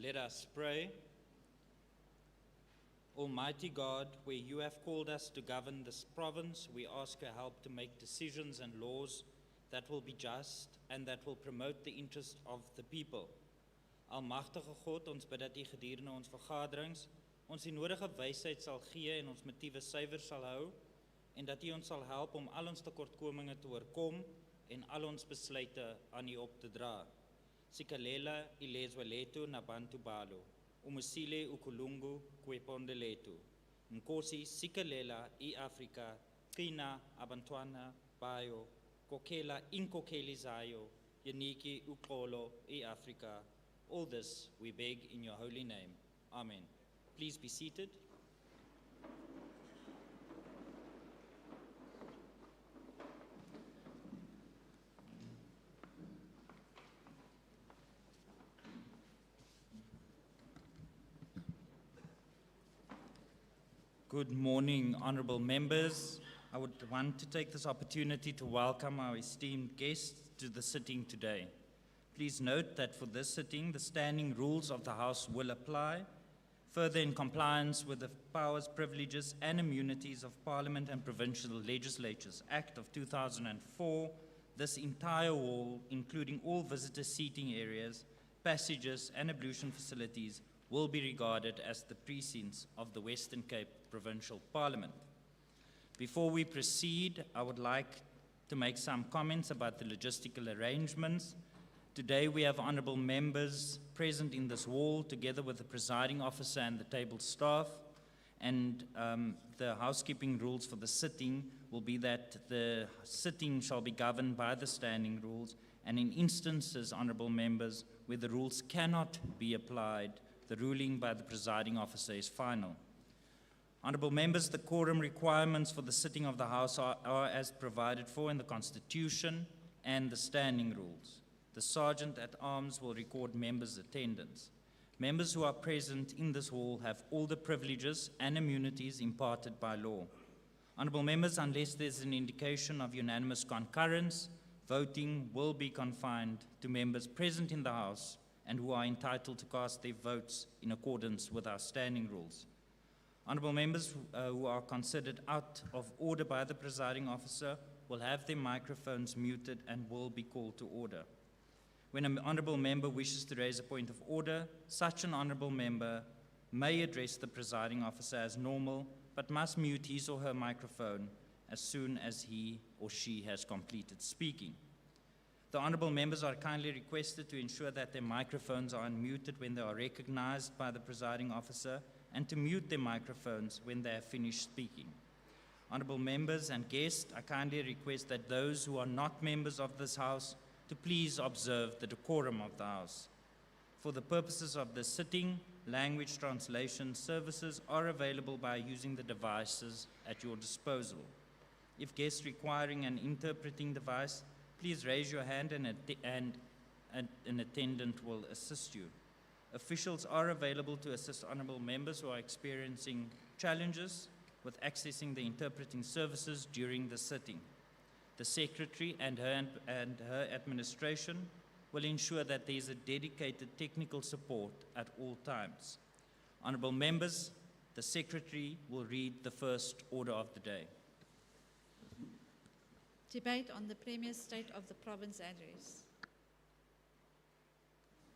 Let us pray. Almighty God, where you have called us to govern this province, we ask your help to make decisions and laws that will be just and that will promote the interest of the people. Almagtige God, ons bid dat u gedurende ons vergaderings ons die nodige wysheid sal gee en ons motiewe suiwer sal hou en dat u ons sal help om al ons tekortkominge te oorkom en al ons besluite aan u op te dra. Sikalela ilezwe letu na bantu balo. Umusile ukulungu kweponde letu. Nkosi sikalela I Afrika, kina abantwana bayo, kokela inkokeli zayo, yeniki uxolo I Afrika. All this we beg in your holy name. Amen. Please be seated. Good morning, honorable members. I would want to take this opportunity to welcome our esteemed guests to the sitting today. Please note that for this sitting, the standing rules of the House will apply. Further, in compliance with the powers, privileges, and immunities of Parliament and Provincial Legislatures Act of 2004, this entire hall, including all visitor seating areas, passages, and ablution facilities, will be regarded as the precincts of the Western Cape Provincial Parliament. Before we proceed, I would like to make some comments about the logistical arrangements. Today we have honorable members present in this hall together with the presiding officer and the table staff, and the housekeeping rules for the sitting will be that the sitting shall be governed by the standing rules, and in instances, honorable members, where the rules cannot be applied, the ruling by the presiding officer is final. Honorable members, the quorum requirements for the sitting of the House are as provided for in the Constitution and the standing rules. The Sergeant at Arms will record members' attendance. Members who are present in this hall have all the privileges and immunities imparted by law. Honorable members, unless there's an indication of unanimous concurrence, voting will be confined to members present in the House and who are entitled to cast their votes in accordance with our standing rules. Honorable members who are considered out of order by the presiding officer will have their microphones muted and will be called to order. When an honorable member wishes to raise a point of order, such an honorable member may address the presiding officer as normal, but must mute his or her microphone as soon as he or she has completed speaking. The honorable members are kindly requested to ensure that their microphones are unmuted when they are recognized by the presiding officer and to mute their microphones when they have finished speaking. Honorable members and guests, I kindly request that those who are not members of this House to please observe the decorum of the House. For the purposes of this sitting, language translation services are available by using the devices at your disposal. If guests requiring an interpreting device, please raise your hand and an attendant will assist you. Officials are available to assist honorable members who are experiencing challenges with accessing the interpreting services during the sitting. The Secretary and her administration will ensure that there is a dedicated technical support at all times. Honorable members, the Secretary will read the first order of the day. Debate on the Premier's State of the Province Address.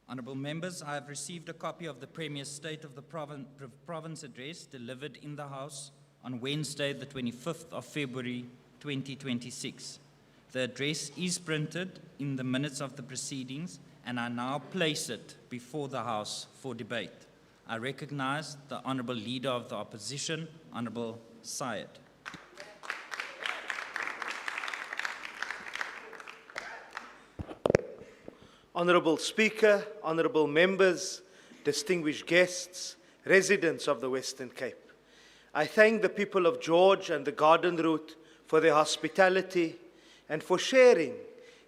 Honorable members, I have received a copy of the Premier's State of the Province Address delivered in the House on Wednesday, the 25th of February, 2026. The address is printed in the minutes of the proceedings, and I now place it before the House for debate. I recognize the Honorable Leader of the Opposition, Honorable Syed. Honorable Speaker, honorable members, distinguished guests, residents of the Western Cape. I thank the people of George and the Garden Route for their hospitality and for sharing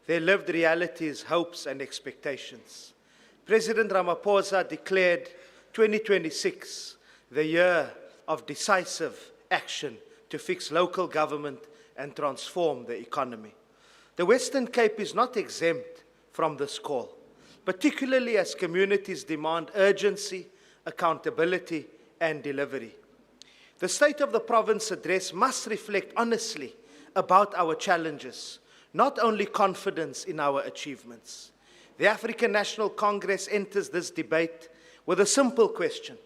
their lived realities, hopes, and expectations. President Ramaphosa declared 2026 the year of decisive action to fix local government and transform the economy. The Western Cape is not exempt from this call. particularly as communities demand urgency, accountability, and delivery. The State of the Province address must reflect honestly about our challenges, not only confidence in our achievements. The African National Congress enters this debate with a simple question: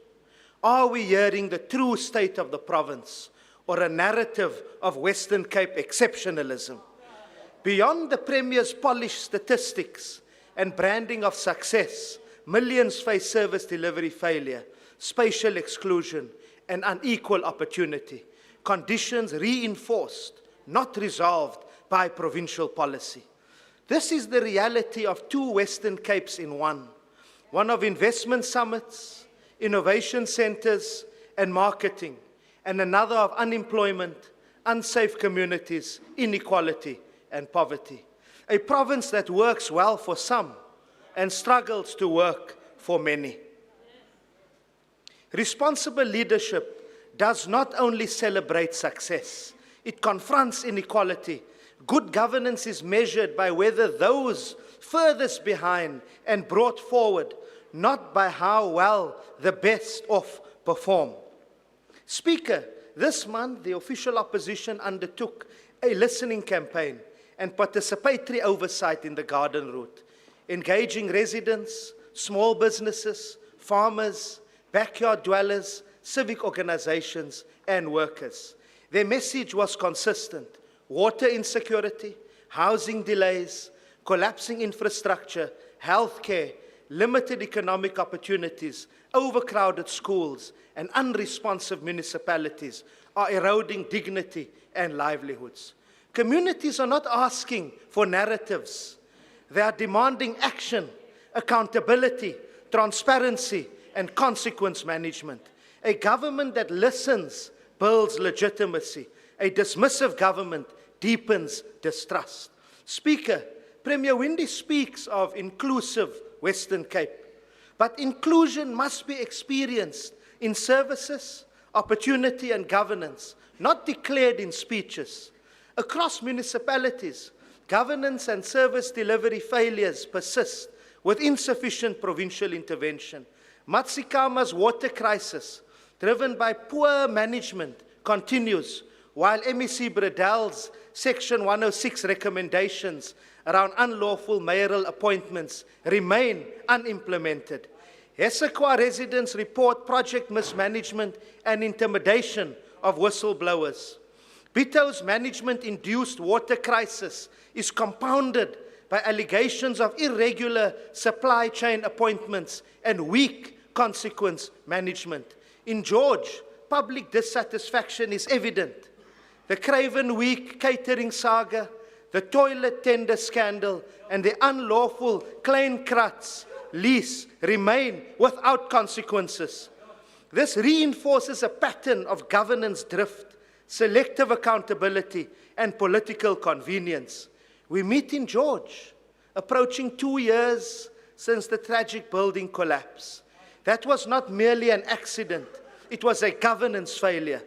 are we hearing the true state of the province, or a narrative of Western Cape exceptionalism? Beyond the Premier's polished statistics and branding of success, millions face service delivery failure, spatial exclusion, and unequal opportunity, conditions reinforced, not resolved by provincial policy. This is the reality of two Western Capes in one of investment summits, innovation centers, and marketing, and another of unemployment, unsafe communities, inequality, and poverty. A province that works well for some and struggles to work for many. Responsible leadership does not only celebrate success, it confronts inequality. Good governance is measured by whether those furthest behind and brought forward, not by how well the best off perform. Speaker, this month the official opposition undertook a listening campaign and participatory oversight in the garden route, engaging residents, small businesses, farmers, backyard dwellers, civic organizations, and workers. Their message was consistent: water insecurity, housing delays, collapsing infrastructure, healthcare, limited economic opportunities, overcrowded schools, and unresponsive municipalities are eroding dignity and livelihoods. Communities are not asking for narratives. They are demanding action, accountability, transparency, and consequence management. A government that listens builds legitimacy. A dismissive government deepens distrust. Speaker, Premier Windy speaks of inclusive Western Cape, but inclusion must be experienced in services, opportunity, and governance, not declared in speeches. Across municipalities, governance and service delivery failures persist with insufficient provincial intervention. Matsikama's water crisis, driven by poor management, continues, while MEC Bredel's Section 106 recommendations around unlawful mayoral appointments remain unimplemented. Hesekwa residents report project mismanagement and intimidation of whistleblowers. Bito's management-induced water crisis is compounded by allegations of irregular supply chain appointments and weak consequence management. In George, public dissatisfaction is evident. The Craven Week catering saga, the toilet tender scandal, and the unlawful Klein Kratz lease remain without consequences. This reinforces a pattern of governance drift, selective accountability, and political convenience. We meet in George, approaching 2 years since the tragic building collapse. That was not merely an accident, it was a governance failure.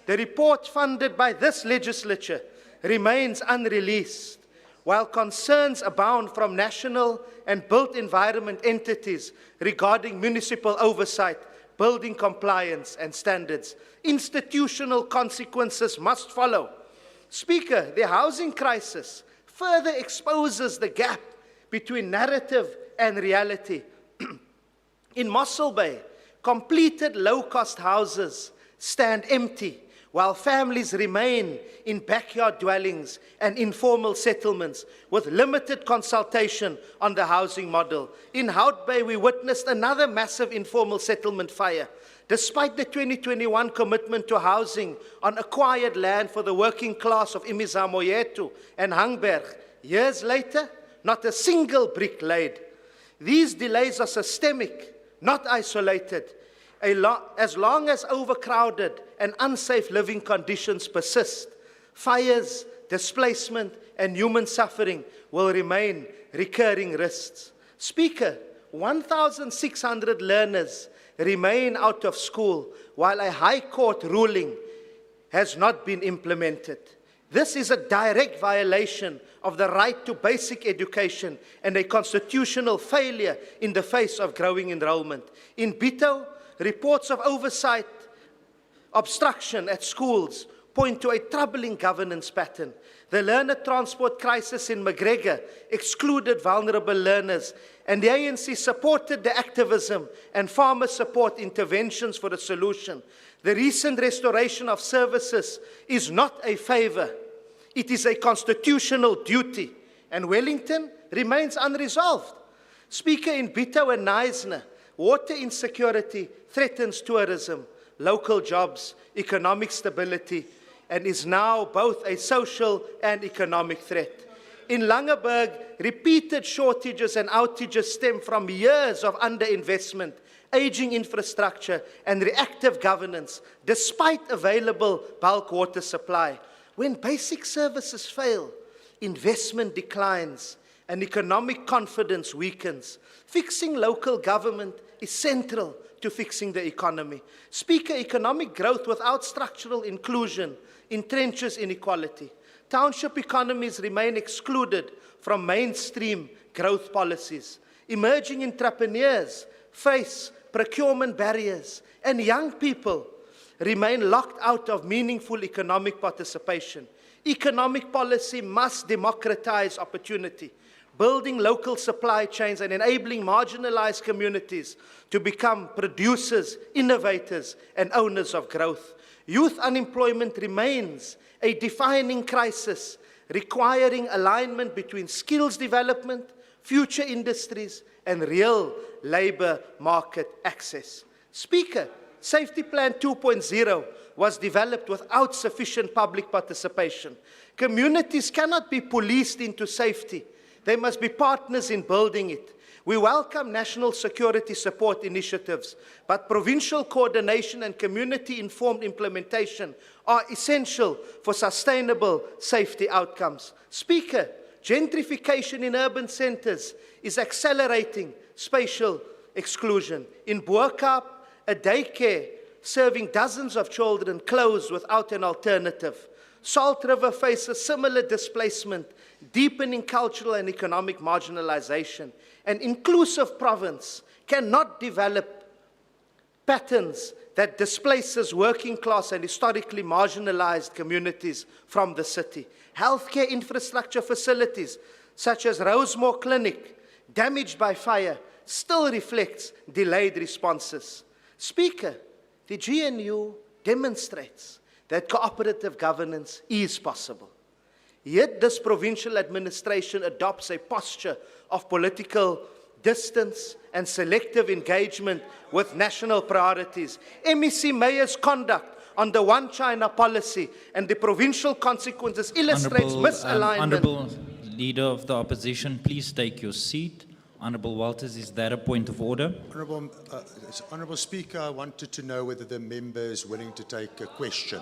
The report funded by this legislature remains unreleased, while concerns abound from national and built environment entities regarding municipal oversight, building compliance, and standards. Institutional consequences must follow. Speaker, the housing crisis further exposes the gap between narrative and reality. In Mossel Bay, completed low-cost houses stand empty, while families remain in backyard dwellings and informal settlements with limited consultation on the housing model. In Hout Bay, we witnessed another massive informal settlement fire. Despite the 2021 commitment to housing on acquired land for the working class of Imizamoyetu and Hangberg, years later, not a single brick laid. These delays are systemic, not isolated. As long as overcrowded and unsafe living conditions persist, fires, displacement, and human suffering will remain recurring risks. Speaker, 1,600 learners remain out of school while a High Court ruling has not been implemented. This is a direct violation of the right to basic education and a constitutional failure in the face of growing enrollment. In Bito, reports of oversight, obstruction at schools point to a troubling governance pattern. The learner transport crisis in McGregor excluded vulnerable learners, and the ANC supported the activism and farmer support interventions for a solution. The recent restoration of services is not a favor. It is a constitutional duty, and Wellington remains unresolved. Speaker, in Bito and Neisner, water insecurity threatens tourism, local jobs, economic stability, and is now both a social and economic threat. In Langeberg, repeated shortages and outages stem from years of underinvestment, aging infrastructure, and reactive governance, despite available bulk water supply. When basic services fail, investment declines, and economic confidence weakens. Fixing local government is central to fixing the economy. Speaker, economic growth without structural inclusion entrenches inequality. Township economies remain excluded from mainstream growth policies. Emerging entrepreneurs face procurement barriers, and young people remain locked out of meaningful economic participation. Economic policy must democratize opportunity, building local supply chains and enabling marginalized communities to become producers, innovators, and owners of growth. Youth unemployment remains a defining crisis, requiring alignment between skills development, future industries, and real labor market access. Speaker, Safety Plan 2.0 was developed without sufficient public participation. Communities cannot be policed into safety. They must be partners in building it. We welcome national security support initiatives, but provincial coordination and community-informed implementation are essential for sustainable safety outcomes. Speaker, gentrification in urban centers is accelerating spatial exclusion. In Boerkaap, a daycare serving dozens of children closed without an alternative. Salt River faces similar displacement, deepening cultural and economic marginalization. An inclusive province cannot develop patterns that displaces working class and historically marginalized communities from the city. Healthcare infrastructure facilities, such as Rosemore Clinic, damaged by fire, still reflects delayed responses. Speaker, the GNU demonstrates that cooperative governance is possible. Yet this provincial administration adopts a posture of political distance and selective engagement with national priorities. MEC Mayer's conduct on the One China policy and the provincial consequences illustrates misalignment. Honourable Leader of the Opposition, please take your seat. Honourable Walters, is that a point of order? Honourable Speaker, I wanted to know whether the member is willing to take a question.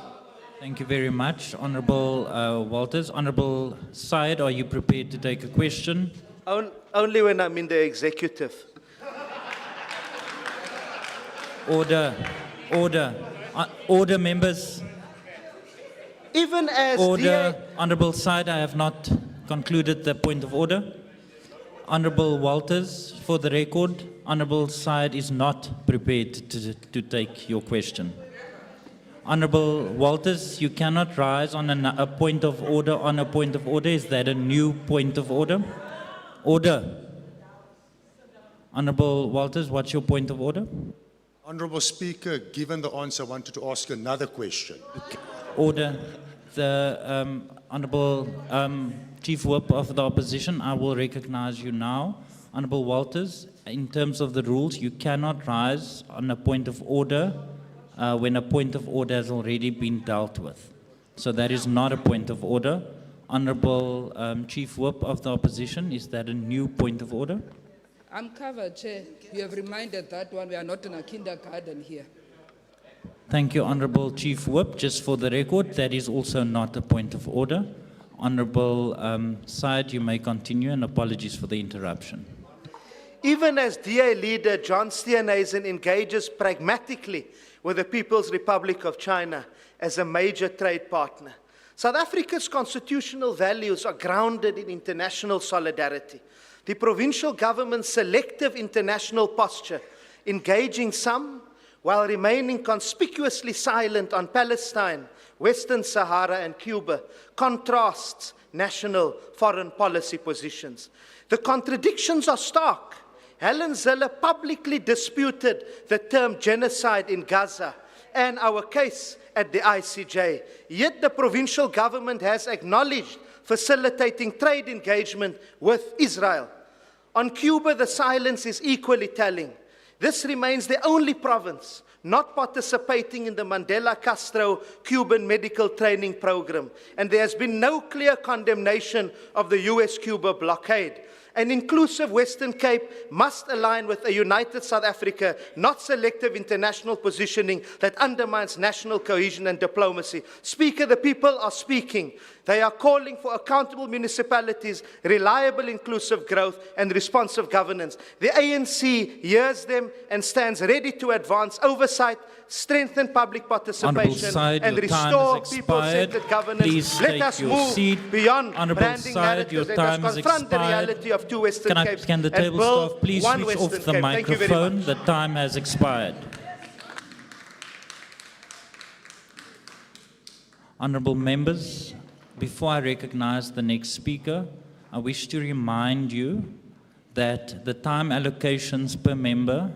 Thank you very much, Honourable Walters. Honourable Syed, are you prepared to take a question? Only when I'm in the executive. Order, order, order, members. Even as Order, Honourable Syed, I have not concluded the point of order. Honourable Walters, for the record, Honourable Syed is not prepared to take your question. Honourable Walters, you cannot rise on a point of order on a point of order. Is that a new point of order? Order. Honourable Walters, what's your point of order? Honourable Speaker, given the answer, I wanted to ask another question. Order. The Honourable Chief Whip of the Opposition, I will recognize you now. Honourable Walters, in terms of the rules, you cannot rise on a point of order when a point of order has already been dealt with. So that is not a point of order. Honourable Chief Whip of the Opposition, is that a new point of order? I'm covered, Chair. You have reminded that one. We are not in a kindergarten here. Thank you, Honourable Chief Whip. Just for the record, that is also not a point of order. Honourable Syed, you may continue, and apologies for the interruption. Even as DA leader John Steenhuisen engages pragmatically with the People's Republic of China as a major trade partner, South Africa's constitutional values are grounded in international solidarity. The provincial government's selective international posture, engaging some while remaining conspicuously silent on Palestine, Western Sahara, and Cuba, contrasts national foreign policy positions. The contradictions are stark. Helen Zille publicly disputed the term genocide in Gaza and our case at the ICJ. Yet the provincial government has acknowledged facilitating trade engagement with Israel. On Cuba, the silence is equally telling. This remains the only province not participating in the Mandela Castro Cuban medical training program, and there has been no clear condemnation of the US-Cuba blockade. An inclusive Western Cape must align with a united South Africa, not selective international positioning that undermines national cohesion and diplomacy. Speaker, the people are speaking. They are calling for accountable municipalities, reliable inclusive growth, and responsive governance. The ANC hears them and stands ready to advance oversight, strengthen public participation, and restore people-centered governance. Let us move beyond branding narratives. Let us confront the reality of two Western Capes Can the and table build staff please one switch Western off the Cape? Thank you very microphone? much. The time has expired. Honourable members, before I recognise the next speaker, I wish to remind you that the time allocations per member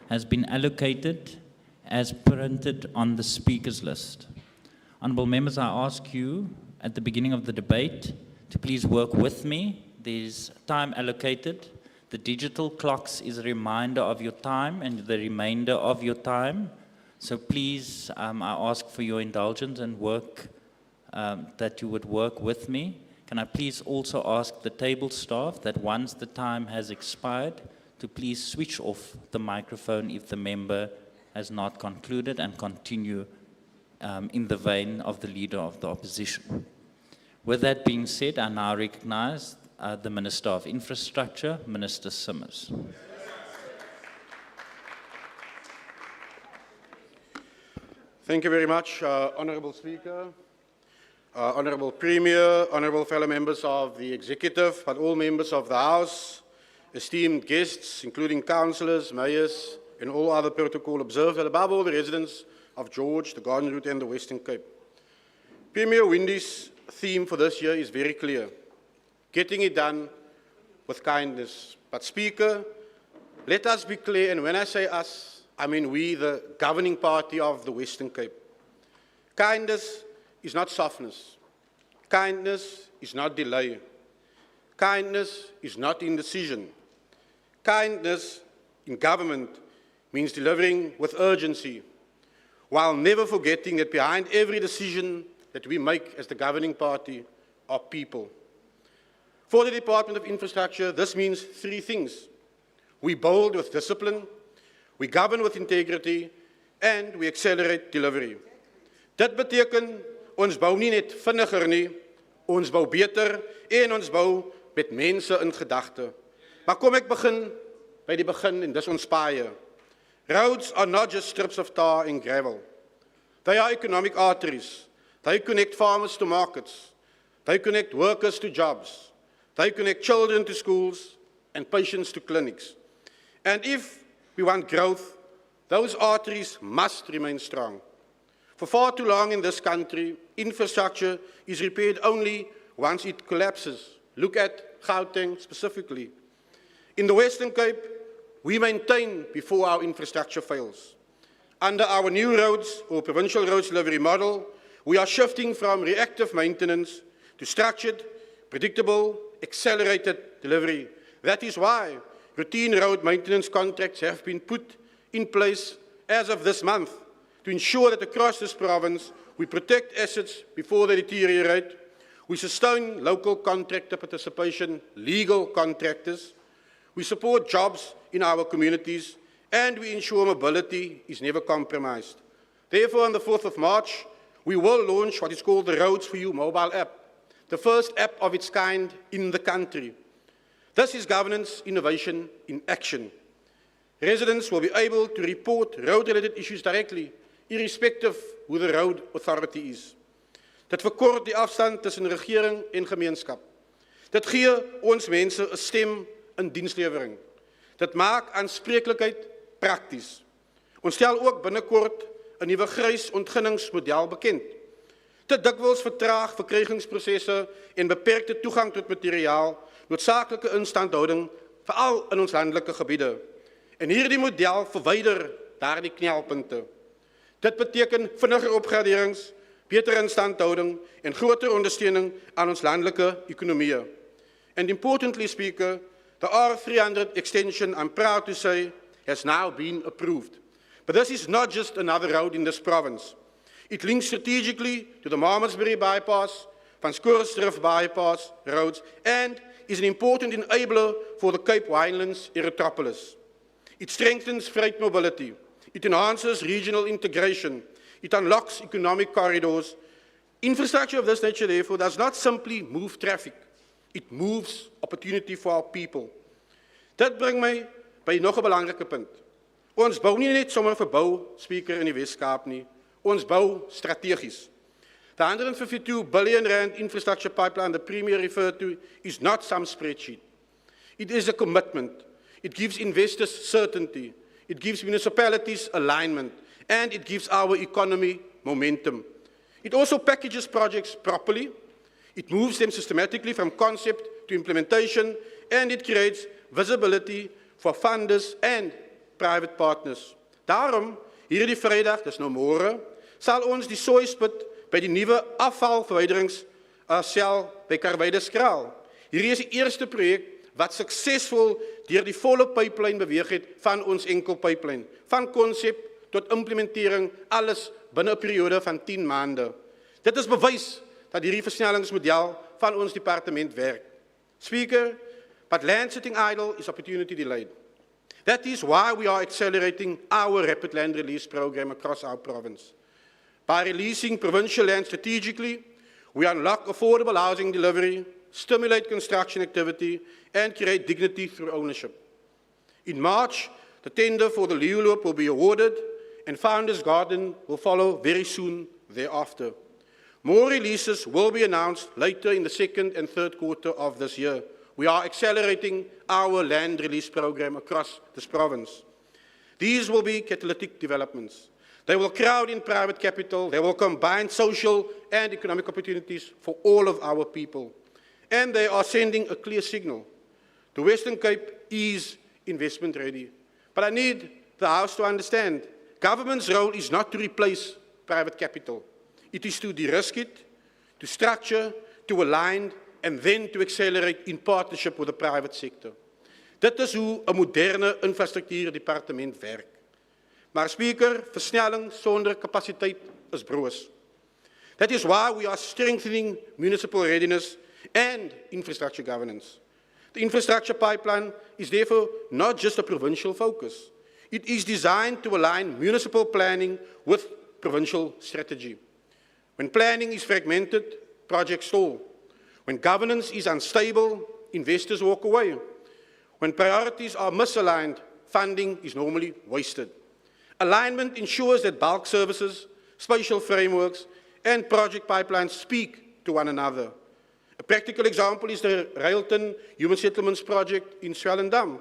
has been allocated as printed on the speakers list. Honourable members, I ask you at the beginning of the debate to please work with me. There's time allocated. The digital clocks is a reminder of your time and the remainder of your time. So please, I ask for your indulgence and work, that you would work with me. Can I please also ask the table staff that once the time has expired, to please switch off the microphone if the member has not concluded and continue in the vein of the Leader of the Opposition. With that being said, I now recognize the Minister of Infrastructure, Minister Simmers. Thank you very much, Honourable Speaker, Honourable Premier, Honourable fellow members of the Executive, but all members of the House, esteemed guests, including councillors, mayors, and all other protocol observed, and above all the residents of George, the Garden Route, and the Western Cape. Premier Windy's theme for this year is very clear: getting it done with kindness. But Speaker, let us be clear, and when I say us, I mean we, the governing party of the Western Cape. Kindness is not softness. Kindness is not delay. Kindness is not indecision. Kindness in government means delivering with urgency, while never forgetting that behind every decision that we make as the governing party are people. For the Department of Infrastructure, this means three things. We build with discipline, we govern with integrity, and we accelerate delivery. Dit beteken, ons bou nie net vinniger nie, ons bou beter en ons bou met mense in gedagte. Maar kom ek begin by die begin, en dis ons paaie. Roads are not just strips of tar and gravel. They are economic arteries. They connect farmers to markets. They connect workers to jobs. They connect children to schools and patients to clinics. And if we want growth, those arteries must remain strong. For far too long in this country, infrastructure is repaired only once it collapses. Look at Gauteng specifically. In the Western Cape, we maintain before our infrastructure fails. Under our new roads or provincial roads delivery model, we are shifting from reactive maintenance to structured, predictable, accelerated delivery. That is why routine road maintenance contracts have been put in place as of this month to ensure that across this province we protect assets before they deteriorate, we sustain local contractor participation, legal contractors, we support jobs in our communities, and we ensure mobility is never compromised. Therefore, on the 4th of March, we will launch what is called the Roads for You mobile app, the first app of its kind in the country. This is governance innovation in action. Residents will be able to report road-related issues directly, irrespective who the road authority is. Dit verkort die afstand tussen regering en gemeenskap. Dit gee ons mense 'n stem in dienslewering. Dit maak aanspreeklikheid prakties. Ons stel ook binnekort 'n nuwe grys ontginningsmodel bekend. Te dikwels vertraag verkrygingsprosesse en beperkte toegang tot materiaal, noodsaaklike instandhouding, veral in ons landelike gebiede. En hierdie model verwyder daardie knelpunte. Dit beteken vinniger opgraderings, beter instandhouding en groter ondersteuning aan ons landelike ekonomie. And importantly, Speaker, the R300 extension, I'm proud to say, has now been approved. But this is not just another road in this province. It links strategically to the Malmesbury bypass, Van Scoresdrift bypass roads, and is an important enabler for the Cape Winelands Erythropolis. It strengthens freight mobility. It enhances regional integration. It unlocks economic corridors. Infrastructure of this nature, therefore, does not simply move traffic. It moves opportunity for our people. Dit bring my by nog 'n belangrike punt. Ons bou nie net sommer vir bou, Speaker, in die Wes-Kaap nie. Ons bou strategies. The R152 billion infrastructure pipeline the Premier referred to is not some spreadsheet. It is a commitment. It gives investors certainty. It gives municipalities alignment. And it gives our economy momentum. It also packages projects properly. It moves them systematically from concept to implementation. And it creates visibility for funders and private partners. Daarom, hierdie Vrydag, dis nou môre, sal ons die soispit by die nuwe afvalverwyderingssel by Karwyde-Skraal. Hierdie is die eerste projek wat suksesvol deur die volle pipeline beweeg het van ons enkel pipeline. Van konsep tot implementering, alles binne 'n periode van 10 maande. Dit is bewys dat hierdie versnellingsmodel van ons departement werk. Speaker, but land sitting idle is opportunity delayed. That is why we are accelerating our rapid land release program across our province. By releasing provincial land strategically, we unlock affordable housing delivery, stimulate construction activity, and create dignity through ownership. In March, the tender for the Leeuloop will be awarded, and Founders Garden will follow very soon thereafter. More releases will be announced later in the second and third quarter of this year. We are accelerating our land release program across this province. These will be catalytic developments. They will crowd in private capital, they will combine social and economic opportunities for all of our people. And they are sending a clear signal. The Western Cape is investment ready. But I need the House to understand, government's role is not to replace private capital. It is to de-risk it, to structure, to align, and then to accelerate in partnership with the private sector. Dit is hoe 'n moderne infrastruktuurdepartement werk. Maar Speaker, versnelling sonder kapasiteit is broos. That is why we are strengthening municipal readiness and infrastructure governance. The infrastructure pipeline is therefore not just a provincial focus. It is designed to align municipal planning with provincial strategy. When planning is fragmented, projects stall. When governance is unstable, investors walk away. When priorities are misaligned, funding is normally wasted. Alignment ensures that bulk services, spatial frameworks, and project pipelines speak to one another. A practical example is the Railton Human Settlements Project in Swellendam.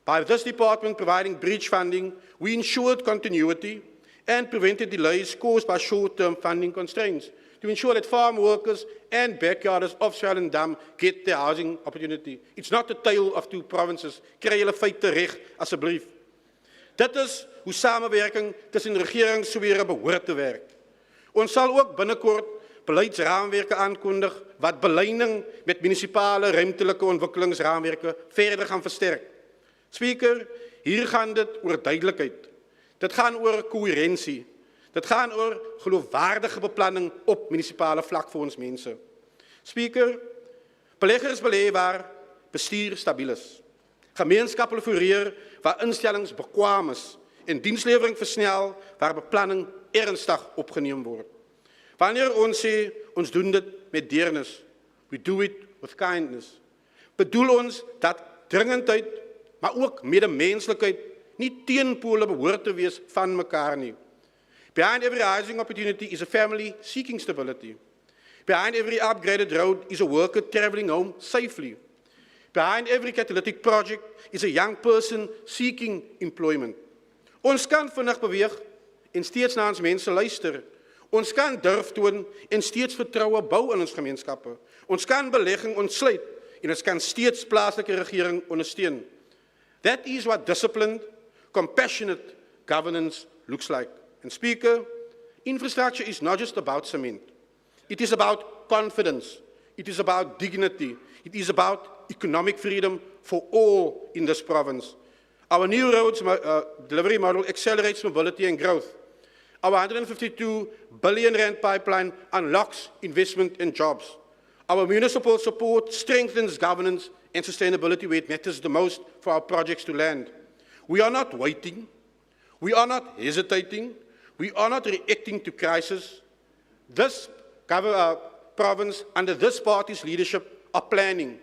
By this department providing bridge funding, we ensured continuity and prevented delays caused by short-term funding constraints to ensure that farm workers and backyarders of Swellendam get their housing opportunity. It's not a tale of two provinces. Kry julle feite reg, asseblief. Dit is hoe samewerking tussen regeringssfere behoort te werk. Ons sal ook binnekort beleidsraamwerke aankondig wat beleining met munisipale ruimtelike ontwikkelingsraamwerke verder gaan versterk. Speaker, hier gaan dit oor duidelikheid. Dit gaan oor koherensie. Dit gaan oor geloofwaardige beplanning op munisipale vlak vir ons mense. Speaker, beleggers belê waar bestuur stabiel is. Gemeenskappe floreer waar instellings bekwaam is en dienslewering versnel waar beplanning ernstig opgeneem word. Wanneer ons sê ons doen dit met deernis, we do it with kindness, bedoel ons dat dringendheid, maar ook medemenslikheid nie teenpole behoort te wees van mekaar nie. Behind every housing opportunity is a family seeking stability. Behind every upgraded road is a worker traveling home safely. Behind every catalytic project is a young person seeking employment. Ons kan vinnig beweeg en steeds na ons mense luister. Ons kan durf toon en steeds vertroue bou in ons gemeenskappe. Ons kan belegging ontsluit en ons kan steeds plaaslike regering ondersteun. That is what disciplined, compassionate governance looks like. And Speaker, infrastructure is not just about cement. It is about confidence. It is about dignity. It is about economic freedom for all in this province. Our new roads delivery model accelerates mobility and growth. Our 152 billion rand pipeline unlocks investment and jobs. Our municipal support strengthens governance and sustainability where it matters the most for our projects to land. We are not waiting. We are not hesitating. We are not reacting to crisis. This province, under this party's leadership, are planning.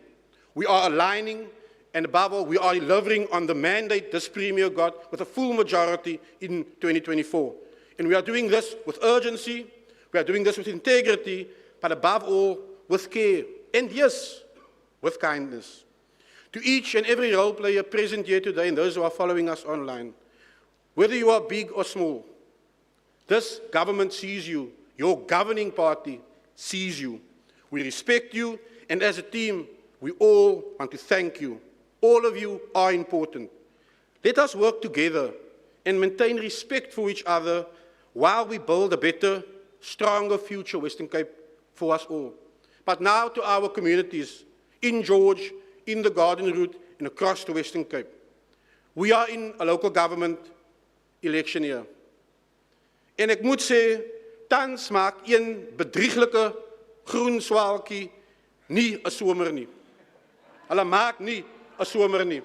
We are aligning, and above all, we are delivering on the mandate this Premier got with a full majority in 2024. And we are doing this with urgency, we are doing this with integrity, but above all, with care, and yes, with kindness. To each and every role player present here today and those who are following us online, whether you are big or small, this government sees you, your governing party sees you. We respect you, and as a team, we all want to thank you. All of you are important. Let us work together and maintain respect for each other while we build a better, stronger future Western Cape for us all. But now to our communities, in George, in the Garden Route, and across the Western Cape. We are in a local government election year. En ek moet sê, tans maak een bedrieglike groen swaalkie nie 'n somer nie. Hulle maak nie 'n somer nie.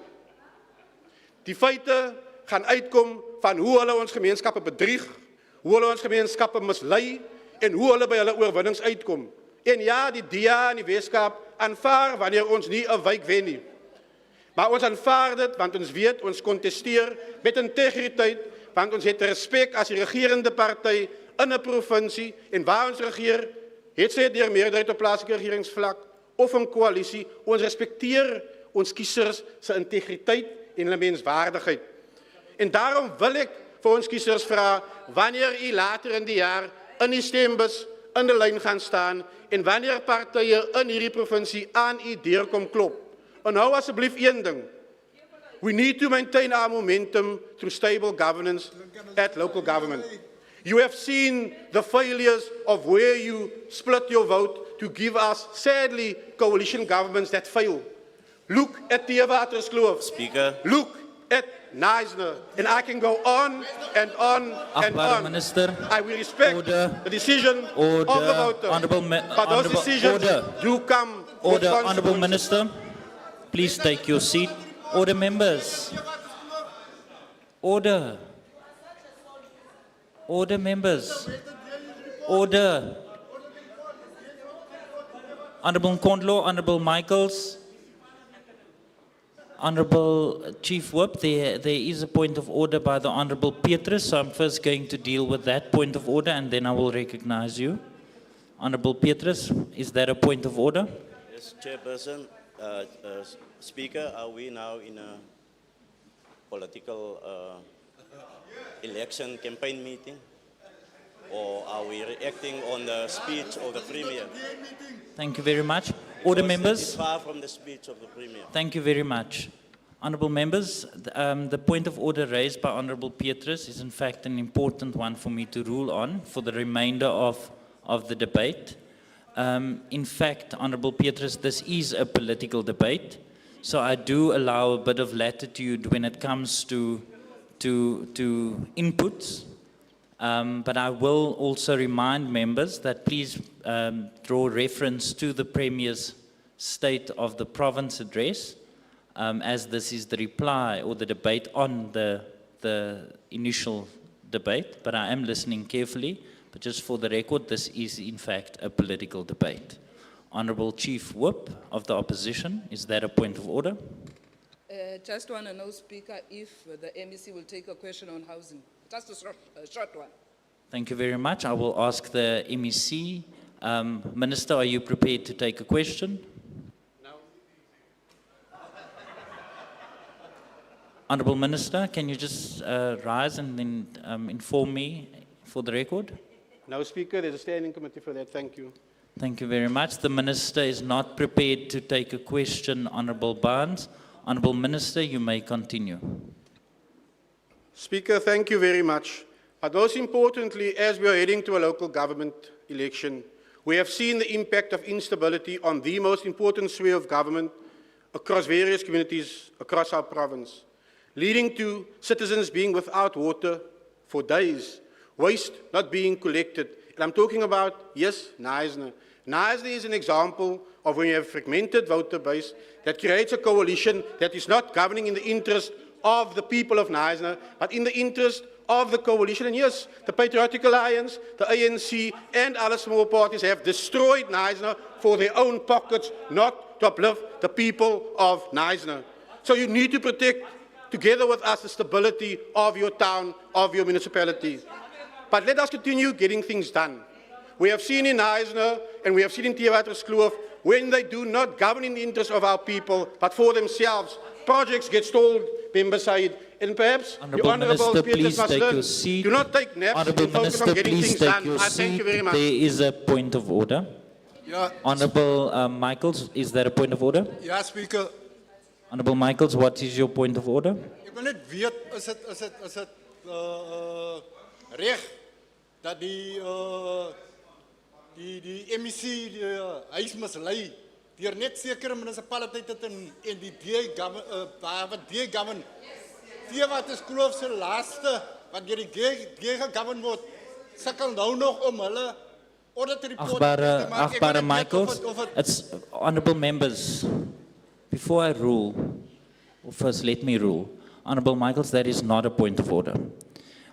Die feite gaan uitkom van hoe hulle ons gemeenskappe bedrieg, hoe hulle ons gemeenskappe mislei en hoe hulle by hulle oorwinnings uitkom. En ja, die DA in die Weskaap aanvaar wanneer ons nie 'n wijk wen nie. Maar ons aanvaar dit want ons weet ons kontesteer met integriteit, want ons het respek as die regerende party in 'n provinsie en waar ons regeer, het sy deur meerderheid op plaaslike regeringsvlak of 'n koalisie, ons respekteer ons kiesers se integriteit en hulle menswaardigheid. En daarom wil ek vir ons kiesers vra, wanneer u later in die jaar in die stembus in die lyn gaan staan en wanneer partye in hierdie provinsie aan u deur kom klop, onthou asseblief een ding. We need to maintain our momentum through stable governance at local government. You have seen the failures of where you split your vote to give us, sadly, coalition governments that fail. Look at Theewaterskloof. Speaker. Look at Neisner. And I can go on and on and Achtbare on. Minister. I will respect Order. the decision Order. of the voter. But those decisions do come with Order, Honourable consequences. Minister. Please take your seat. Order, members. Order. Order, members. Order. Honourable Nkondlo, Honourable Michaels, Honourable Chief Whip, there is a point of order by the Honourable Petrus, so I'm first going to deal with that point of order and then I will recognise you. Honourable Petrus, is that a point of order? Yes, Chairperson. Speaker, are we now in a political election campaign meeting? Or are we reacting on the speech of the Premier? Thank you very much. Order, Because members. that is far from the speech of the Premier. Thank you very much. Honourable members, the point of order raised by Honourable Petrus is in fact an important one for me to rule on for the remainder of the debate. In fact, Honourable Petrus, this is a political debate, so I do allow a bit of latitude when it comes to inputs. But I will also remind members that please draw reference to the Premier's State of the Province address, as this is the reply or the debate on the initial debate. But I am listening carefully. But just for the record, this is in fact a political debate. Honourable Chief Whip of the Opposition, is that a point of order? Just want to know, Speaker, if the MEC will take a question on housing. Just a short one. Thank you very much. I will ask the MEC Minister, are you prepared to take a question? Honourable Minister, can you just rise and then inform me for the record? No, Speaker, there's a standing committee for that. Thank you. Thank you very much. The Minister is not prepared to take a question, Honourable Barnes. Honourable Minister, you may continue. Speaker, thank you very much. But most importantly, as we are heading to a local government election, we have seen the impact of instability on the most important sphere of government across various communities across our province, leading to citizens being without water for days, waste not being collected. And I'm talking about, yes, Knysna. Knysna is an example of when you have a fragmented voter base that creates a coalition that is not governing in the interest of the people of Knysna, but in the interest of the coalition. And yes, the Patriotic Alliance, the ANC, and other small parties have destroyed Knysna for their own pockets, not to uplift the people of Knysna. So you need to protect, together with us, the stability of your town, of your municipality. But let us continue getting things done. We have seen in Knysna and we have seen in Theewaterskloof, when they do not govern in the interest of our people, but for themselves, projects get stalled, Member Said. And perhaps the Honourable Petrus must learn, do not take naps and focus on getting things done. I thank you very much. There is a point of order. Ja, Honourable Michaels, is there a point of order? ja, Speaker. Honourable Michaels, what is your point of order? Ek wil net weet, is dit reg dat die MEC die huis mislei deur net sekere munisipaliteite en die DA govern. Theewaterskloof se laaste wat deur die DA govern word, sukkel nou nog om hulle audit report te maak. Achtbare Michaels, it's honourable members. Before I rule, or first let me rule. Honourable Michaels, that is not a point of order.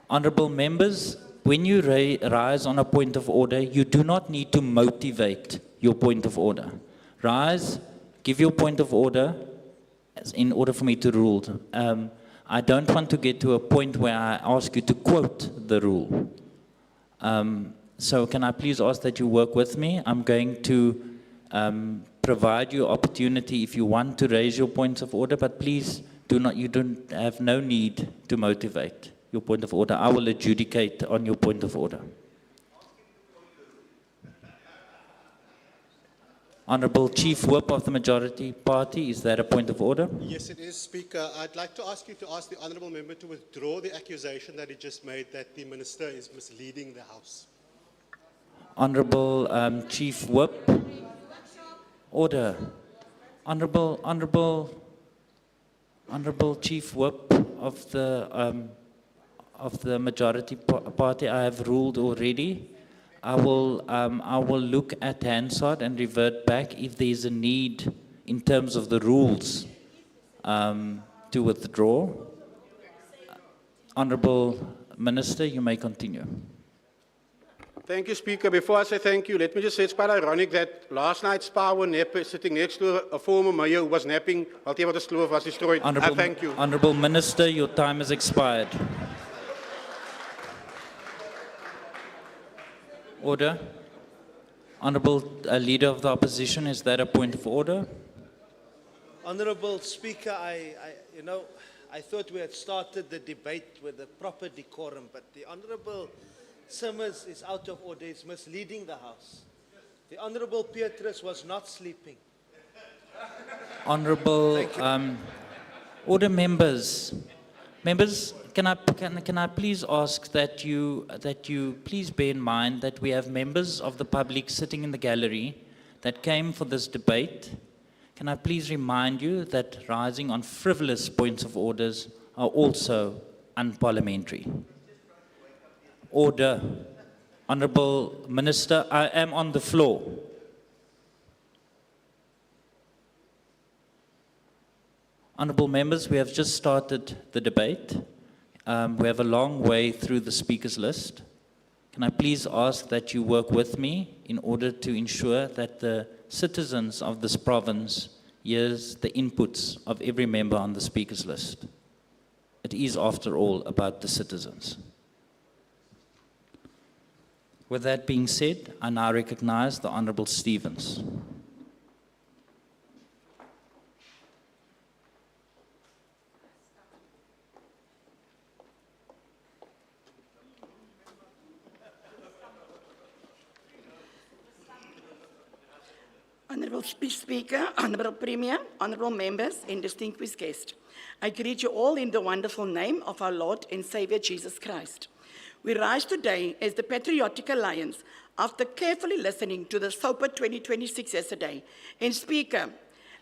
Honourable members, when you rise on a point of order, you do not need to motivate your point of order. Rise, give your point of order in order for me to rule. I don't want to get to a point where I ask you to quote the rule. So can I please ask that you work with me? I'm going to provide you opportunity if you want to raise your points of order, but please you don't have no need to motivate your point of order. I will adjudicate on your point of order. Honourable Chief Whip of the Majority Party, is that a point of order? Yes, it is, Speaker. I'd like to ask you to ask the Honourable Member to withdraw the accusation that he just made that the Minister is misleading the House. Honourable Chief Whip. Order. Honourable Chief Whip of the Majority Party, I have ruled already. I will look at Hansard and revert back if there is a need in terms of the rules to withdraw. Honourable Minister, you may continue. Thank you, Speaker. Before I say thank you, let me just say it's quite ironic that last night's power nap is sitting next to a former mayor who was napping while Theewaterskloof was destroyed. I thank you. Honourable Minister, your time has expired. Order. Honourable Leader of the Opposition, is that a point of order? Honourable Speaker, I thought we had started the debate with a proper decorum, but the Honourable Simmers is out of order. He's misleading the House. The Honourable Petrus was not sleeping. Honourable order members. Members, can I please ask that you please bear in mind that we have members of the public sitting in the gallery that came for this debate. Can I please remind you that rising on frivolous points of orders are also unparliamentary. Order. Honourable Minister, I am on the floor. Honourable members, we have just started the debate. We have a long way through the speakers list. Can I please ask that you work with me in order to ensure that the citizens of this province hears the inputs of every member on the speakers list? It is, after all, about the citizens. With that being said, I now recognize the Honourable Stevens. Honourable Speaker, Honourable Premier, Honourable Members and distinguished guests, I greet you all in the wonderful name of our Lord and Saviour Jesus Christ. We rise today as the Patriotic Alliance after carefully listening to the SOPA 2026 yesterday. And Speaker,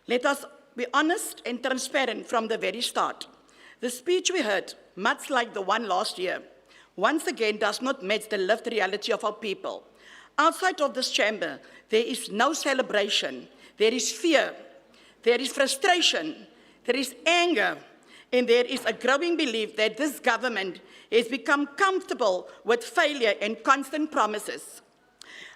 let us be honest and transparent from the very start. The speech we heard, much like the one last year, once again does not match the lived reality of our people. Outside of this chamber, there is no celebration. There is fear, there is frustration, there is anger, and there is a growing belief that this government has become comfortable with failure and constant promises.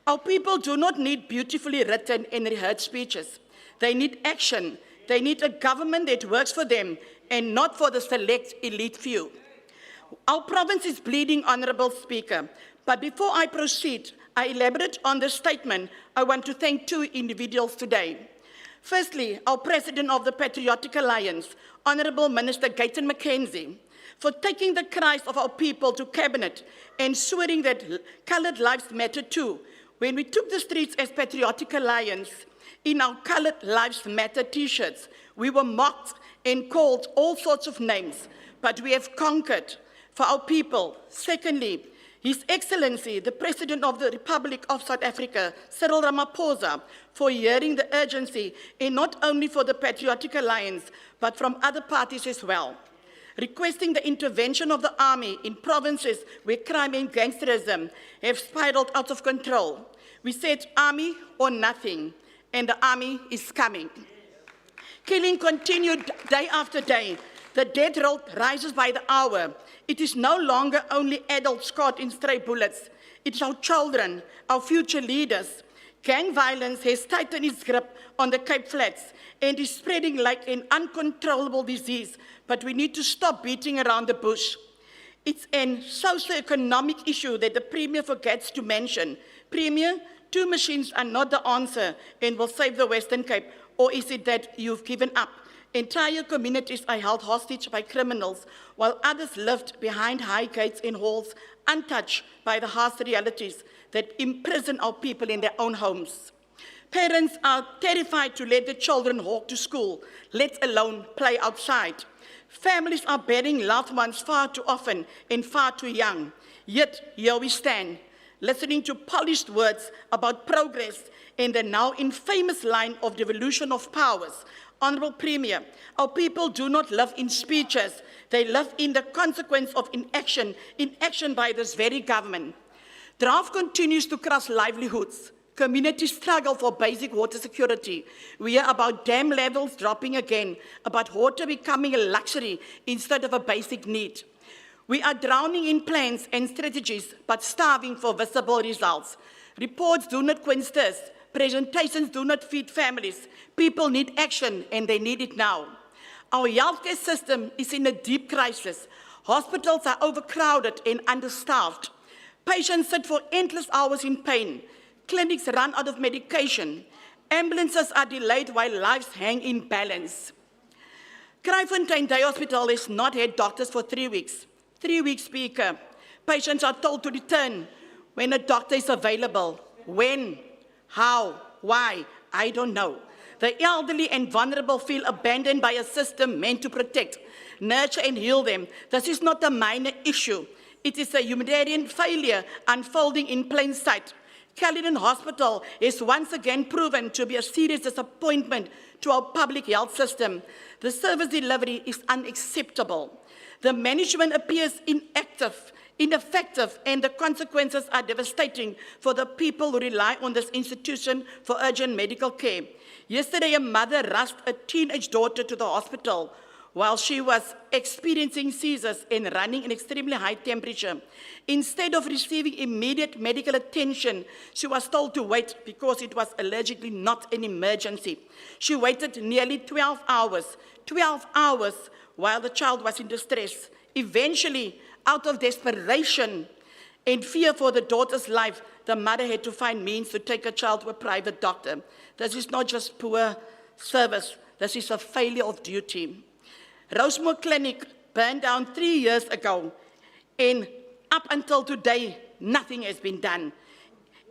Our people do not need beautifully written and rehearsed speeches. They need action. They need a government that works for them and not for the select elite few. Our province is bleeding, Honourable Speaker, but before I proceed, I elaborate on this statement, I want to thank two individuals today. Firstly, our President of the Patriotic Alliance, Honourable Minister Gayton McKenzie, for taking the cries of our people to Cabinet, ensuring that coloured lives matter too. When we took the streets as Patriotic Alliance in our Coloured Lives Matter t-shirts, we were mocked and called all sorts of names, but we have conquered for our people. Secondly, His Excellency, the President of the Republic of South Africa, Cyril Ramaphosa, for hearing the urgency, and not only for the Patriotic Alliance, but from other parties as well, requesting the intervention of the army in provinces where crime and gangsterism have spiraled out of control. We said army or nothing, and the army is coming. Killing continued day after day. The death roll rises by the hour. It is no longer only adults caught in stray bullets. It's our children, our future leaders. Gang violence has tightened its grip on the Cape Flats and is spreading like an uncontrollable disease, but we need to stop beating around the bush. It's an socio-economic issue that the Premier forgets to mention. Premier, 2 machines are not the answer and will save the Western Cape, or is it that you've given up? Entire communities are held hostage by criminals, while others lived behind high gates and halls, untouched by the harsh realities that imprison our people in their own homes. Parents are terrified to let their children walk to school, let alone play outside. Families are burying loved ones far too often and far too young. Yet here we stand, listening to polished words about progress and the now infamous line of devolution of powers. Honourable Premier, our people do not live in speeches. They live in the consequence of inaction by this very government. Drought continues to crush livelihoods. Communities struggle for basic water security. We hear about dam levels dropping again, about water becoming a luxury instead of a basic need. We are drowning in plans and strategies, but starving for visible results. Reports do not quench thirst. Presentations do not feed families. People need action, and they need it now. Our healthcare system is in a deep crisis. Hospitals are overcrowded and understaffed. Patients sit for endless hours in pain. Clinics run out of medication. Ambulances are delayed while lives hang in balance. Kraaifontein Day Hospital has not had doctors for 3 weeks. 3 weeks, Speaker. Patients are told to return when a doctor is available. When? How? Why? I don't know. The elderly and vulnerable feel abandoned by a system meant to protect, nurture and heal them. This is not a minor issue. It is a humanitarian failure unfolding in plain sight. Caledon Hospital is once again proven to be a serious disappointment to our public health system. The service delivery is unacceptable. The management appears ineffective, and the consequences are devastating for the people who rely on this institution for urgent medical care. Yesterday, a mother rushed a teenage daughter to the hospital while she was experiencing seizures and running an extremely high temperature. Instead of receiving immediate medical attention, she was told to wait because it was allegedly not an emergency. She waited nearly 12 hours while the child was in distress. Eventually, out of desperation In fear for the daughter's life, the mother had to find means to take her child to a private doctor. This is not just poor service, this is a failure of duty. Rosemore Clinic burned down 3 years ago, and up until today, nothing has been done.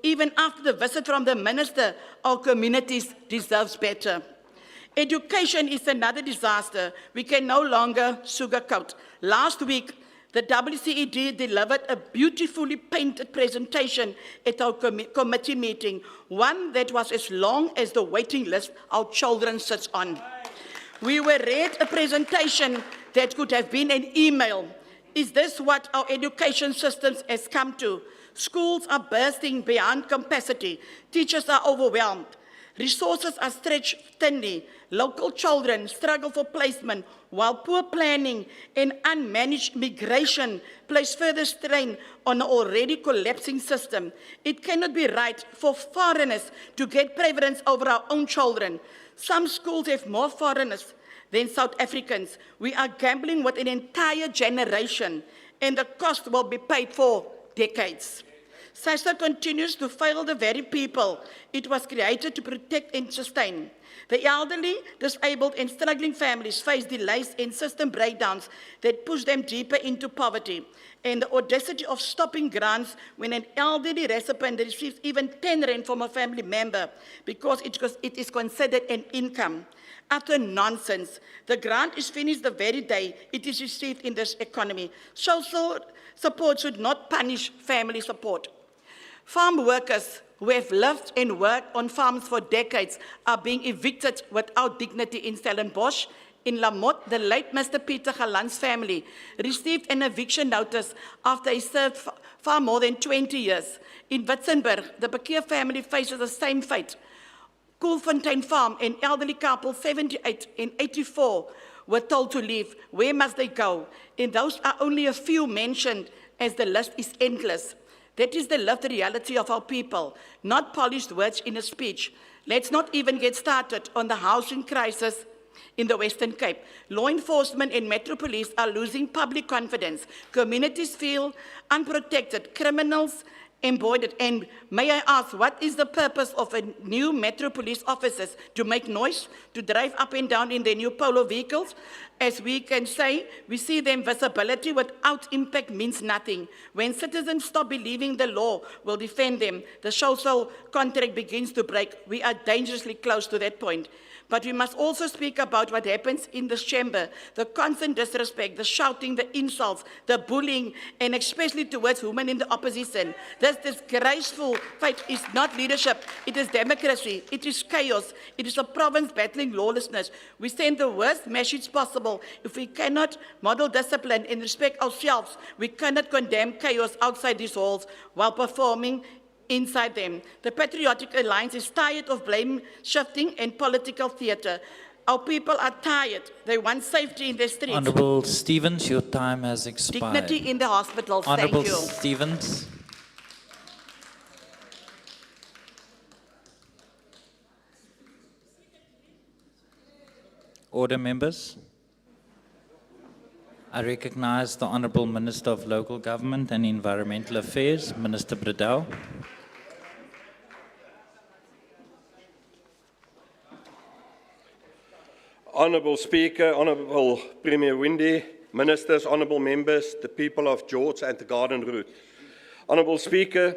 Even after the visit from the minister, our communities deserve better. Education is another disaster we can no longer sugarcoat. Last week, the WCED delivered a beautifully painted presentation at our committee meeting, one that was as long as the waiting list our children sit on. We were read a presentation that could have been an email. Is this what our education systems has come to? Schools are bursting beyond capacity. Teachers are overwhelmed. Resources are stretched thinly. Local children struggle for placement, while poor planning and unmanaged migration place further strain on an already collapsing system. It cannot be right for foreigners to get preference over our own children. Some schools have more foreigners than South Africans. We are gambling with an entire generation, and the cost will be paid for decades. SASA continues to fail the very people it was created to protect and sustain. The elderly, disabled, and struggling families face delays and system breakdowns that push them deeper into poverty. And the audacity of stopping grants when an elderly recipient receives even 10 rand from a family member because it is considered an income. Utter nonsense. The grant is finished the very day it is received in this economy. Social support should not punish family support. Farm workers who have lived and worked on farms for decades are being evicted without dignity in Stellenbosch. In Lamotte, the late Mr. Peter Galan's family received an eviction notice after he served far more than 20 years. In Witzenberg, the Bakir family faces the same fate. Koolfontein Farm, an elderly couple, 78 and 84, were told to leave. Where must they go? And those are only a few mentioned, as the list is endless. That is the lived reality of our people, not polished words in a speech. Let's not even get started on the housing crisis in the Western Cape. Law enforcement and Metro Police are losing public confidence. Communities feel unprotected. Criminals embroidered. And may I ask, what is the purpose of a new Metro Police officers? To make noise? To drive up and down in their new polo vehicles? As we can say, we see them visibility without impact means nothing. When citizens stop believing the law will defend them, the social contract begins to break. We are dangerously close to that point. But we must also speak about what happens in this chamber, the constant disrespect, the shouting, the insults, the bullying, and especially towards women in the opposition. This disgraceful fight is not leadership, it is democracy, it is chaos, it is a province battling lawlessness. We send the worst message possible. If we cannot model discipline and respect ourselves, we cannot condemn chaos outside these halls while performing inside them. The Patriotic Alliance is tired of blame shifting and political theatre. Our people are tired. They want safety in the streets. Honourable Stevens, your time has expired. Dignity in the hospitals. Honourable Thank you. Stevens. Order, members. I recognise the Honourable Minister of Local Government and Environmental Affairs, Minister Bradell. Honourable Speaker, Honourable Premier Windy, Ministers, Honourable Members, the people of George and the Garden Route. Honourable Speaker,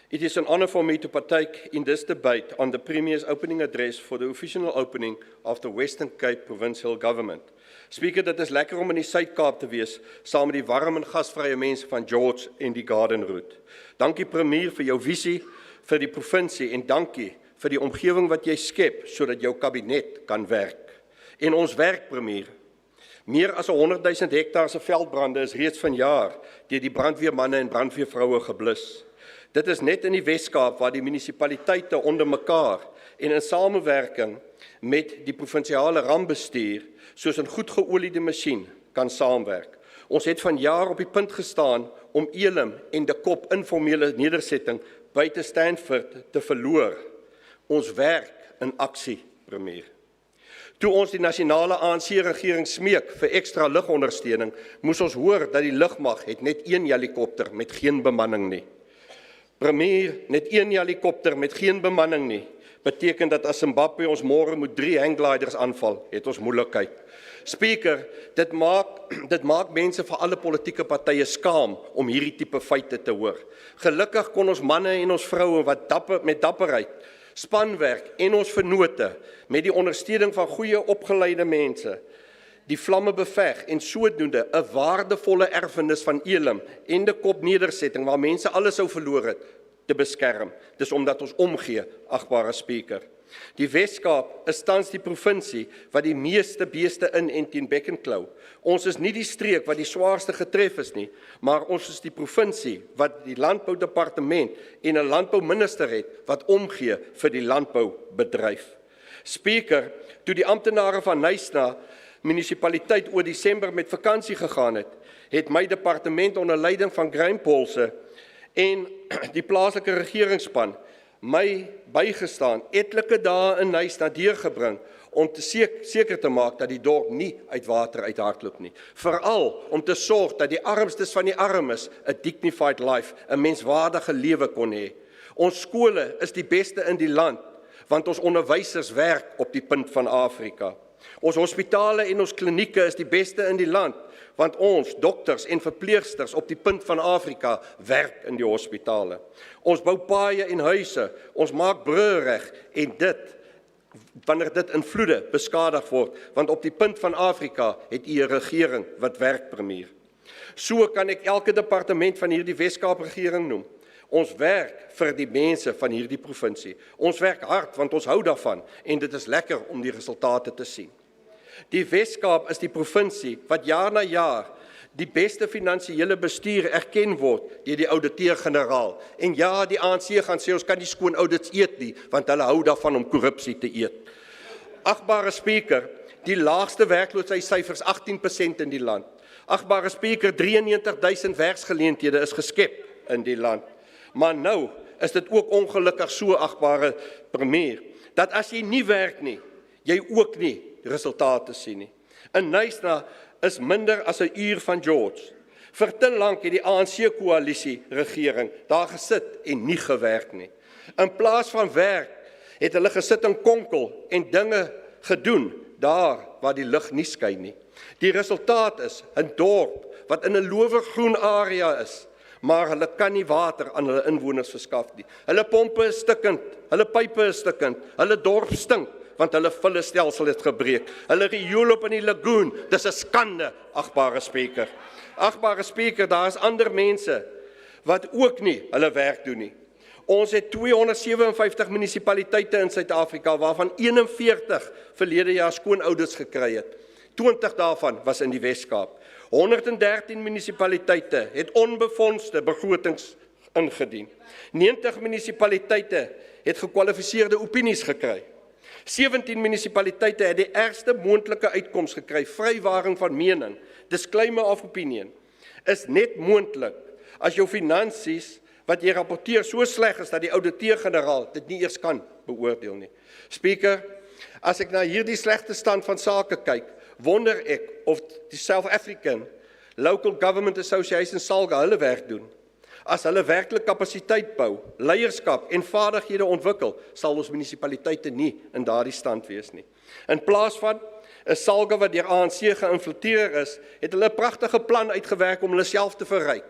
it is an honour for me to partake in this debate on the Premier's opening address for the official opening of the Western Cape Provincial Government. Speaker, dit is lekker om in die Suid-Kaap te wees, saam met die warm en gasvrye mense van George en die Garden Route. Dankie Premier vir jou visie vir die provinsie en dankie vir die omgewing wat jy skep sodat jou kabinet kan werk. En ons werk, Premier. Meer as 100,000 hektaar se veldbrande is reeds vanjaar deur die brandweermanne en brandweervroue geblus. Dit is net in die Wes-Kaap waar die munisipaliteite onder mekaar en in samewerking met die provinsiale rampbestuur soos 'n goed geoliede masjien kan saamwerk. Ons het vanjaar op die punt gestaan om Elim en De Kop informele nedersetting buite Stanford te verloor. Ons werk in aksie, Premier. Toe ons die nasionale ANC-regering smeek vir ekstra lugondersteuning, moes ons hoor dat die lugmag het net 1 helikopter met geen bemanning nie. Premier, net 1 helikopter met geen bemanning nie, beteken dat as Zimbabwe ons môre moet 3 hanggliders aanval, het ons moeilikheid. Speaker, dit maak mense van alle politieke partye skaam om hierdie tipe feite te hoor. Gelukkig kon ons manne en ons vroue wat met dapperheid, spanwerk en ons vennote met die ondersteuning van goeie opgeleide mense die vlamme beveg en sodoende 'n waardevolle erfenis van Elim en die kopnedersetting waar mense alles sou verloor het, te beskerm. Dis omdat ons omgee, agbare Speaker. Die Wes-Kaap is tans die provinsie wat die meeste beeste in en teen bek en klou. Ons is nie die streek wat die swaarste getref is nie, maar ons is die provinsie wat die landboudepartement en 'n landbouminister het wat omgee vir die landboubedryf. Speaker, toe die amptenare van Knysna munisipaliteit oor Desember met vakansie gegaan het my departement onder leiding van Grainpolse en die plaaslike regeringsspan my bygestaan, etlike dae in Knysna deurgebring om te seker te maak dat die dorp nie uit water uithardloop nie. Veral om te sorg dat die armstes van die armes 'n dignified life, 'n menswaardige lewe kon hê. Ons skole is die beste in die land, want ons onderwysers werk op die punt van Afrika. Ons hospitale en ons klinieke is die beste in die land, want ons dokters en verpleegsters op die punt van Afrika werk in die hospitale. Ons bou paaie en huise, ons maak brûe reg en wanneer dit in vloede beskadig word, want op die punt van Afrika het u 'n regering wat werk, premier. So kan ek elke departement van hierdie Wes-Kaap regering noem. Ons werk vir die mense van hierdie provinsie. Ons werk hard want ons hou daarvan en dit is lekker om die resultate te sien. Die Wes-Kaap is die provinsie wat jaar na jaar die beste finansiële bestuur erken word deur die ouditeur-generaal. En ja, die ANC gaan sê ons kan nie skoon audits eet nie, want hulle hou daarvan om korrupsie te eet. Agbare Speaker, die laagste werkloosheidssyfers 18% in die land. Agbare Speaker, 93.000 werksgeleenthede is geskep in die land. Maar nou is dit ook ongelukkig so, agbare premier, dat as jy nie werk nie, jy ook nie resultate sien nie. In Knysna is minder as 'n uur van George. Vir te lank het die ANC-koalisie regering daar gesit en nie gewerk nie. In plaas van werk het hulle gesit en konkel en dinge gedoen daar waar die lig nie skyn nie. Die resultaat is 'n dorp wat in 'n lowergroen area is, maar hulle kan nie water aan hulle inwoners verskaf nie. Hulle pompe is stikkend, hulle pype is stikkend, hulle dorp stink, want hulle vullestelsel het gebreek. Hulle riool op in die lagoon, dis 'n skande, agbare Speaker. Agbare Speaker, daar is ander mense wat ook nie hulle werk doen nie. Ons het 257 munisipaliteite in Suid-Afrika, waarvan 41 verlede jaar skoon audits gekry het. 20 daarvan was in die Wes-Kaap. 113 munisipaliteite het onbefondste begrotings ingedien. 90 munisipaliteite het gekwalifiseerde opinies gekry. 17 munisipaliteite het die ergste moontlike uitkoms gekry, vrywaring van mening, disclaimer of opinion, is net moontlik as jou finansies wat jy rapporteer so sleg is dat die ouditeur-generaal dit nie eers kan beoordeel nie. Speaker, as ek na hierdie slegte stand van sake kyk, wonder ek of die South African Local Government Association SALGA hulle werk doen. As hulle werklik kapasiteit bou, leierskap en vaardighede ontwikkel, sal ons munisipaliteite nie in daardie stand wees nie. In plaas van 'n SALGA wat deur ANC geïnfiltreer is, het hulle 'n pragtige plan uitgewerk om hulle self te verryk.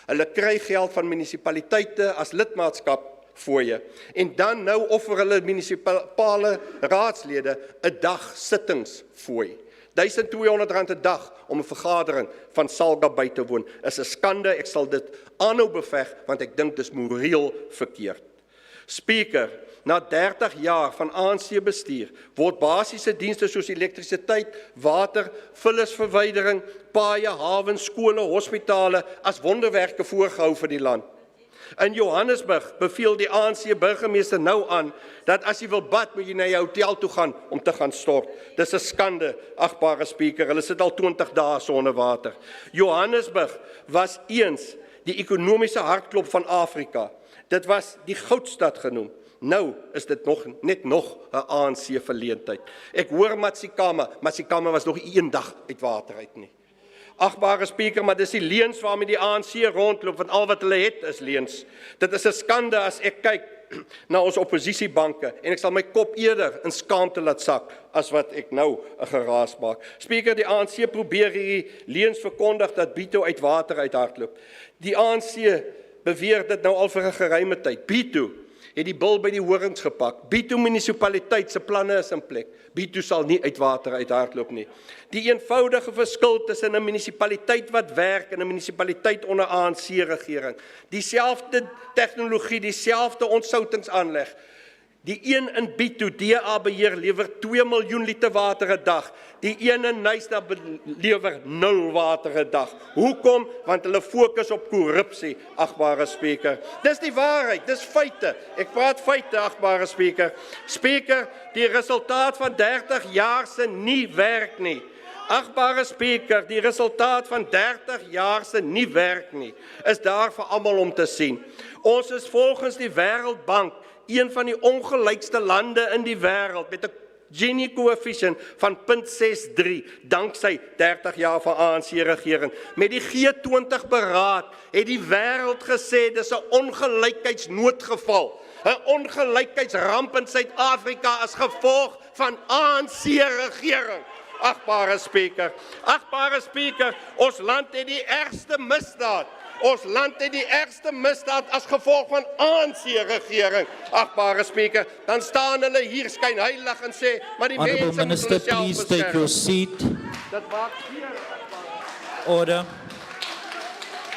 Hulle kry geld van munisipaliteite as lidmaatskap fooie en dan nou offer hulle munisipale raadslede 'n dag sittings fooi. R1.200 'n dag om 'n vergadering van SALGA by te woon is 'n skande. Ek sal dit aanhou beveg want ek dink dis moreel verkeerd. Speaker, na 30 jaar van ANC bestuur word basiese dienste soos elektrisiteit, water, vullisverwydering, paaie, hawens, skole, hospitale as wonderwerke voorgehou vir die land. In Johannesburg beveel die ANC burgemeester nou aan dat as jy wil bad, moet jy na jou hotel toe gaan om te gaan stort. Dis 'n skande, agbare Speaker. Hulle sit al 20 dae sonder water. Johannesburg was eens die ekonomiese hartklop van Afrika. Dit was die goudstad genoem. Nou is dit net nog 'n ANC verleentheid. Ek hoor Matsikama was nog een dag uit water uit nie. Agbare spreker, maar dis die leuns waarmee die ANC rondloop, want al wat hulle het is leuns. Dit is 'n skande as ek kyk na ons oppositiebanke en ek sal my kop eerder in skaamte laat sak as wat ek nou 'n geraas maak. Spreker, die ANC probeer hierdie leuns verkondig dat Bito uit water uithardloop. Die ANC beweer dit nou al vir 'n geruime tyd. Bito het die bil by die horings gepak. Bito munisipaliteit se planne is in plek. Bito sal nie uit water uithardloop nie. Die eenvoudige verskil tussen 'n munisipaliteit wat werk en 'n munisipaliteit onder ANC-regering. Dieselfde tegnologie, dieselfde ontsoutingsaanleg. Die een in Bito, DA beheer, lewer 2 miljoen liter water 'n dag. Die een in Nyasa lewer 0 water 'n dag. Hoekom? Want hulle fokus op korrupsie, agbare spreker. Dis die waarheid, dis feite. Ek praat feite, agbare spreker. Spreker, die resultaat van 30 jaar se nie werk nie. Agbare spreker, die resultaat van 30 jaar se nie werk nie, is daar vir almal om te sien. Ons is volgens die Wêreldbank een van die ongelykste lande in die wêreld met 'n Gini-koëffisiënt van 0.63, danksy 30 jaar van ANC-regering. Met die G20-beraad het die wêreld gesê dis 'n ongelykheidsnoodgeval. 'n Ongelykheidsramp in Suid-Afrika as gevolg van ANC-regering. Agbare spreker, ons land het die ergste misdaad. Ons land het die ergste misdaad as gevolg van ANC-regering. Agbare spreker, dan staan hulle hier skynheilig en sê, maar die Honourable mense moet Minister, hulle self please take your beskerm. seat. Dit maak seer. Order.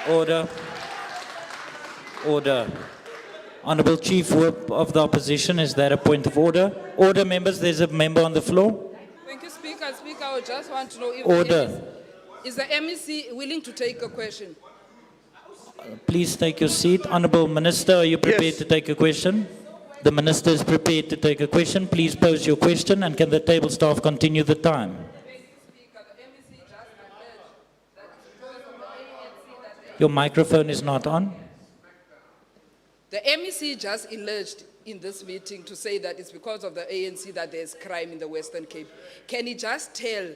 Order. Order. Honourable Chief Whip of the Opposition, is there a point of order? Order, members, there's a member on the floor. Thank you, Speaker. Speaker, I would just want to know if Order. is the MEC willing to take a question? Please take your seat. Honourable Minister, are you prepared Yes. to take a question? The Minister is prepared to take a question. Please pose your question, and can the table staff continue the time? Your microphone is not on. The MEC just alleged in this meeting to say that it's because of the ANC that there's crime in the Western Cape. Can he just tell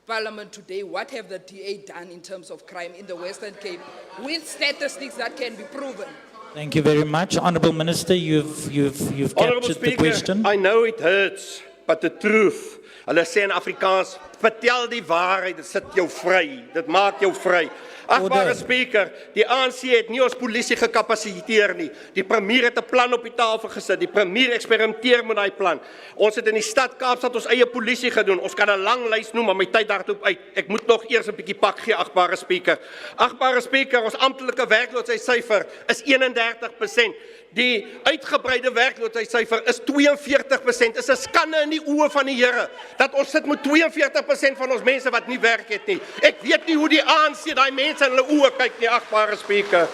Parliament today what have the DA done in terms of crime in the Western Cape with statistics that can be proven? Thank you very much. Honourable Minister, you've Honourable captured the Speaker, question. I know it hurts, but the truth. Hulle sê in Afrikaans, vertel die waarheid, dit sit jou vry, dit maak jou vry. Agbare Order. spreker, die ANC het nie ons polisie gekapasiteer nie. Die premier het 'n plan op die tafel gesit. Die premier eksperimenteer met daai plan. Ons het in die stad Kaapstad ons eie polisie gedoen. Ons kan 'n lang lys noem, maar my tyd hardloop uit. Ek moet nog eers 'n bietjie pak gee, agbare spreker. Agbare spreker, ons amptelike werkloosheidssyfer is 31%. Die uitgebreide werkloosheidssyfer is 42%. Is 'n skande in die oë van die Here dat ons sit met 42% van ons mense wat nie werk het nie. Ek weet nie hoe die ANC daai mense in hulle oë kyk nie, agbare spreker.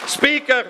Speaker,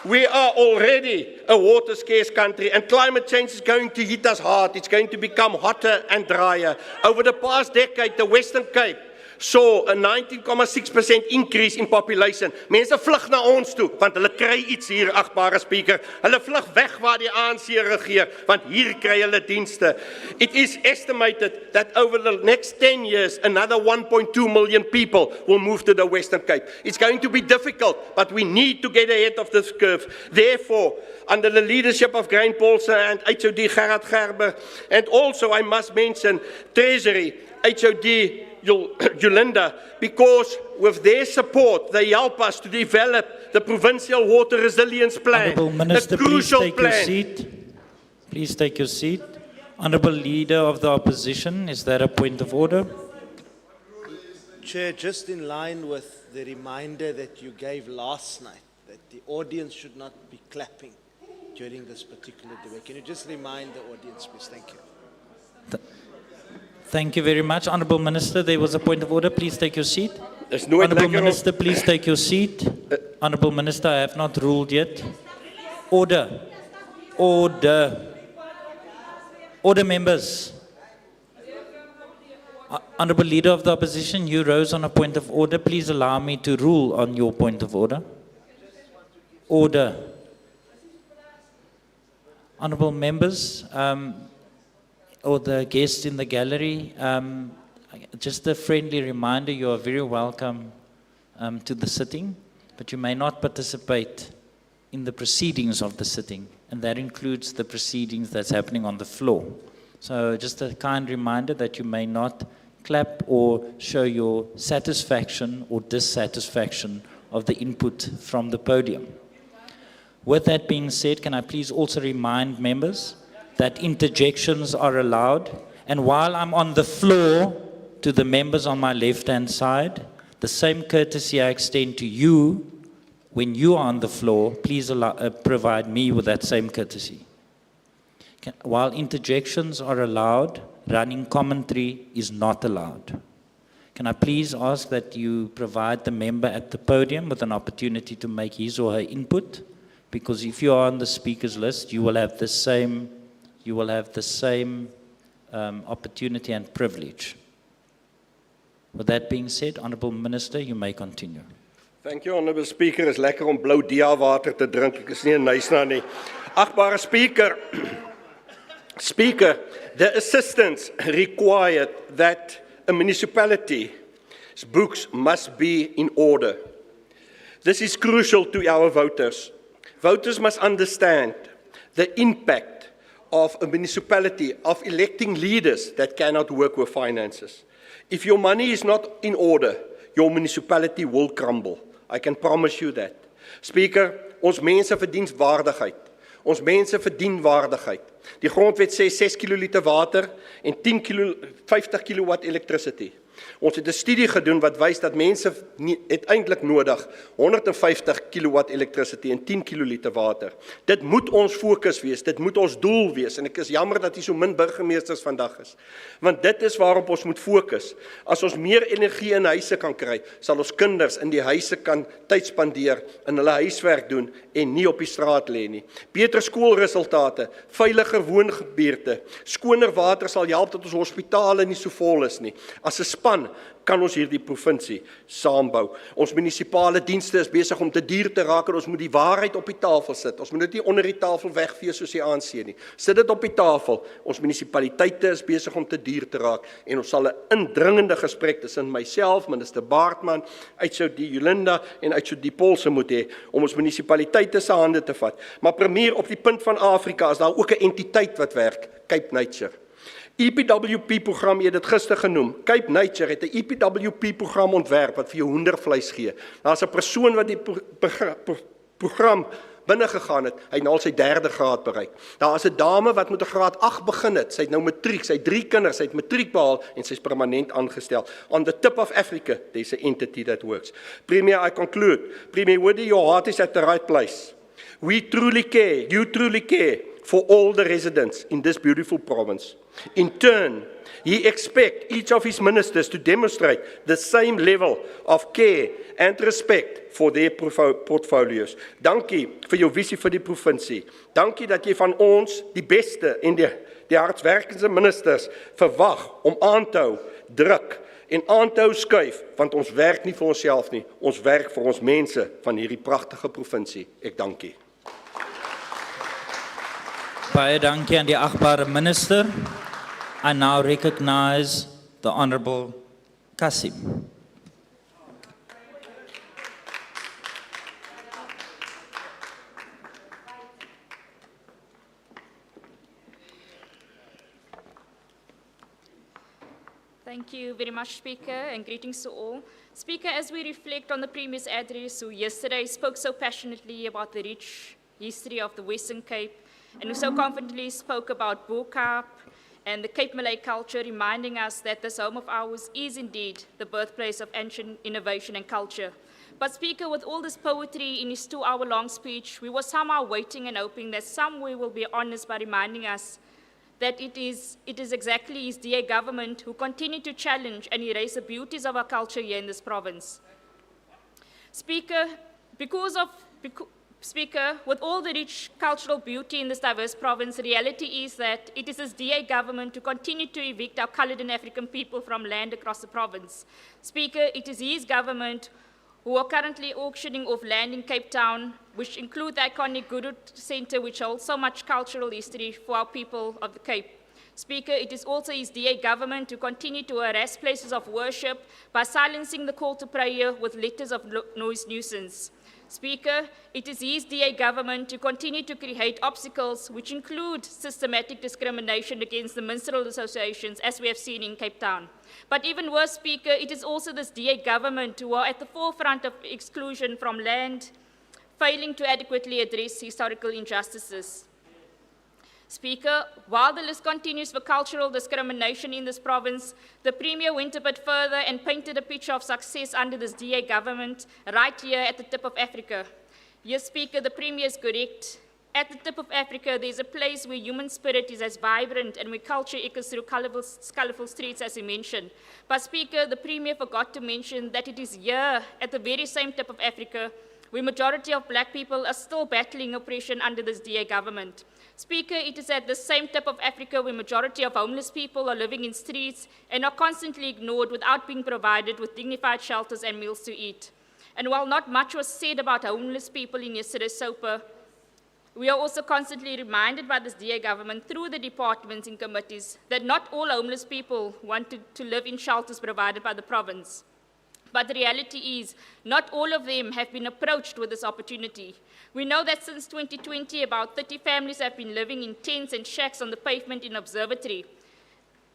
we are already a water scarce country and climate change is going to hit us hard. It's going to become hotter and drier. Over the past decade, the Western Cape saw a 19.6% increase in population. Mense vlug na ons toe, want hulle kry iets hier, agbare spreker. Hulle vlug weg waar die ANC regeer, want hier kry hulle dienste. It is estimated that over the next 10 years, another 1.2 million people will move to the Western Cape. It's going to be difficult, but we need to get ahead of this curve. Therefore, under the leadership of Grain Paulsen and HOD Gerard Gerber, and also I must mention Treasury, HOD Yolanda, because with their support, they help us to develop the Provincial Water Resilience Plan, Honourable Minister, a please crucial take your plan. seat. Please take your seat. Honourable Leader of the Opposition, is there a point of order? Chair, just in line with the reminder that you gave last night, that the audience should not be clapping during this particular debate. Can you just remind the audience, please? Thank you. Thank you very much. Honourable Minister, there was a point of order. Please take your seat. Is nooit Honourable lekker om- Minister, please take your seat. Honourable Minister, I have not ruled yet. Order. Order. Order, members. Honourable Leader of the Opposition, you rose on a point of order. Please allow me to rule on your point of order. Order. Honourable members, or the guests in the gallery, just a friendly reminder, you are very welcome to the sitting, but you may not participate in the proceedings of the sitting, and that includes the proceedings that's happening on the floor. So just a kind reminder that you may not clap or show your satisfaction or dissatisfaction of the input from the podium. With that being said, can I please also remind members that interjections are allowed, and while I'm on the floor to the members on my left-hand side, the same courtesy I extend to you when you are on the floor, please provide me with that same courtesy. While interjections are allowed, running commentary is not allowed. Can I please ask that you provide the member at the podium with an opportunity to make his or her input? Because if you are on the speakers list, you will have the same opportunity and privilege. With that being said, Honourable Minister, you may continue. Thank you, Honourable Speaker. Het is lekker om blauw dia-water te drinken. Ek is nie 'n nuisna nie. Achtbare Speaker, Speaker, the assistance required that a municipality's books must be in order. This is crucial to our voters. Voters must understand the impact of a municipality, of electing leaders that cannot work with finances. If your money is not in order, your municipality will crumble. I can promise you that. Speaker, ons mense verdien waardigheid. Ons mense verdien waardigheid. Die grondwet sê 6 kiloliter water en 50 kilowatt electricity. Ons het 'n studie gedoen wat wys dat mense het eintlik nodig 150 kilowatt electricity en 10 kiloliter water. Dit moet ons fokus wees, dit moet ons doel wees en ek is jammer dat hier so min burgemeesters vandag is. Want dit is waarop ons moet fokus. As ons meer energie in huise kan kry, sal ons kinders in die huise kan tyd spandeer en hulle huiswerk doen en nie op die straat lê nie. Beter skoolresultate, veiliger woongebiede, skoner water sal help dat ons hospitale nie so vol is nie. As 'n span kan ons hierdie provinsie saambou. Ons munisipale dienste is besig om te duur te raak en ons moet die waarheid op die tafel sit. Ons moet dit nie onder die tafel wegvee soos die ANC nie. Sit dit op die tafel. Ons munisipaliteite is besig om te duur te raak en ons sal 'n indringende gesprek tussen myself, minister Baartman, Uitsoudie Jolinda en Uitsoudie Polse moet hê om ons munisipaliteite se hande te vat. Maar premier, op die punt van Afrika is daar ook 'n entiteit wat werk, Cape Nature. EPWP-program, jy het dit gister genoem. Cape Nature het 'n EPWP-program ontwerp wat vir jou hoendervleis gee. Daar's 'n persoon wat die program binne gegaan het. Hy het nou al sy 3de graad bereik. Daar is 'n dame wat met 'n graad 8 begin het. Sy het nou matriek, sy het 3 kinders, sy het matriek behaal en sy's permanent aangestel. On the tip of Africa, there's an entity that works. Premier, I conclude. Premier Woody, your heart is at the right place. We truly care, you truly care for all the residents in this beautiful province. In turn, he expects each of his ministers to demonstrate the same level of care and respect for their portfolios. Dankie vir jou visie vir die provinsie. Dankie dat jy van ons die beste en die hardwerkende ministers verwag om aan te hou, druk en aan te hou skuif, want ons werk nie vir onsself nie, ons werk vir ons mense van hierdie pragtige provinsie. Ek dankie. Baie dankie aan die achtbare minister. I now recognize the Honourable Kassim. Thank you very much, Speaker, and greetings to all. Speaker, as we reflect on the Premier's address, who yesterday spoke so passionately about the rich history of the Western Cape, and who so confidently spoke about Bo-Kaap and the Cape Malay culture, reminding us that this home of ours is indeed the birthplace of ancient innovation and culture. But Speaker, with all this poetry in his 2-hour-long speech, we were somehow waiting and hoping that somewhere will be honest by reminding us that it is exactly his DA government who continue to challenge and erase the beauties of our culture here in this province. Speaker, Speaker, with all the rich cultural beauty in this diverse province, the reality is that it is this DA government who continue to evict our coloured and African people from land across the province. Speaker, it is his government who are currently auctioning off land in Cape Town, which include the iconic Guru Centre, which holds so much cultural history for our people of the Cape. Speaker, it is also his DA government to continue to harass places of worship by silencing the call to prayer with letters of noise nuisance. Speaker, it is his DA government to continue to create obstacles which include systematic discrimination against the minstrel associations, as we have seen in Cape Town. But even worse, Speaker, it is also this DA government who are at the forefront of exclusion from land, failing to adequately address historical injustices. Speaker, while the list continues for cultural discrimination in this province, the Premier went a bit further and painted a picture of success under this DA government right here at the tip of Africa. Yes, Speaker, the Premier is correct. At the tip of Africa, there's a place where human spirit is as vibrant and where culture echoes through colorful streets, as he mentioned. But Speaker, the Premier forgot to mention that it is here, at the very same tip of Africa, where majority of black people are still battling oppression under this DA government. Speaker, it is at the same tip of Africa where majority of homeless people are living in streets and are constantly ignored without being provided with dignified shelters and meals to eat. And while not much was said about homeless people in yesterday's SOPA, we are also constantly reminded by this DA government through the departments and committees that not all homeless people want to live in shelters provided by the province. But the reality is, not all of them have been approached with this opportunity. We know that since 2020, about 30 families have been living in tents and shacks on the pavement in Observatory.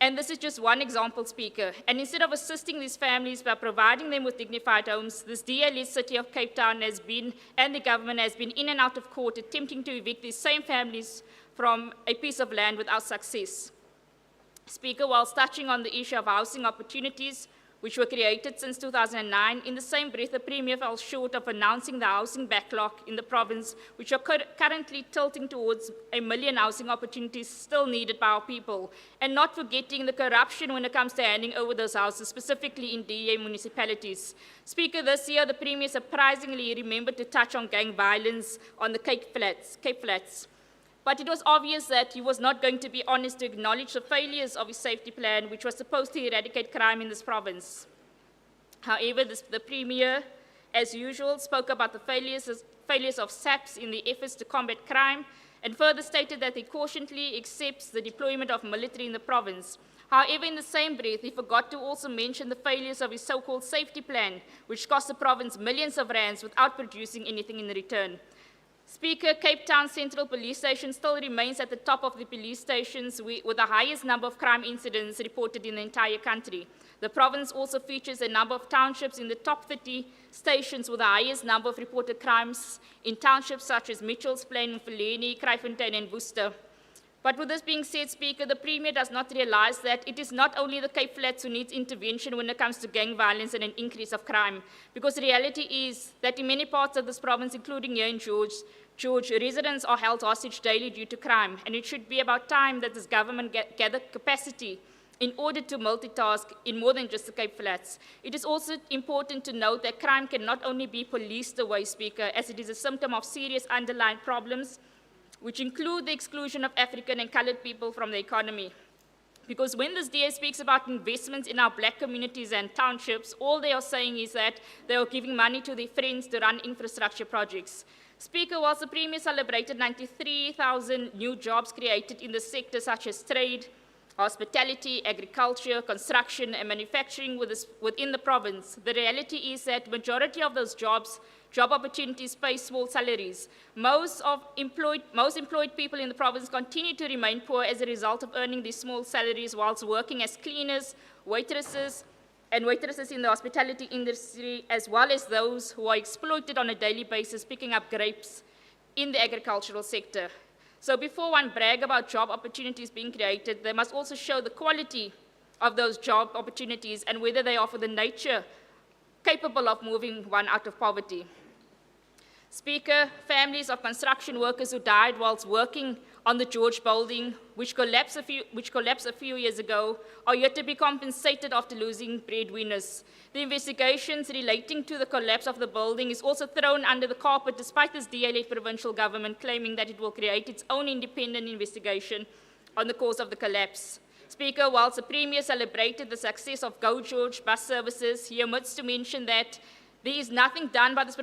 And this is just one example, Speaker. And instead of assisting these families by providing them with dignified homes, this DA-led city of Cape Town has been, and the government has been in and out of court attempting to evict these same families from a piece of land without success. Speaker, whilst touching on the issue of housing opportunities, which were created since 2009, in the same breath, the Premier fell short of announcing the housing backlog in the province, which are currently tilting towards 1 million housing opportunities still needed by our people, and not forgetting the corruption when it comes to handing over those houses, specifically in DA municipalities. Speaker, this year, the Premier surprisingly remembered to touch on gang violence on the Cape Flats. But it was obvious that he was not going to be honest to acknowledge the failures of his safety plan, which was supposed to eradicate crime in this province. However, the Premier, as usual, spoke about the failures of SAPs in the efforts to combat crime, and further stated that he cautiously accepts the deployment of military in the province. However, in the same breath, he forgot to also mention the failures of his so-called safety plan, which cost the province millions of rands without producing anything in return. Speaker, Cape Town Central Police Station still remains at the top of the police stations with the highest number of crime incidents reported in the entire country. The province also features a number of townships in the top 30 stations with the highest number of reported crimes in townships such as Mitchells Plain, Mfuleni, Kraaifontein, and Worcester. But with this being said, Speaker, the Premier does not realize that it is not only the Cape Flats who needs intervention when it comes to gang violence and an increase of crime, because the reality is that in many parts of this province, including here in George, residents are held hostage daily due to crime, and it should be about time that this government gather capacity in order to multitask in more than just the Cape Flats. It is also important to note that crime can not only be policed away, Speaker, as it is a symptom of serious underlying problems, which include the exclusion of African and colored people from the economy. Because when this DA speaks about investments in our black communities and townships, all they are saying is that they are giving money to their friends to run infrastructure projects. Speaker, whilst the Premier celebrated 93,000 new jobs created in the sector such as trade, hospitality, agriculture, construction, and manufacturing within the province, the reality is that majority of those job opportunities pay small salaries. Most employed people in the province continue to remain poor as a result of earning these small salaries whilst working as cleaners, waitresses in the hospitality industry, as well as those who are exploited on a daily basis picking up grapes in the agricultural sector. So before one brag about job opportunities being created, they must also show the quality of those job opportunities and whether they offer the nature capable of moving one out of poverty. Speaker, families of construction workers who died whilst working on the George building, which collapsed a few years ago, are yet to be compensated after losing breadwinners. The investigations relating to the collapse of the building is also thrown under the carpet, despite this DA-led provincial government claiming that it will create its own independent investigation on the cause of the collapse. Speaker, whilst the Premier celebrated the success of Go George bus services, he omits to mention that There is nothing done by this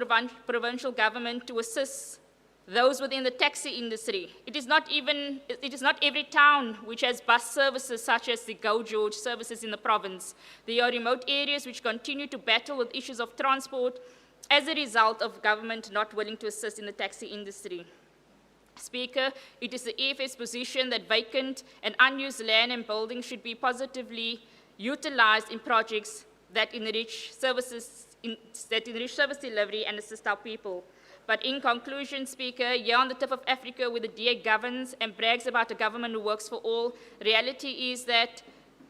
provincial government to assist those within the taxi industry. It is not every town which has bus services such as the Go George services in the province. There are remote areas which continue to battle with issues of transport as a result of government not willing to assist in the taxi industry. Speaker, it is the EFF's position that vacant and unused land and buildings should be positively utilized in projects that enrich service delivery and assist our people. But in conclusion, Speaker, here on the tip of Africa where the DA governs and brags about a government who works for all, reality is that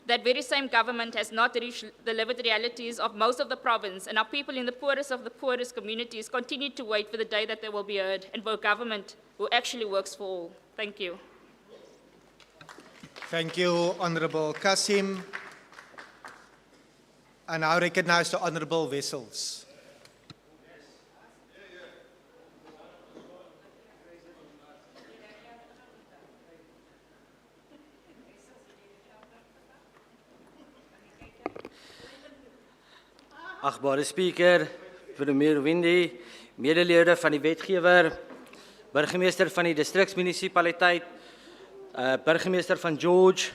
that very same government has not the lived realities of most of the province, and our people in the poorest of the poorest communities continue to wait for the day that they will be heard and for a government who actually works for all. Thank you. Thank you, Honourable Kasim. I now recognize the Honourable Wessels. Agbare Speaker, Premier Windy, medelede van die wetgewer, burgemeester van die distriksmunisipaliteit, burgemeester van George,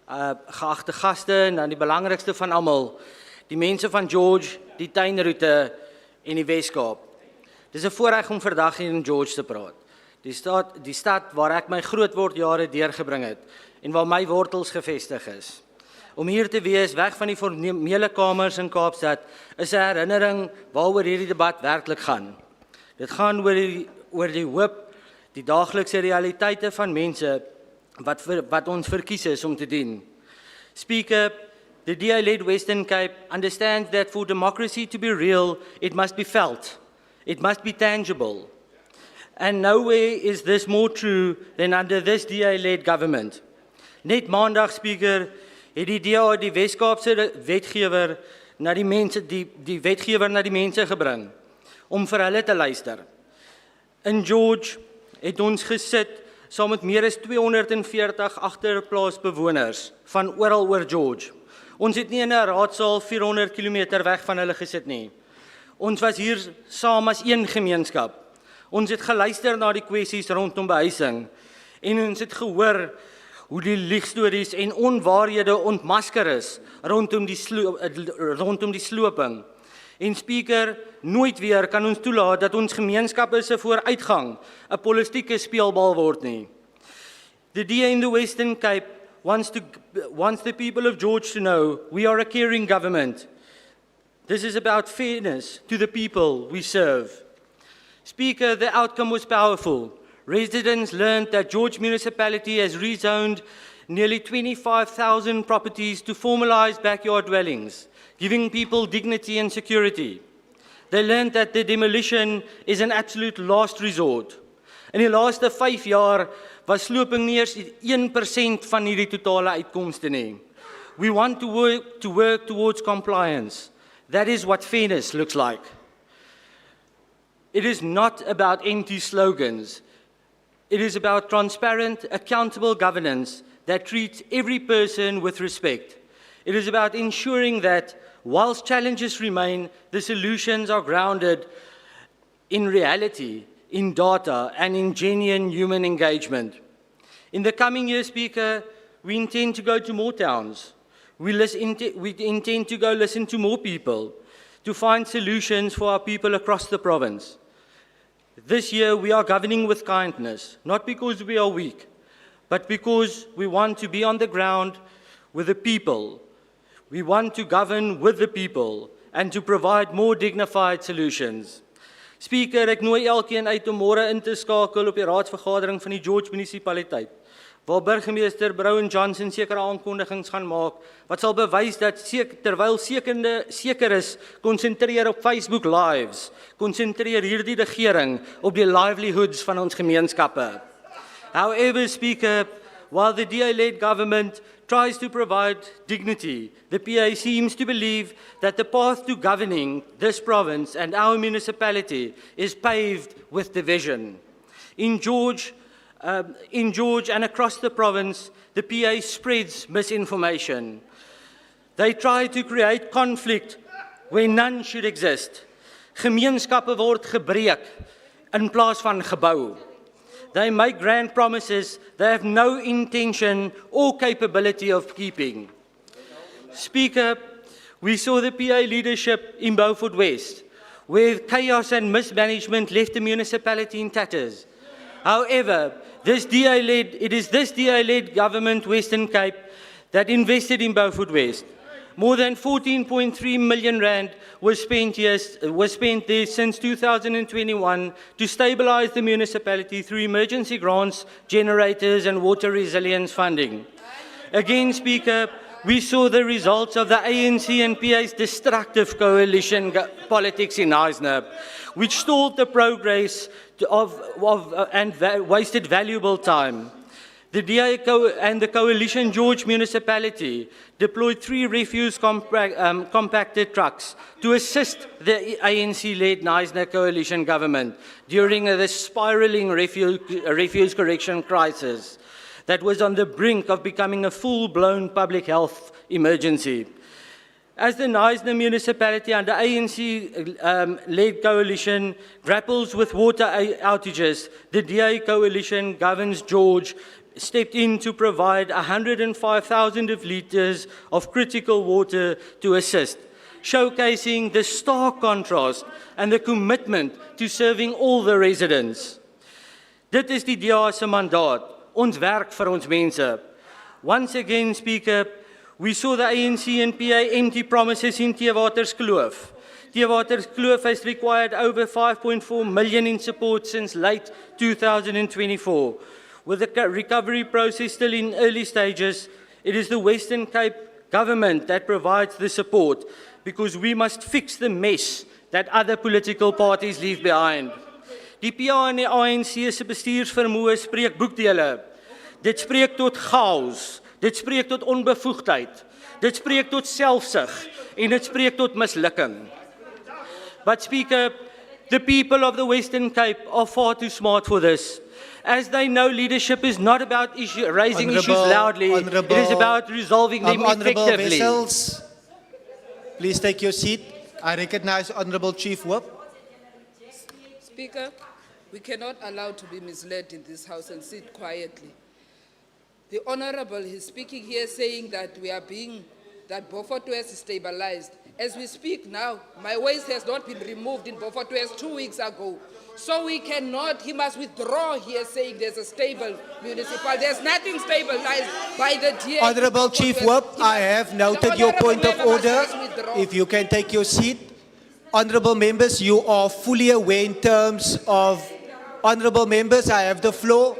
geagte gaste en dan die belangrikste van almal, die mense van George, die tuinroete en die Weskaap. Dis 'n voorreg om vandag hier in George te praat. Die stad waar ek my grootwordjare deurgebring het en waar my wortels gevestig is. Om hier te wees, weg van die formele kamers in Kaapstad, is 'n herinnering waaroor hierdie debat werklik gaan. Dit gaan oor die hoop, die daaglikse realiteite van mense wat ons verkies is om te dien. Speaker, the DA-led Western Cape understands that for democracy to be real, it must be felt, it must be tangible. And nowhere is this more true than under this DA-led government. Net maandag, Speaker, het die DA die Weskaapse wetgewer na die mense die wetgewer na die mense gebring om vir hulle te luister. In George het ons gesit saam met meer as 240 agterplaasbewoners van oral oor George. Ons het nie in 'n raadsaal 400 km weg van hulle gesit nie. Ons was hier saam as een gemeenskap. Ons het geluister na die kwessies rondom behuising en ons het gehoor hoe die liegstories en onwaarhede ontmasker is rondom die sloping. En Speaker, nooit weer kan ons toelaat dat ons gemeenskappe se vooruitgang 'n politieke speelbal word nie. The DA in the Western Cape wants the people of George to know we are a caring government. This is about fairness to the people we serve. Speaker, the outcome was powerful. Residents learned that George Municipality has rezoned nearly 25,000 properties to formalize backyard dwellings, giving people dignity and security. They learned that the demolition is an absolute last resort. In die laaste 5 jaar was sloping nie eers 1% van hierdie totale uitkomste nie. We want to work towards compliance. That is what fairness looks like. It is not about empty slogans. It is about transparent, accountable governance that treats every person with respect. It is about ensuring that, whilst challenges remain, the solutions are grounded in reality, in data, and in genuine human engagement. In the coming year, Speaker, we intend to go to more towns. We intend to go listen to more people, to find solutions for our people across the province. This year, we are governing with kindness, not because we are weak, but because we want to be on the ground with the people. We want to govern with the people and to provide more dignified solutions. Speaker, ek nooi elkeen uit om môre in te skakel op die raadsvergadering van die George Munisipaliteit, waar burgemeester Brown Johnson sekere aankondigings gaan maak, wat sal bewys dat terwyl seker is, konsentreer op Facebook Lives, konsentreer hierdie regering op die livelihoods van ons gemeenskappe. However, Speaker, while the DA-led government tries to provide dignity, the PA seems to believe that the path to governing this province and our municipality is paved with division. In George and across the province, the PA spreads misinformation. They try to create conflict where none should exist. Gemeenskappe word gebreek in plaas van gebou. They make grand promises they have no intention or capability of keeping. Speaker, we saw the PA leadership in Beaufort West, where chaos and mismanagement left the municipality in tatters. However, it is this DA-led government, Western Cape, that invested in Beaufort West. More than 14.3 million rand was spent there since 2021 to stabilise the municipality through emergency grants, generators and water resilience funding. Again, Speaker, we saw the results of the ANC and PA's destructive coalition politics in Eisner, which stalled the progress and wasted valuable time. The DA and the coalition George municipality deployed 3 refuse compacted trucks to assist the ANC-led Eisner coalition government during the spiralling refuse correction crisis that was on the brink of becoming a full-blown public health emergency. As the Eisner municipality under ANC-led coalition grapples with water outages, the DA coalition governs George stepped in to provide 105,000 litres of critical water to assist, showcasing the stark contrast and the commitment to serving all the residents. Dit is die DA se mandaat, ons werk vir ons mense. Once again, Speaker, we saw the ANC and PA empty promises in Theewaters Kloof. Theewaters Kloof has required over 5.4 million in support since late 2024. With the recovery process still in early stages, it is the Western Cape government that provides the support because we must fix the mess that other political parties leave behind. Die PA en die ANC se bestuursvermoë spreek boekdele. Dit spreek tot chaos, dit spreek tot onbevoegdheid, dit spreek tot selfsug en dit spreek tot mislukking. But Speaker, the people of the Western Cape are far too smart for this. As they know, leadership is not about raising issues loudly, it is about resolving them effectively. Vessels, please take your seat. I recognize Honourable Chief Whip. Speaker, we cannot allow to be misled in this House and sit quietly. The Honourable is speaking here saying that that Beaufort West is stabilized. As we speak now, my waste has not been removed in Beaufort West 2 weeks ago. So he must withdraw here saying there's a stable municipal. There's nothing stabilized by the DA. Honourable Chief Whip, I have noted your point of order. If you can take your seat. Honourable members, you are fully aware in terms of... Honourable members, I have the floor.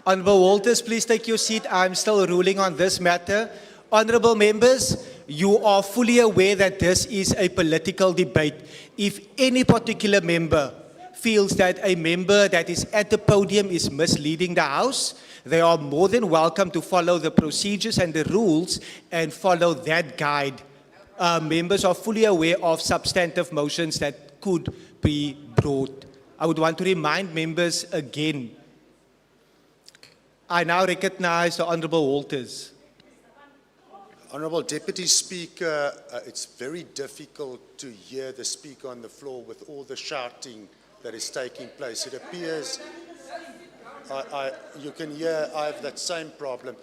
Honourable Walters, please take your seat. I'm still ruling on this matter. Honourable members, you are fully aware that this is a political debate. If any particular member feels that a member that is at the podium is misleading the House, they are more than welcome to follow the procedures and the rules and follow that guide. Members are fully aware of substantive motions that could be brought. I would want to remind members again. I now recognize the Honourable Walters. Honourable Deputy Speaker, it's very difficult to hear the Speaker on the floor with all the shouting that is taking place. It appears, you can hear I have that same problem.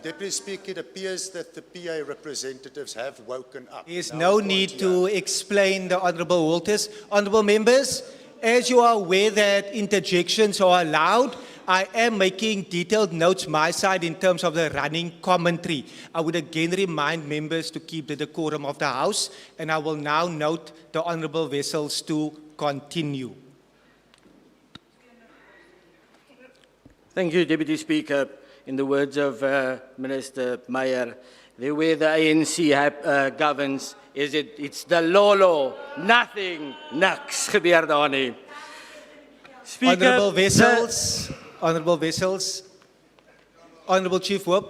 Deputy Speaker, it appears that the PA representatives have woken up. There is no need to explain the Honourable Walters. Honourable members, as you are aware that interjections are allowed, I am making detailed notes my side in terms of the running commentary. I would again remind members to keep the decorum of the House, and I will now note the Honourable Vessels to continue. Thank you, Deputy Speaker. In the words of Minister Meyer, the way the ANC governs is it's the law, nothing, niks gebeur daar nie. Speaker, Honourable Vessels. Honourable Vessels. Honourable Chief Whip.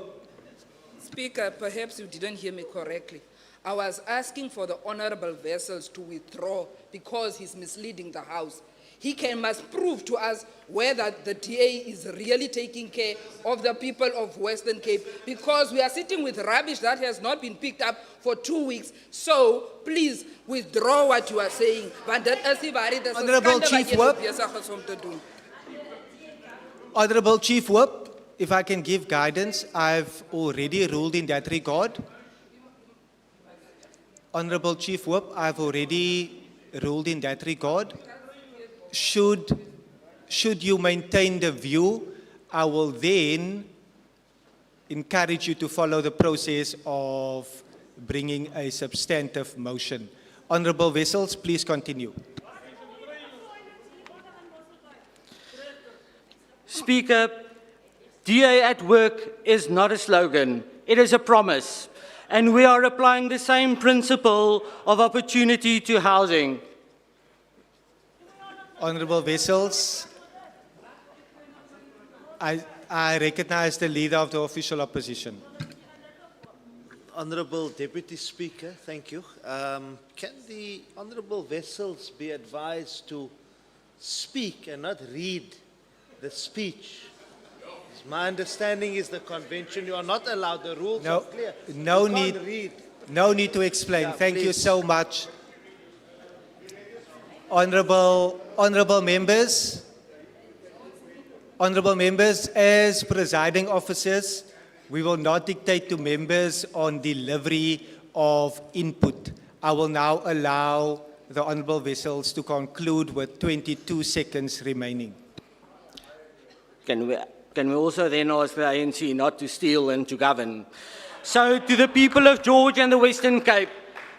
Speaker, perhaps you didn't hear me correctly. I was asking for the Honourable Vessels to withdraw because he's misleading the House. he must prove to us whether the DA is really taking care of the people of Western Cape, because we are sitting with rubbish that has not been picked up for 2 weeks. So please withdraw what you are saying. Honourable Chief Whip. Honourable Chief Whip, if I can give guidance, I've already ruled in that regard. Honourable Chief Whip, I've already ruled in that regard. Should you maintain the view, I will then encourage you to follow the process of bringing a substantive motion. Honourable Wessels, please continue. Speaker, DA at work is not a slogan, it is a promise. And we are applying the same principle of opportunity to housing. Honourable Wessels, I recognize the leader of the official opposition. Honourable Deputy Speaker, thank you. Can the Honourable Wessels be advised to speak and not read the speech? My understanding is the convention, you are not allowed, the rules are clear. No You need, can't read. no need to explain. Yeah, Thank you please. so much. Honourable members, as presiding officers, we will not dictate to members on delivery of input. I will now allow the Honourable Wessels to conclude with 22 seconds remaining. Can we also then ask the ANC not to steal and to govern? So to the people of George and the Western Cape,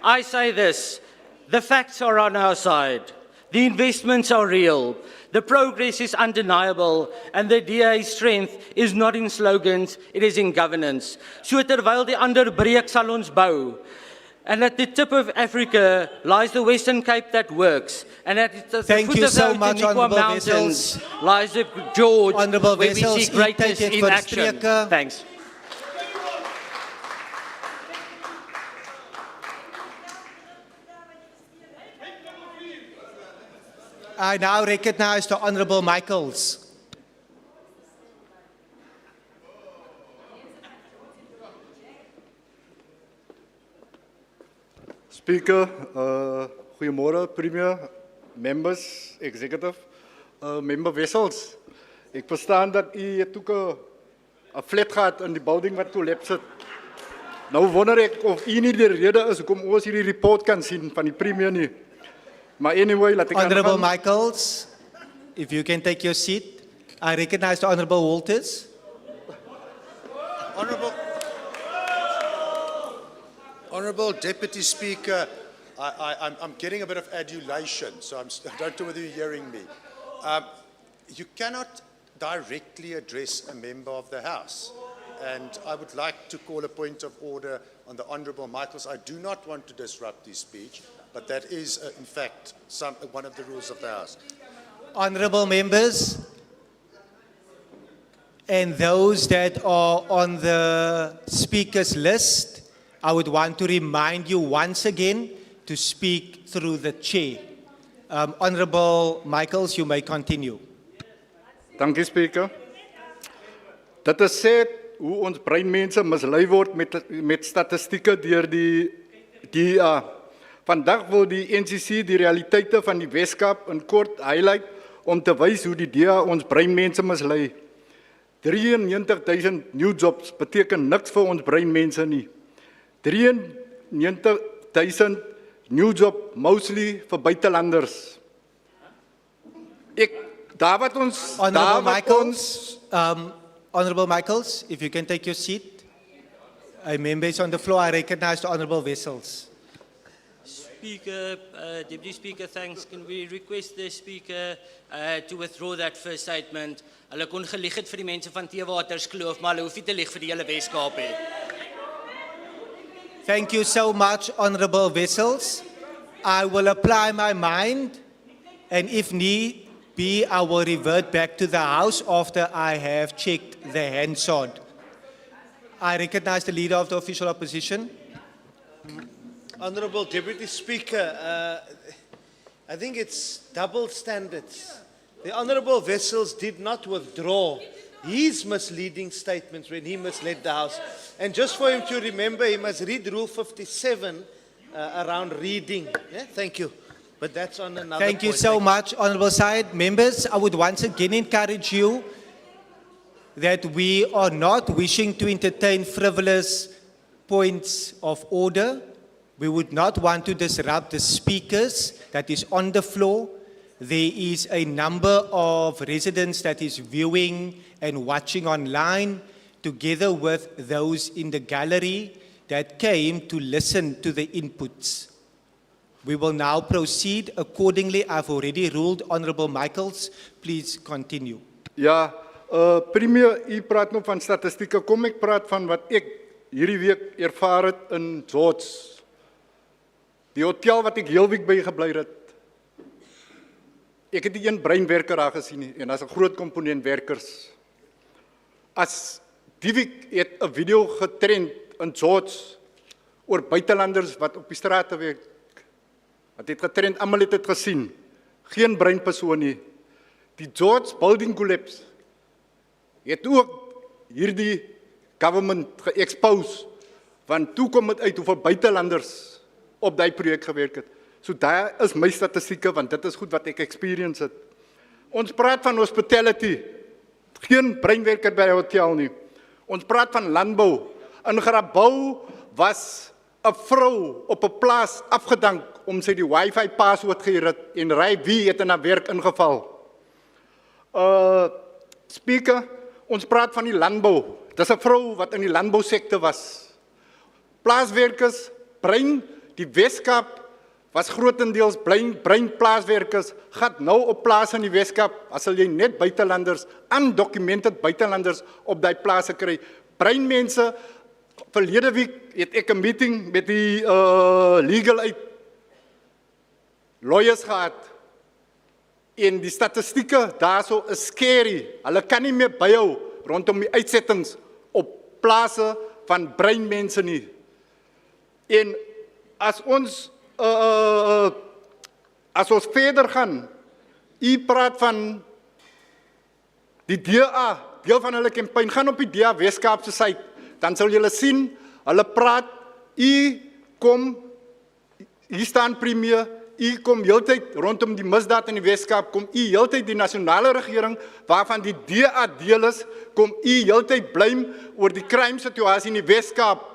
I say this, the facts are on our side. The investments are real. The progress is undeniable. And the DA's strength is not in slogans, it is in governance. So terwyl die ander breek sal ons bou. And at the tip of Africa lies the Western Cape that works. And at the Thank foot you of so the much, Outeniqua Honourable Mountains Wessels. lies the George, Honourable where we Wessels, see greatness u tyd het in action. verstreke. Thanks. I now recognize the Honourable Michaels. Speaker, goeiemôre Premier, members, executive, member Wessels. Ek verstaan dat u het ook 'n flat gehad in die building wat collapse het. Nou wonder ek of u nie die rede is hoekom ons hierdie report kan sien van die Premier nie. Maar anyway, laat ek Honourable aangaan. Michaels, if you can take your seat. I recognize the Honourable Walters. Honourable Deputy Speaker, I'm getting a bit of adulation, so I don't know whether you're hearing me. You cannot directly address a member of the House. And I would like to call a point of order on the Honourable Michaels. I do not want to disrupt his speech, but that is, in fact, one of the rules of the House. Honourable members, and those that are on the speakers list, I would want to remind you once again to speak through the chair. Honourable Michaels, you may continue. Dankie Speaker. Dit is sê hoe ons breinmense mislei word met statistieke deur die vandag wil die NCC die realiteite van die Weskaap in kort highlight om te wys hoe die DA ons breinmense mislei. 93,000 new jobs beteken niks vir ons breinmense nie. 93,000 new job mostly vir buitelanders. Honourable Michaels, if you can take your seat. A member is on the floor. I recognize the Honourable Wessels. Speaker, Deputy Speaker, thanks. Can we request the Speaker to withdraw that first statement? Hulle kon gelieg het vir die mense van Theewaters Kloof, maar hulle hoef nie te lieg vir die hele Weskaap nie. Thank you so much, Honourable Wessels. I will apply my mind, and if need be, I will revert back to the House after I have checked the Hansard. I recognize the Leader of the Official Opposition. Honourable Deputy Speaker, I think it's double standards. The Honourable Wessels did not withdraw his misleading statements when he misled the House. And just for him to remember, he must read Rule 57 around reading. Yeah? Thank you. But that's on another Thank you point. so much, Honourable Side. Members, I would once again encourage you that we are not wishing to entertain frivolous points of order. We would not want to disrupt the speakers that is on the floor. There is a number of residents that is viewing and watching online, together with those in the gallery that came to listen to the inputs. We will now proceed accordingly. I've already ruled. Honourable Michaels, please continue. Ja, Premier, u praat nou van statistieke. Kom ek praat van wat ek hierdie week ervaar het in George. Die hotel wat ek heel week by gebly het. Ek het die een breinwerker daar gesien nie, en daar's 'n groot komponent werkers. As die week het 'n video getrend in George oor buitelanders wat op die strate werk. Wat het getrend, almal het dit gesien. Geen breinpersoon nie. Die George building collapse het ook hierdie government ge-expose, want toe kom dit uit hoeveel buitelanders op daai projek gewerk het. So daar is my statistieke, want dit is goed wat ek experience het. Ons praat van hospitality, geen breinwerker by die hotel nie. Ons praat van landbou. In Grabouw was 'n vrou op 'n plaas afgedank om sy die wifi password geheer het en wie het in haar werk ingeval. Speaker, ons praat van die landbou. Dis 'n vrou wat in die landbousektor was. Plaaswerkers, die Weskaap was grotendeels breinplaaswerkers, gaat nou op plaas in die Weskaap, as jy net buitelanders, undocumented buitelanders op die plase kry. Breinmense, verlede week het ek 'n meeting met die legal aid lawyers gehad. En die statistieke daarso is scary. Hulle kan nie meer byhou rondom die uitsettings op plase van breinmense nie. En as ons verder gaan, u praat van die DA, deel van hulle campaign, gaan op die DA Weskaapse site, dan sal julle sien, hulle praat, u kom, hier staan premier, u kom heeltyd rondom die misdaad in die Weskaap, kom u heeltyd die nasionale regering, waarvan die DA deel is, kom u heeltyd blame oor die crime situasie in die Weskaap.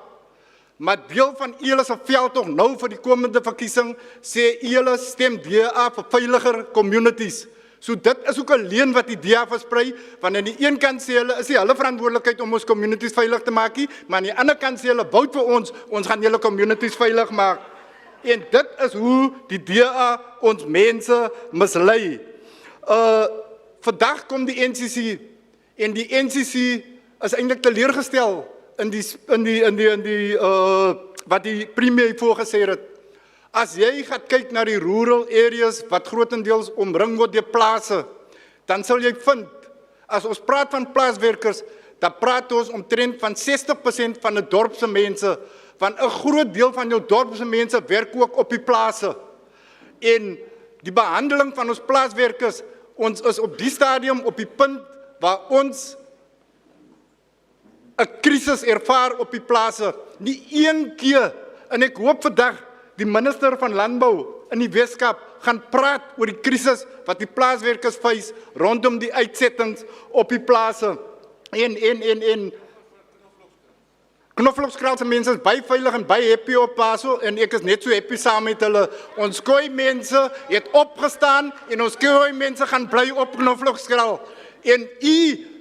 Maar deel van julle se veldtog nou vir die komende verkiesing sê julle stem DA vir veiliger communities. So dit is ook 'n leuen wat die DA versprei, want aan die een kant sê hulle is nie hulle verantwoordelikheid om ons communities veilig te maak nie, maar aan die ander kant sê hulle vote vir ons gaan julle communities veilig maak. En dit is hoe die DA ons mense mislei. Vandag kom die NCC en die NCC is eintlik teleurgestel in die wat die premier voorgesê het. As jy gaan kyk na die rural areas wat grotendeels omring word deur plase, dan sal jy vind, as ons praat van plaaswerkers, dan praat ons omtrent van 60% van die dorpse mense, want 'n groot deel van jou dorpse mense werk ook op die plase. En die behandeling van ons plaaswerkers, ons is op die stadium op die punt waar ons 'n krisis ervaar op die plase. Nie een keer, en ek hoop vandag die minister van Landbou in die Weskaap gaan praat oor die krisis wat die plaaswerkers face rondom die uitsettings op die plase. En Knoflokskraal se mense is baie veilig en baie happy op Paso en ek is net so happy saam met hulle. Ons Khoi mense het opgestaan en ons Khoi mense gaan bly op Knoflokskraal. En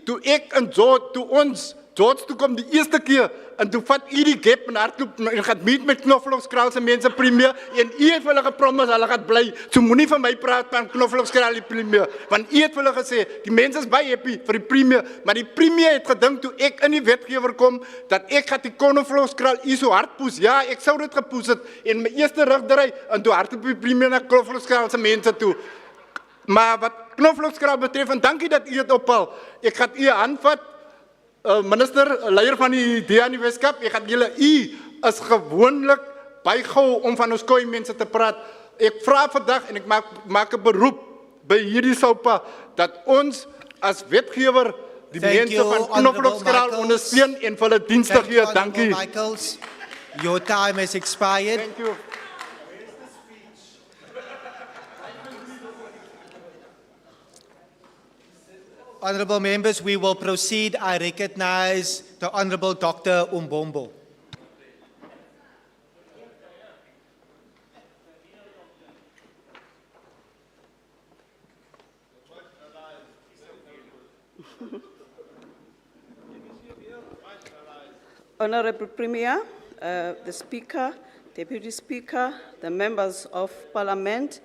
toe ek en toe ons George toe kom die eerste keer en toe vat u die gap en hardloop en gaan meet met Knoflokskraal se mense premier en u het hulle gepromise hulle gaan bly. So moenie van my praat van Knoflokskraal die premier, want u het hulle gesê die mense is baie happy vir die premier, maar die premier het gedink toe ek in die wetgewer kom dat ek gaan die Knoflokskraal so hard poes. Ja, ek sou dit gepoes het en my eerste rugdraai en toe hardloop die premier na Knoflokskraal se mense toe. Maar wat Knoflokskraal betref, en dankie dat u dit ophaal. Ek gaan u aanvat. Minister, leier van die DA in die Weskaap, ek gaan julle is gewoonlik baie gou om van ons Khoi mense te praat. Ek vra vandag en ek maak 'n beroep by hierdie SOPA dat ons as wetgewer die Thank mense you, van Honourable Knoflokskraal Michaels. ondersteun en vir hulle dienste Thank gee. you, Honourable Dankie. Michaels. Your time has expired. Thank you. Honourable members, we will proceed. I recognize the Honourable Dr. Umbombo. Honorable Premier, the Speaker, Deputy Speaker, the members of Parliament,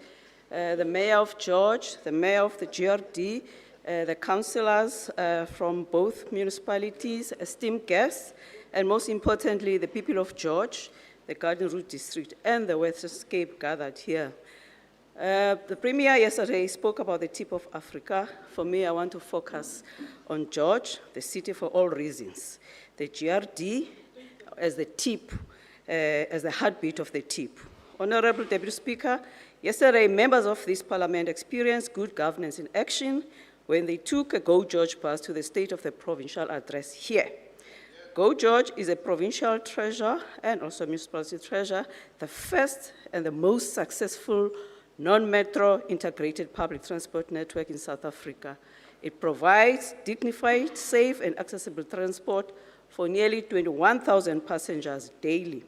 the Mayor of George, the Mayor of the GRD, the councillors from both municipalities, esteemed guests, and most importantly, the people of George, the Garden Route District, and the Western Cape gathered here. The Premier yesterday spoke about the tip of Africa. For me, I want to focus on George, the city for all reasons. The GRD as the tip, as the heartbeat of the tip. Honorable Deputy Speaker, yesterday members of this Parliament experienced good governance in action when they took a Go George bus to the State of the Provincial address here. Go George is a provincial treasure and also municipality treasure, the first and the most successful non-metro integrated public transport network in South Africa. It provides dignified, safe, and accessible transport for nearly 21,000 passengers daily.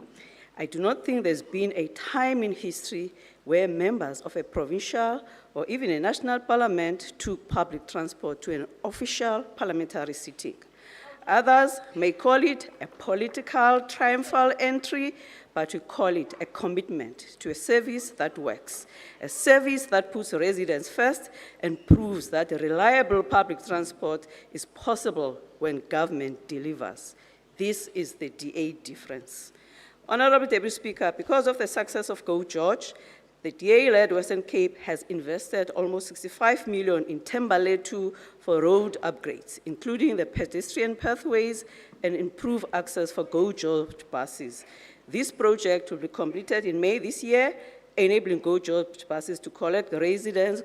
I do not think there's been a time in history where members of a provincial or even a national parliament took public transport to an official parliamentary sitting. Others may call it a political triumphal entry, but we call it a commitment to a service that works, a service that puts residents first and proves that reliable public transport is possible when government delivers. This is the DA difference. Honorable Deputy Speaker, because of the success of Go George, the DA-led Western Cape has invested almost 65 million in Thembalethu for road upgrades, including the pedestrian pathways and improved access for Go George buses. This project will be completed in May this year, enabling Go George buses to collect the residents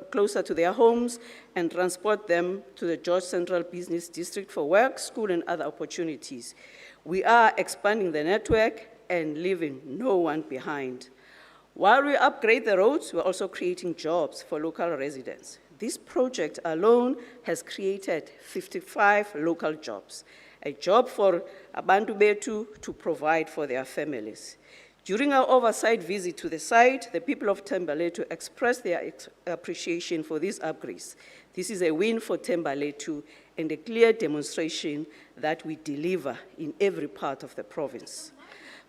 closer to their homes and transport them to the George Central Business District for work, school, and other opportunities. We are expanding the network and leaving no one behind. While we upgrade the roads, we're also creating jobs for local residents. This project alone has created 55 local jobs, a job for Abantu Betu to provide for their families. During our oversight visit to the site, the people of Thembalethu expressed their appreciation for these upgrades. This is a win for Thembalethu and a clear demonstration that we deliver in every part of the province.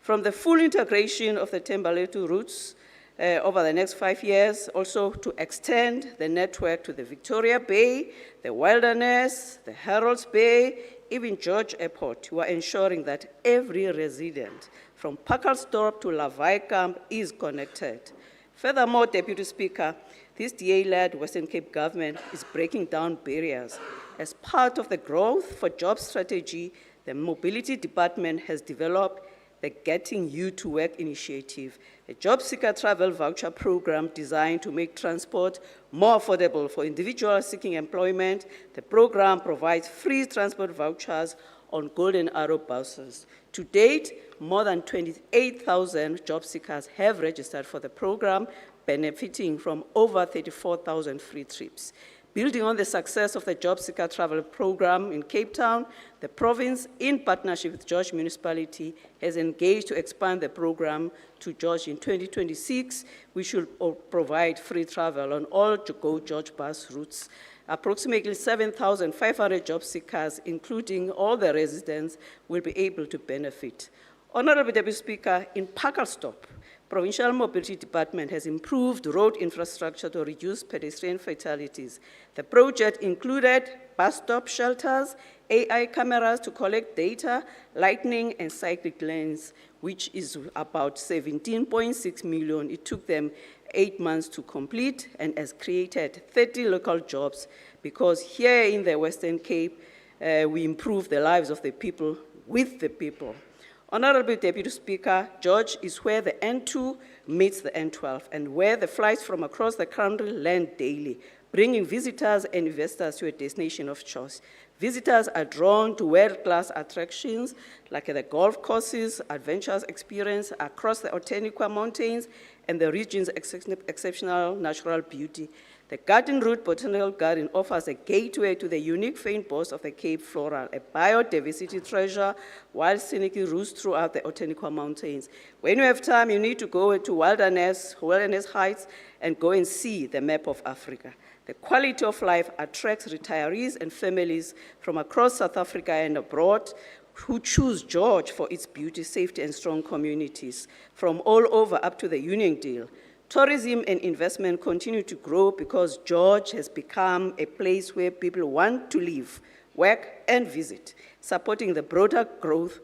From the full integration of the Thembalethu routes over the next 5 years, also to extend the network to the Victoria Bay, the Wilderness, the Harold's Bay, even George Airport, we are ensuring that every resident from Pakkersdorp to Lavaikamp is connected. Furthermore, Deputy Speaker, this DA-led Western Cape government is breaking down barriers. As part of the Growth for Jobs strategy, the Mobility Department has developed the Getting You to Work initiative, a job seeker travel voucher program designed to make transport more affordable for individuals seeking employment. The program provides free transport vouchers on Golden Arrow buses. To date, more than 28,000 job seekers have registered for the program, benefiting from over 34,000 free trips. Building on the success of the Job Seeker Travel Program in Cape Town, the province, in partnership with George Municipality, has engaged to expand the program to George in 2026. We should provide free travel on all Go George bus routes. Approximately 7,500 job seekers, including all the residents, will be able to benefit. Honorable Deputy Speaker, in Pakkersdorp, Provincial Mobility Department has improved road infrastructure to reduce pedestrian fatalities. The project included bus stop shelters, AI cameras to collect data, lighting and cyclic lanes, which is about 17.6 million. It took them 8 months to complete and has created 30 local jobs because here in the Western Cape, we improve the lives of the people with the people. Honorable Deputy Speaker, George is where the N2 meets the N12 and where the flights from across the country land daily, bringing visitors and investors to a destination of choice. Visitors are drawn to world-class attractions like the golf courses, adventures experience across the Oteniqua Mountains and the region's exceptional natural beauty. The Garden Route Botanical Garden offers a gateway to the unique faint boast of the Cape Floral, a biodiversity treasure, wild scenic routes throughout the Oteniqua Mountains. When you have time, you need to go to Wilderness Heights and go and see the map of Africa. The quality of life attracts retirees and families from across South Africa and abroad who choose George for its beauty, safety, and strong communities from all over up to the Union Deal. Tourism and investment continue to grow because George has become a place where people want to live, work, and visit, supporting the broader growth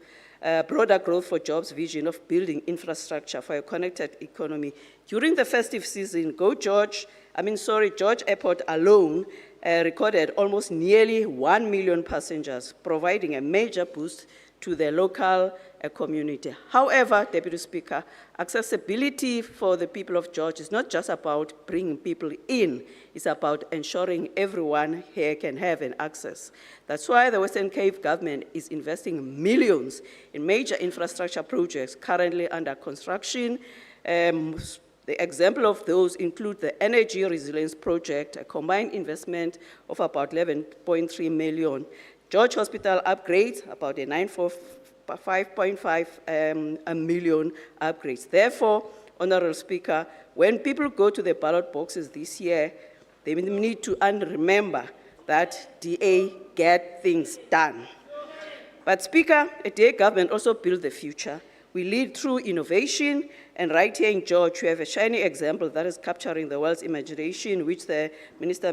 for jobs vision of building infrastructure for a connected economy. During the festive season, George Airport alone recorded almost nearly 1 million passengers, providing a major boost to the local community. However, Deputy Speaker, accessibility for the people of George is not just about bringing people in, it's about ensuring everyone here can have an access. That's why the Western Cape government is investing millions in major infrastructure projects currently under construction. The example of those include the Energy Resilience Project, a combined investment of about 11.3 million. George Hospital upgrades, about a 5.5 million upgrades. Therefore, Honorable Speaker, when people go to the ballot boxes this year, they need to remember that DA get things done. But Speaker, a DA government also builds the future. We lead through innovation, and right here in George, we have a shining example that is capturing the world's imagination, which the Minister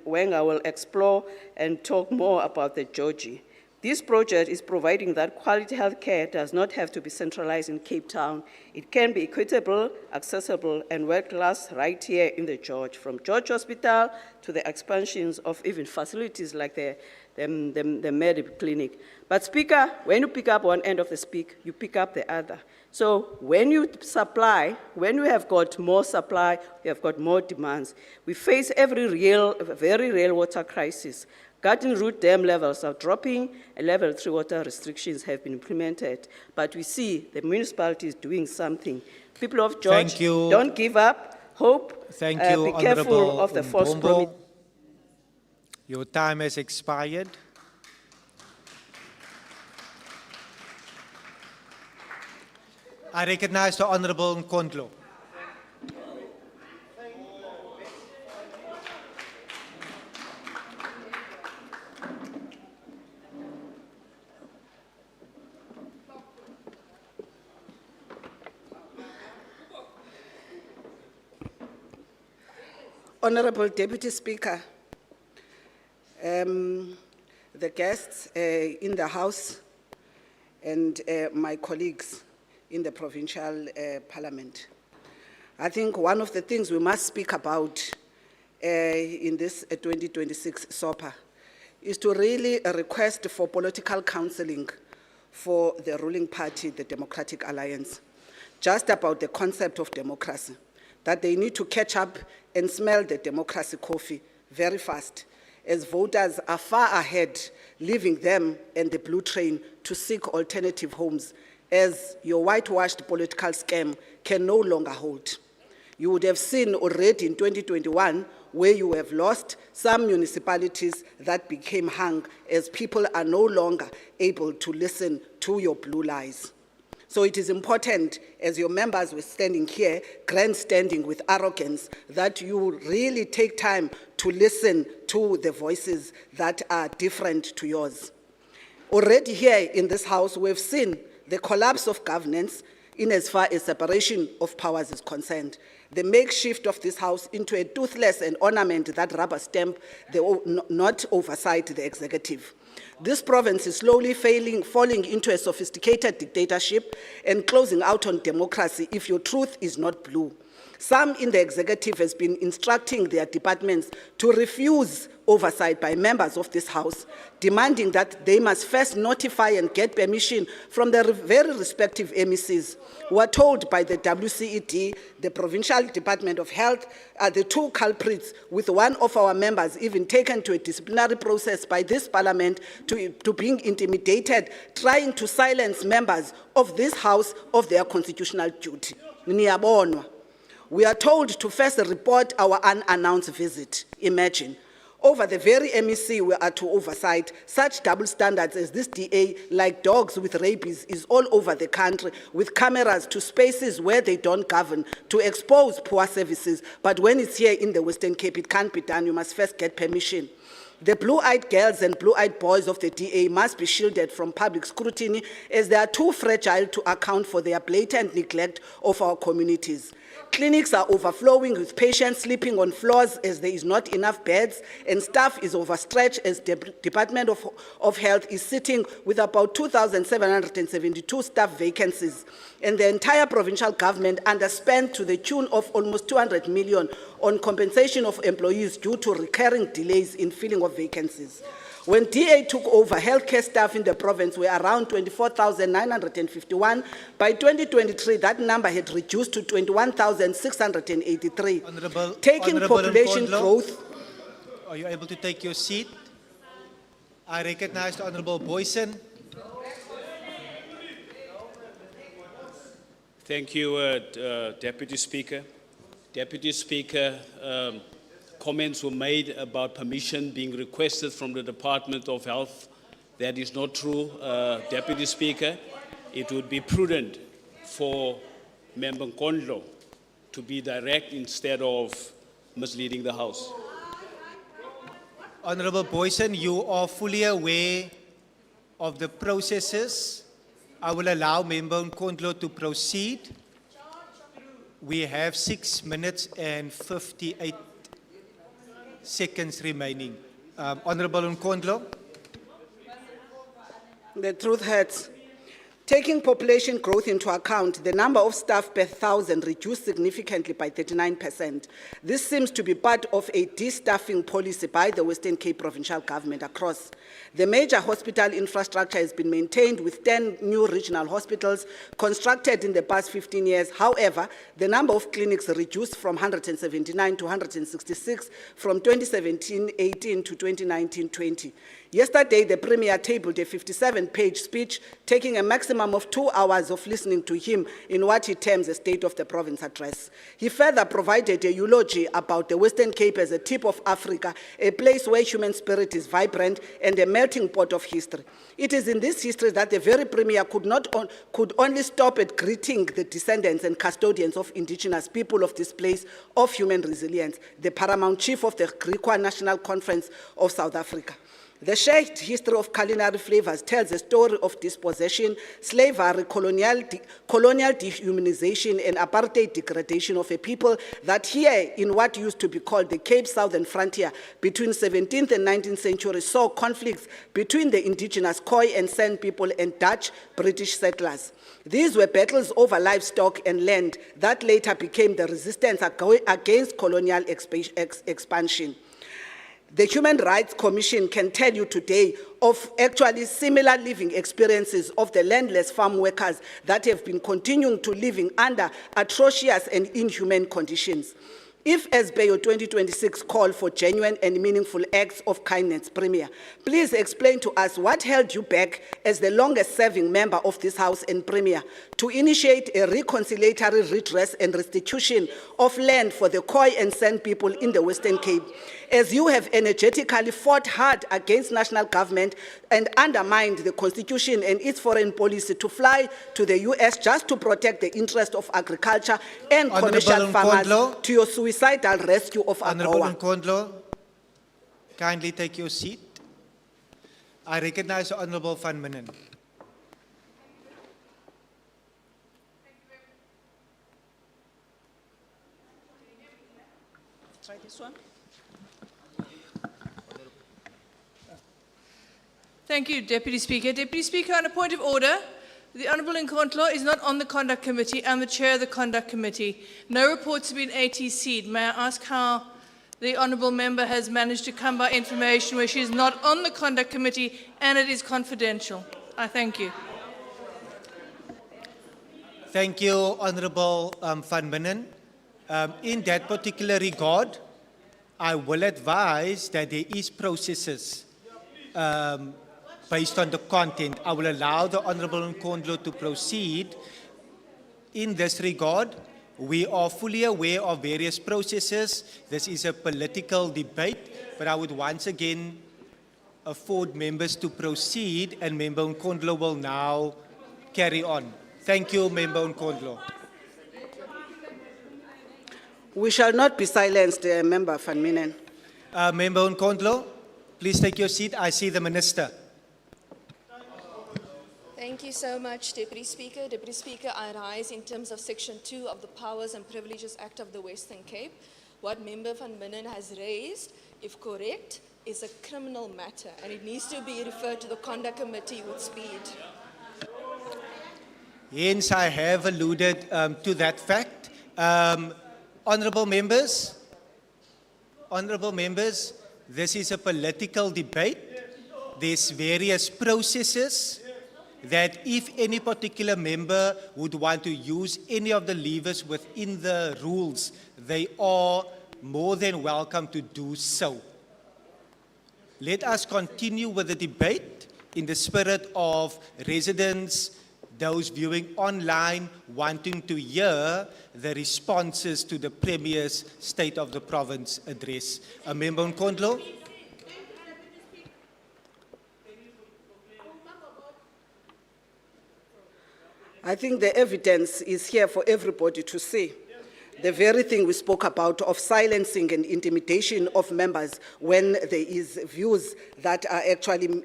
Wenger will explore and talk more about the Georgie. This project is providing that quality healthcare does not have to be centralized in Cape Town. It can be equitable, accessible, and world-class right here in the George, from George Hospital to the expansions of even facilities like the medical clinic. But Speaker, when you pick up one end of the speak, you pick up the other. So when you have got more supply, you have got more demands. We face very real water crisis. Garden Route dam levels are dropping, and level 3 water restrictions have been implemented. But we see the municipality is doing something. People of George, don't give up, hope, Thank you, be careful Honourable of the false Mbombo. promise. Your time has expired. I recognize the Honourable Nkondlo. Honorable Deputy Speaker, the guests in the House and my colleagues in the Provincial Parliament. I think one of the things we must speak about in this 2026 SOPA is to really request for political counseling for the ruling party, the Patriotic Alliance, just about the concept of democracy, that they need to catch up and smell the democracy coffee very fast, as voters are far ahead, leaving them and the blue train to seek alternative homes, as your whitewashed political scam can no longer hold. You would have seen already in 2021 where you have lost some municipalities that became hung as people are no longer able to listen to your blue lies. So it is important, as your members were standing here, grandstanding with arrogance, that you really take time to listen to the voices that are different to yours. Already here in this House, we've seen the collapse of governance in as far as separation of powers is concerned. The makeshift of this House into a toothless and ornament that rubber stamp not oversight the executive. This province is slowly falling into a sophisticated dictatorship and closing out on democracy if your truth is not blue. Some in the executive has been instructing their departments to refuse oversight by members of this House, demanding that they must first notify and get permission from their very respective MECs, who are told by the WCED, the Provincial Department of Health, are the two culprits, with one of our members even taken to a disciplinary process by this Parliament to being intimidated, trying to silence members of this House of their constitutional duty. Niyabonwa. We are told to first report our unannounced visit. Imagine. Over the very MEC we are to oversight, such double standards as this DA, like dogs with rabies, is all over the country, with cameras to spaces where they don't govern, to expose poor services. But when it's here in the Western Cape, it can't be done. You must first get permission. The blue-eyed girls and blue-eyed boys of the DA must be shielded from public scrutiny, as they are too fragile to account for their blatant neglect of our communities. Clinics are overflowing with patients sleeping on floors as there is not enough beds, and staff is overstretched as the Department of Health is sitting with about 2,772 staff vacancies. And the entire provincial government underspent to the tune of almost 200 million on compensation of employees due to recurring delays in filling of vacancies. When DA took over, healthcare staff in the province were around 24,951. By 2023, that number had reduced to 21,683. Taking population growth. Are you able to take your seat? I recognize the Honorable Boyson. Thank you, Deputy Speaker. Deputy Speaker, comments were made about permission being requested from the Department of Health. That is not true, Deputy Speaker. It would be prudent for Member Nkondlo to be direct instead of misleading the House. Honorable Boyson, you are fully aware of the processes. I will allow Member Nkondlo to proceed. We have 6 minutes and 58 seconds remaining. Honorable Nkondlo. The truth hurts. Taking population growth into account, the number of staff per 1,000 reduced significantly by 39%. This seems to be part of a de-staffing policy by the Western Cape Provincial Government across. The major hospital infrastructure has been maintained with 10 new regional hospitals constructed in the past 15 years. However, the number of clinics reduced from 179 to 166 from 2017-18 to 2019-20. Yesterday, the Premier tabled a 57-page speech, taking a maximum of 2 hours of listening to him in what he terms a State of the Province address. He further provided a eulogy about the Western Cape as a tip of Africa, a place where human spirit is vibrant and a melting pot of history. It is in this history that the very Premier could only stop at greeting the descendants and custodians of indigenous people of this place of human resilience, the paramount chief of the Griqua National Conference of South Africa. The shared history of culinary flavors tells a story of dispossession, slavery, colonial dehumanization, and apartheid degradation of a people that here in what used to be called the Cape Southern Frontier between 17th and 19th century saw conflicts between the indigenous Khoi and San people and Dutch British settlers. These were battles over livestock and land that later became the resistance against colonial expansion. The Human Rights Commission can tell you today of actually similar living experiences of the landless farm workers that have been continuing to live under atrocious and inhumane conditions. If, as Bayo 2026 call for genuine and meaningful acts of kindness, Premier, please explain to us what held you back as the longest-serving member of this House and Premier to initiate a reconciliatory redress and restitution of land for the Khoi and San people in the Western Cape, as you have energetically fought hard against national government and undermined the Constitution and its foreign policy to fly to the US just to protect the interest of agriculture and commercial farmers to your suicidal rescue of Honorable AGOA. Nkondlo, kindly take your seat. I recognize the Honorable Van Minen. Try this one. Thank you, Deputy Speaker. Deputy Speaker, on a point of order, The Honourable Nkondlo is not on the Conduct Committee. I'm the Chair of the Conduct Committee. No reports have been ATC'd. May I ask how the Honourable Member has managed to come by information where she is not on the Conduct Committee and it is confidential? I thank you. Thank you, Honourable Van Binnen. In that particular regard, I will advise that there is processes based on the content. I will allow the Honourable Nkondlo to proceed. In this regard, we are fully aware of various processes. This is a political debate, but I would once again afford members to proceed, and Member Nkondlo will now carry on. Thank you, Member Nkondlo. We shall not be silenced, Member Van Minen. Member Nkondlo, please take your seat. I see the Minister. Thank you so much, Deputy Speaker. Deputy Speaker, I rise in terms of Section 2 of the Powers and Privileges Act of the Western Cape. What Member Van Binnen has raised, if correct, is a criminal matter, and it needs to be referred to the Conduct Committee with speed. Hence, I have alluded to that fact. Honourable members, this is a political debate. There's various processes that if any particular member would want to use any of the levers within the rules, they are more than welcome to do so. Let us continue with the debate in the spirit of residents, those viewing online, wanting to hear the responses to the Premier's State of the Province address. Member Nkondlo. I think the evidence is here for everybody to see. The very thing we spoke about of silencing and intimidation of members when there is views that are actually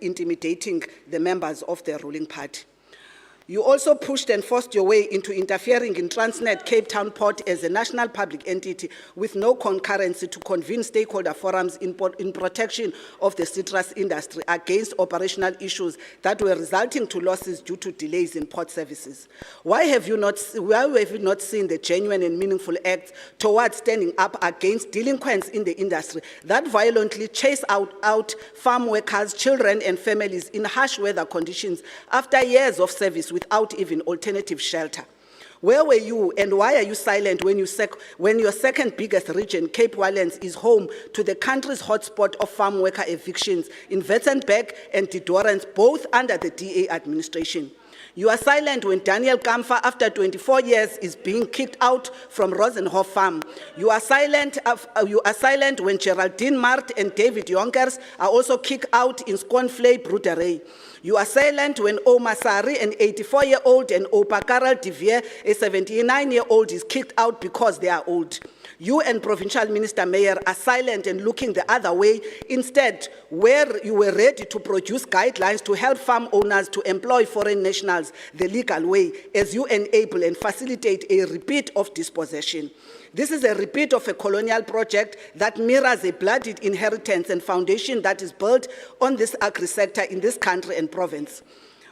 intimidating the members of the ruling party. You also pushed and forced your way into interfering in Transnet Cape Town Port as a national public entity with no concurrency to convene stakeholder forums in protection of the citrus industry against operational issues that were resulting to losses due to delays in port services. Why have you not seen the genuine and meaningful acts towards standing up against delinquents in the industry that violently chase out farm workers, children and families in harsh weather conditions after years of service without even alternative shelter? Where were you and why are you silent when your second biggest region, Cape Winelands, is home to the country's hotspot of farm worker evictions in Witzenberg and Didorens, both under the DA administration? You are silent when Daniel Kamfa, after 24 years, is being kicked out from Rosenhof Farm. You are silent when Geraldine Mart and David Yonkers are also kicked out in Sconfley Bruderay. You are silent when Omar Sari, an 84-year-old, and Opa Karel Divier, a 79-year-old, is kicked out because they are old. You and Provincial Minister Mayor are silent and looking the other way. Instead, where you were ready to produce guidelines to help farm owners to employ foreign nationals the legal way, as you enable and facilitate a repeat of dispossession. This is a repeat of a colonial project that mirrors a bloodied inheritance and foundation that is built on this agri-sector in this country and province.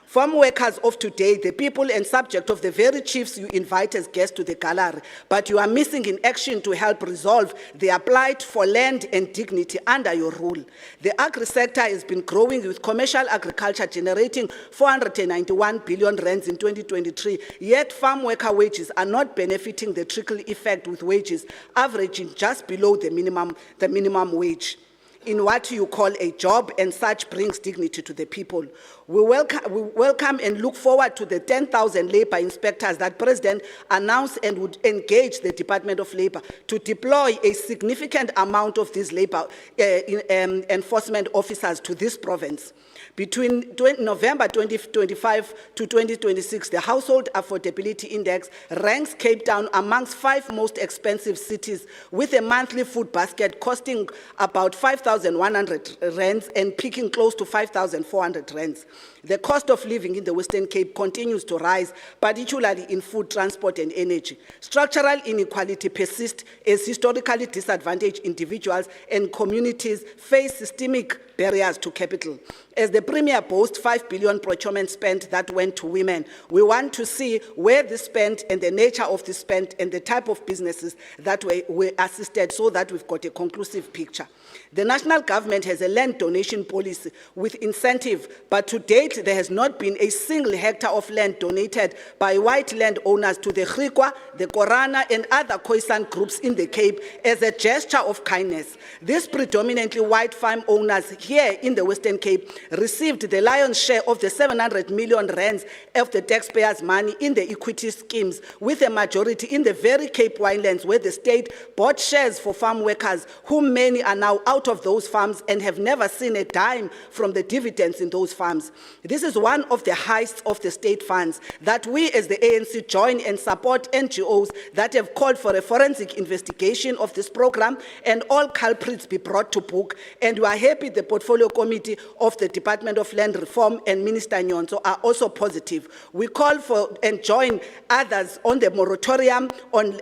Farm workers of today, the people and subject of the very chiefs you invite as guests to the gallery, but you are missing in action to help resolve their plight for land and dignity under your rule. The agri-sector has been growing with commercial agriculture generating 491 billion rands in 2023, yet farm worker wages are not benefiting the trickle effect with wages averaging just below the minimum wage in what you call a job, and such brings dignity to the people. We welcome and look forward to the 10,000 labor inspectors that President announced and would engage the Department of Labor to deploy a significant amount of these labor enforcement officers to this province. Between November 2025 to 2026, the Household Affordability Index ranks Cape Town amongst 5 most expensive cities, with a monthly food basket costing about 5,100 rands and peaking close to 5,400 rands. The cost of living in the Western Cape continues to rise, particularly in food, transport, and energy. Structural inequality persists as historically disadvantaged individuals and communities face systemic barriers to capital. As the Premier boasts 5 billion procurement spent that went to women, we want to see where this spent and the nature of the spent and the type of businesses that were assisted so that we've got a conclusive picture. The national government has a land donation policy with incentive, but to date there has not been a single hectare of land donated by white landowners to the Griqua, the Korana and other Khoisan groups in the Cape as a gesture of kindness. These predominantly white farm owners here in the Western Cape received the lion's share of the 700 million rands of the taxpayers' money in the equity schemes, with a majority in the very Cape Winelands where the state bought shares for farm workers, whom many are now out of those farms and have never seen a dime from the dividends in those farms. This is one of the heists of the state funds that we as the ANC join and support NGOs that have called for a forensic investigation of this program and all culprits be brought to book. And we are happy the Portfolio Committee of the Department of Land Reform and Minister Nyonso are also positive. We call for and join others on the moratorium on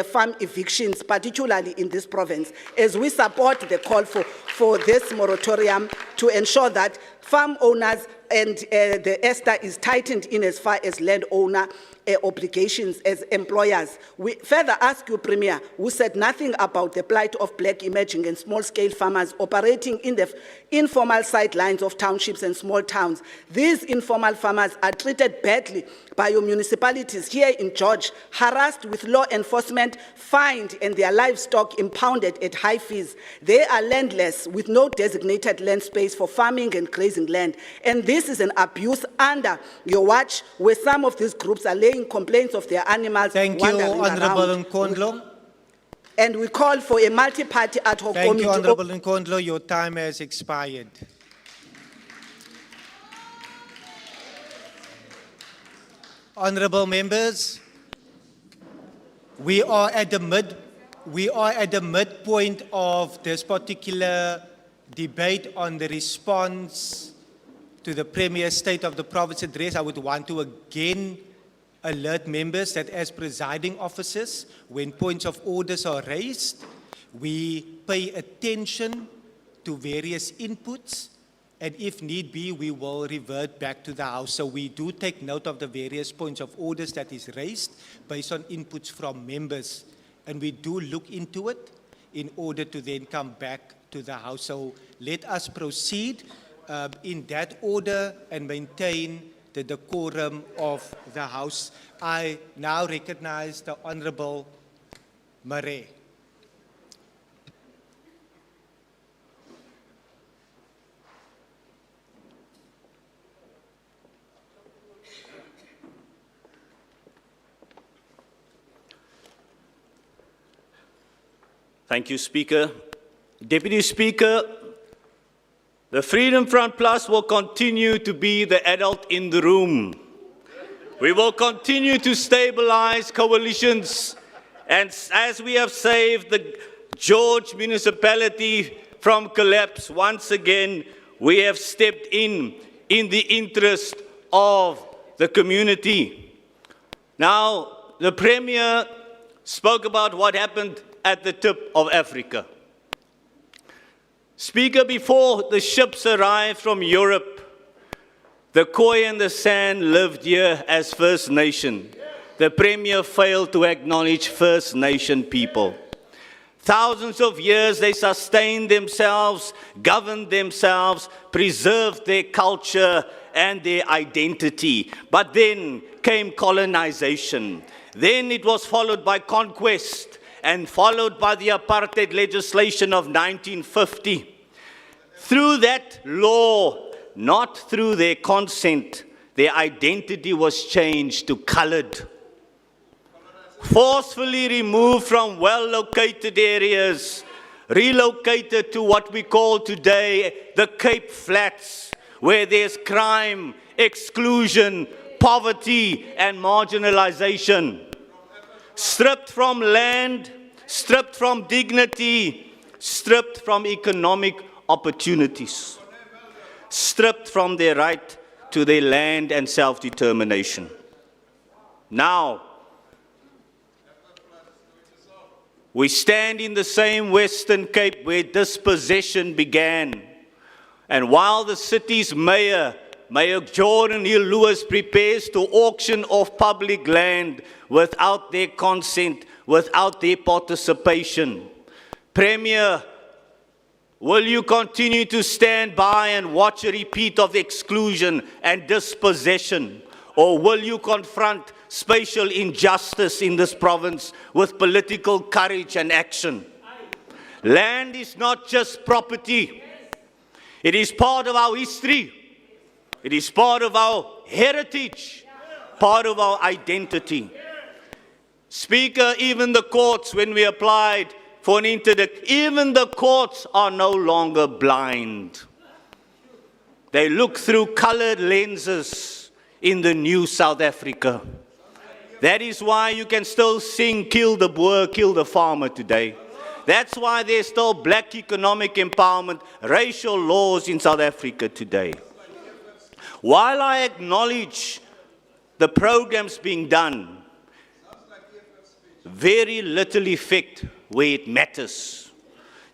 farm evictions, particularly in this province, as we support the call for this moratorium to ensure that farm owners and the ESTA is tightened in as far as landowner obligations as employers. We further ask you, Premier, who said nothing about the plight of black emerging and small-scale farmers operating in the informal sidelines of townships and small towns. These informal farmers are treated badly by your municipalities here in George, harassed with law enforcement, fined, and their livestock impounded at high fees. They are landless with no designated land space for farming and grazing land. And this is an abuse under your watch, where some of these groups are laying complaints of their animals Thank you, wandering Honourable around. Nkondlo. And we call for a multi-party ad hoc Thank committee. you, Honourable Nkondlo. Your time has expired. Honourable members, we are at the midpoint of this particular debate on the response to the Premier's State of the Province address. I would want to again alert members that as presiding officers, when points of orders are raised, we pay attention to various inputs, and if need be, we will revert back to the House. So we do take note of the various points of orders that is raised based on inputs from members, and we do look into it in order to then come back to the House. So let us proceed in that order and maintain the decorum of the House. I now recognize the Honourable Murray. Thank you, Speaker. Deputy Speaker, the Freedom Front Plus will continue to be the adult in the room. We will continue to stabilize coalitions, and as we have saved the George municipality from collapse, once again, we have stepped in the interest of the community. Now, the Premier spoke about what happened at the tip of Africa. Speaker, before the ships arrived from Europe, the Khoi and the San lived here as First Nation. The Premier failed to acknowledge First Nation people. Thousands of years they sustained themselves, governed themselves, preserved their culture and their identity. But then came colonization. Then it was followed by conquest, and followed by the apartheid legislation of 1950. Through that law, not through their consent, their identity was changed to colored. Forcefully removed from well-located areas, relocated to what we call today the Cape Flats, where there's crime, exclusion, poverty, and marginalization. Stripped from land, stripped from dignity, stripped from economic opportunities, stripped from their right to their land and self-determination. Now, we stand in the same Western Cape where dispossession began. And while the city's mayor, Mayor Jordan Hill Lewis, prepares to auction off public land without their consent, without their participation, Premier, will you continue to stand by and watch a repeat of exclusion and dispossession? Or will you confront spatial injustice in this province with political courage and action? Land is not just property. It is part of our history. It is part of our heritage, part of our identity. Speaker, even the courts, when we applied for an interdict, even the courts are no longer blind. They look through colored lenses in the new South Africa. That is why you can still sing "Kill the Boer, Kill the Farmer" today. That's why there's still black economic empowerment, racial laws in South Africa today. While I acknowledge the programs being done, very little effect where it matters.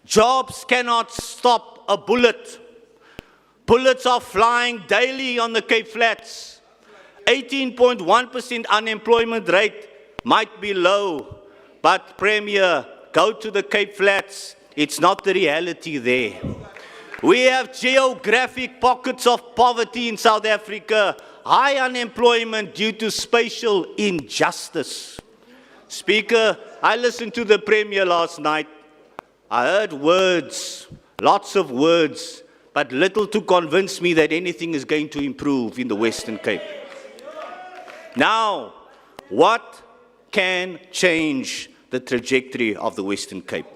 Jobs cannot stop a bullet. Bullets are flying daily on the Cape Flats. 18.1% unemployment rate might be low, but Premier, go to the Cape Flats. It's not the reality there. We have geographic pockets of poverty in South Africa, high unemployment due to spatial injustice. Speaker, I listened to the Premier last night. I heard words, lots of words, but little to convince me that anything is going to improve in the Western Cape. Now, what can change the trajectory of the Western Cape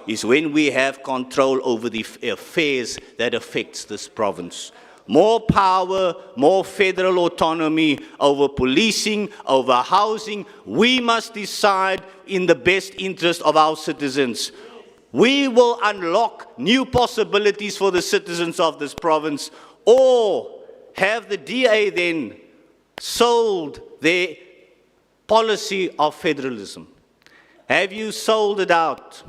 is when we have control over the affairs that affects this province. More power, more federal autonomy over policing, over housing. We must decide in the best interest of our citizens. We will unlock new possibilities for the citizens of this province, or have the DA then sold their policy of federalism? Have you sold it out?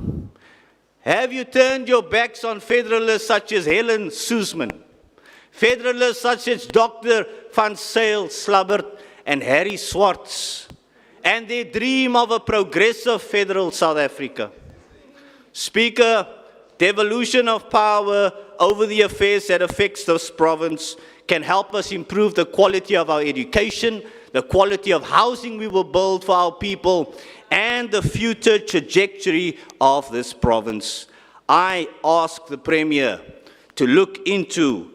Have you turned your backs on federalists such as Helen Suzman, federalists such as Dr. Van Zyl Slabbert and Harry Swartz, and their dream of a progressive federal South Africa? Speaker, devolution of power over the affairs that affects this province can help us improve the quality of our education, the quality of housing we will build for our people, and the future trajectory of this province. I ask the Premier to look into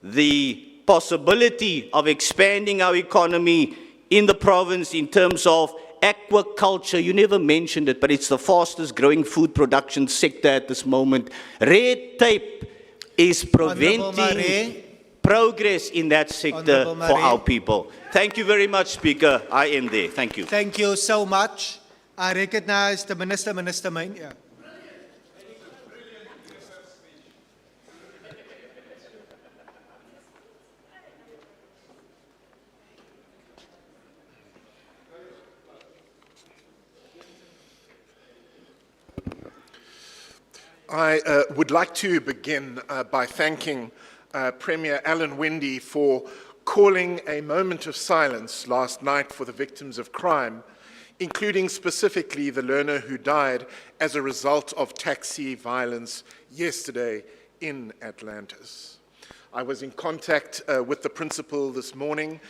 the possibility of expanding our economy in the province in terms of aquaculture. You never mentioned it, but it's the fastest growing food production sector at this moment. Red tape is preventing progress in that sector for our people. Thank you very much, Speaker. I end there. Thank you. Thank you so much. I recognize the Minister, Minister Mainia. I would like to begin by thanking Premier Alan Winde for calling a moment of silence last night for the victims of crime, including specifically the learner who died as a result of taxi violence yesterday in Atlantis. I was in contact with the principal this morning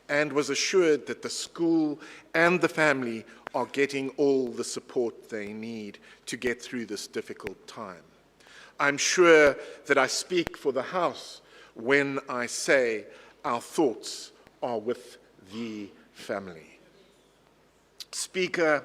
and was assured that the school and the family are getting all the support they need to get through this difficult time. I'm sure that I speak for the House when I say our thoughts are with the family. Speaker,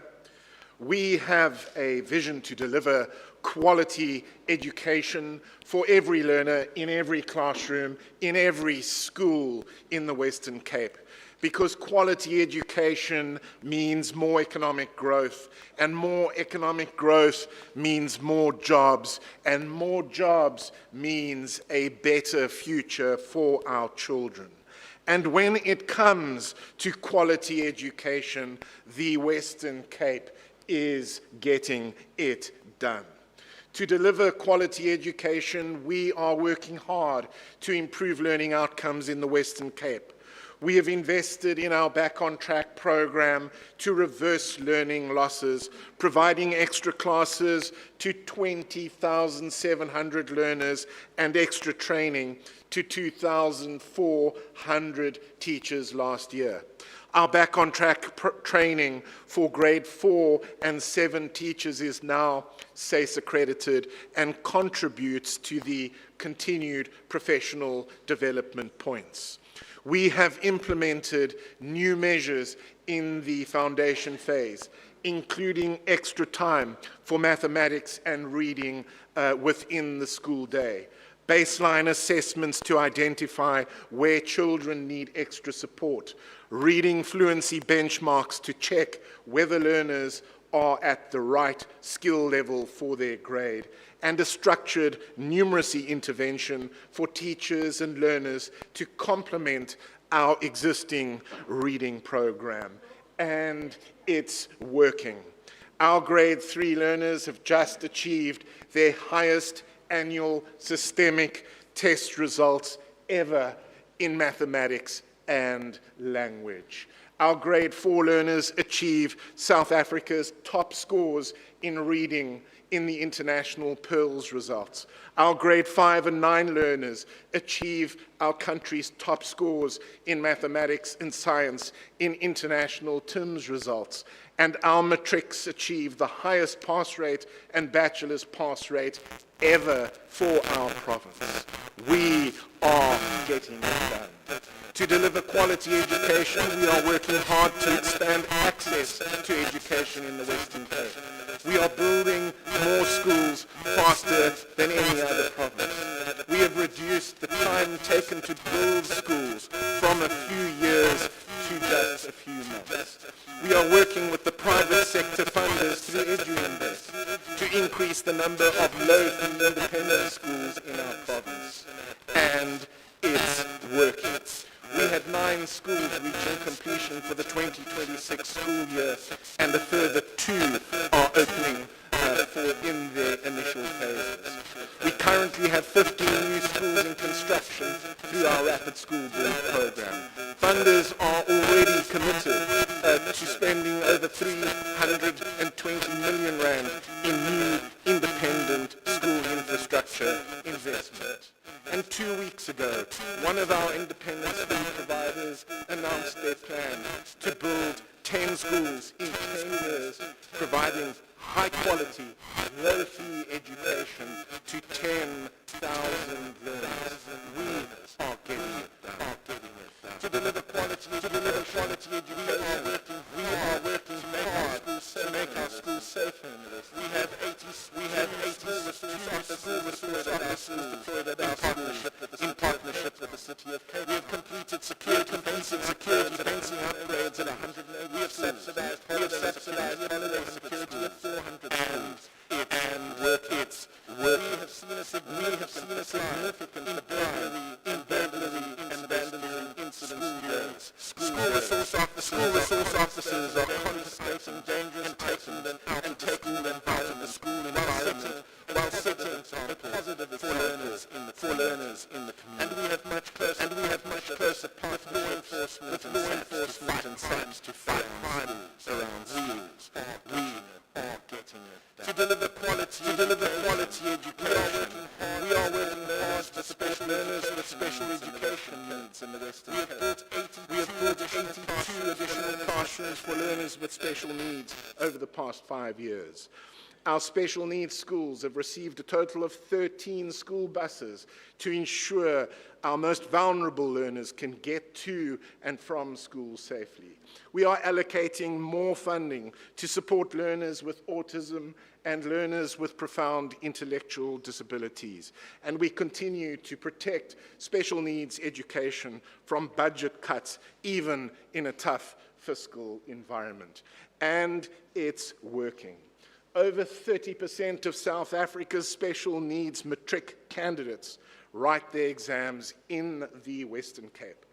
we have a vision to deliver quality education for every learner in every classroom, in every school in the Western Cape, because quality education means more economic growth, and more economic growth means more jobs, and more jobs means a better future for our children. And when it comes to quality education, the Western Cape is getting it done. To deliver quality education, we are working hard to improve learning outcomes in the Western Cape. We have invested in our Back on Track program to reverse learning losses, providing extra classes to 20,700 learners and extra training to 2,400 teachers last year. Our Back on Track training for grade 4 and 7 teachers is now SACE accredited and contributes to the continued professional development points. We have implemented new measures in the foundation phase, including extra time for mathematics and reading within the school day, baseline assessments to identify where children need extra support, reading fluency benchmarks to check whether learners are at the right skill level for their grade, and a structured numeracy intervention for teachers and learners to complement our existing reading program. And it's working. Our grade 3 learners have just achieved their highest annual systemic test results ever in mathematics and language. Our grade 4 learners achieve South Africa's top scores in reading in the international PEARLS results. Our grade 5 and 9 learners achieve our country's top scores in mathematics and science in international TIMSS results. And our matrics achieve the highest pass rate and bachelor's pass rate ever for our province. We are getting it done. To deliver quality education, we are working hard to expand access to education in the Western Cape. We are building more schools faster than any other province. We have reduced the time taken to build schools from a few years to just a few months. We are working with the private sector funders through EduInvest to increase the number of low-fee independent schools in our province. And it's working. We had 9 schools reaching completion for the 2026 school year, and a further 2 are opening in their initial phases. We currently have 15 new schools in construction through our Rapid School Build program. Funders are already committed to spending over 320 million rand in new independent school infrastructure investment. And 2 weeks ago, one of our independent school providers announced their plan to build 10 schools in 10 years, providing high-quality, low-fee education to 10,000 learners. We are getting it done. To deliver quality education, we are working hard to make our schools safer. We have 80 school resource officers deployed at our schools in partnership with the City of Cape. We have completed security fencing upgrades at 108. We have subsidized holiday security at 400 schools. And it's working. We have seen a significant decline in burglary and vandalism incidents. School resource officers are confiscating dangerous items and taking them out of the school environment while setting positive for learners in the community. And we have much closer partnership with law enforcement and sites to fight crime around schools. We are getting it done. To deliver quality education, we are working hard for special learners with special education needs in the Western Cape. We have built 82 additional classrooms for learners with special needs over the past 5 years. Our special needs schools have received a total of 13 school buses to ensure our most vulnerable learners can get to and from school safely. We are allocating more funding to support learners with autism and learners with profound intellectual disabilities. And we continue to protect special needs education from budget cuts, even in a tough fiscal environment. And it's working. Over 30% of South Africa's special needs matric candidates write their exams in the Western Cape.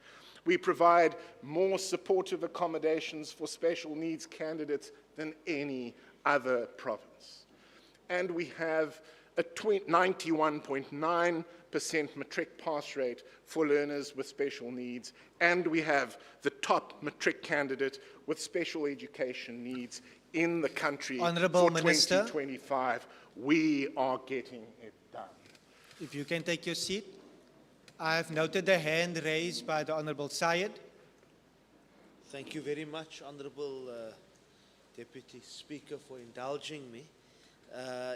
We provide more supportive accommodations for special needs candidates than any other province. And we have a 91.9% matric pass rate for learners with special needs, and we have the top matric candidate with special education needs in the country Honourable for Minister. 2025. We are getting it done. If you can take your seat. I have noted the hand raised by the Honourable Syed. Thank you very much, Honourable Deputy Speaker, for indulging me.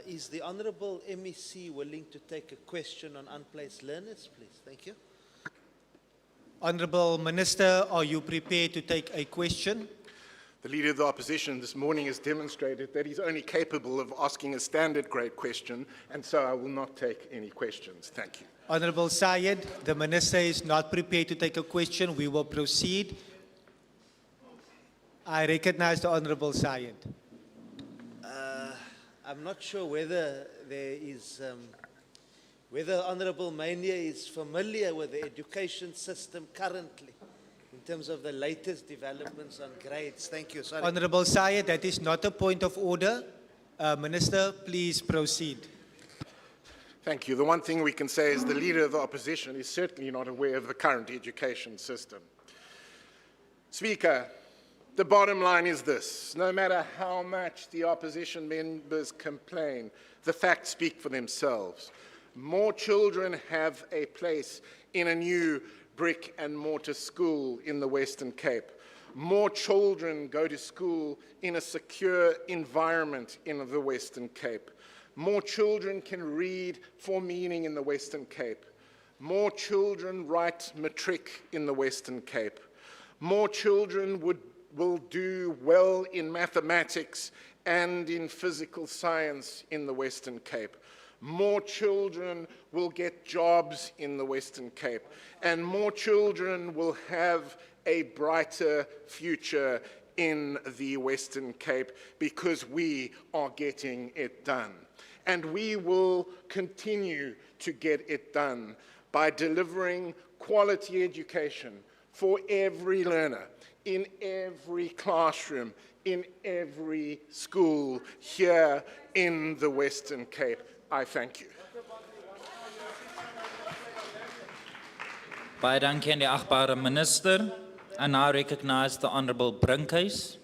Is the Honourable MEC willing to take a question on unplaced learners, please? Thank you. Honourable Minister, are you prepared to take a question? The Leader of the Opposition this morning has demonstrated that he's only capable of asking a standard grade question, and so I will not take any questions. Thank you. Honourable Syed, the Minister is not prepared to take a question. We will proceed. I recognize the Honourable Syed. I'm not sure whether there is, whether Honourable Mania is familiar with the education system currently in terms of the latest developments on grades. Thank you. Sorry. Honourable Syed, that is not a point of order. Minister, please proceed. Thank you. The one thing we can say is the Leader of the Opposition is certainly not aware of the current education system. Speaker, the bottom line is this. No matter how much the opposition members complain, the facts speak for themselves. More children have a place in a new brick and mortar school in the Western Cape. More children go to school in a secure environment in the Western Cape. More children can read for meaning in the Western Cape. More children write matric in the Western Cape. More children will do well in mathematics and in physical science in the Western Cape. More children will get jobs in the Western Cape. And more children will have a brighter future in the Western Cape because we are getting it done. And we will continue to get it done by delivering quality education for every learner, in every classroom, in every school here in the Western Cape. I thank you. Baie dankie aan die agbare minister. I now recognize the Honourable Brinkhuis.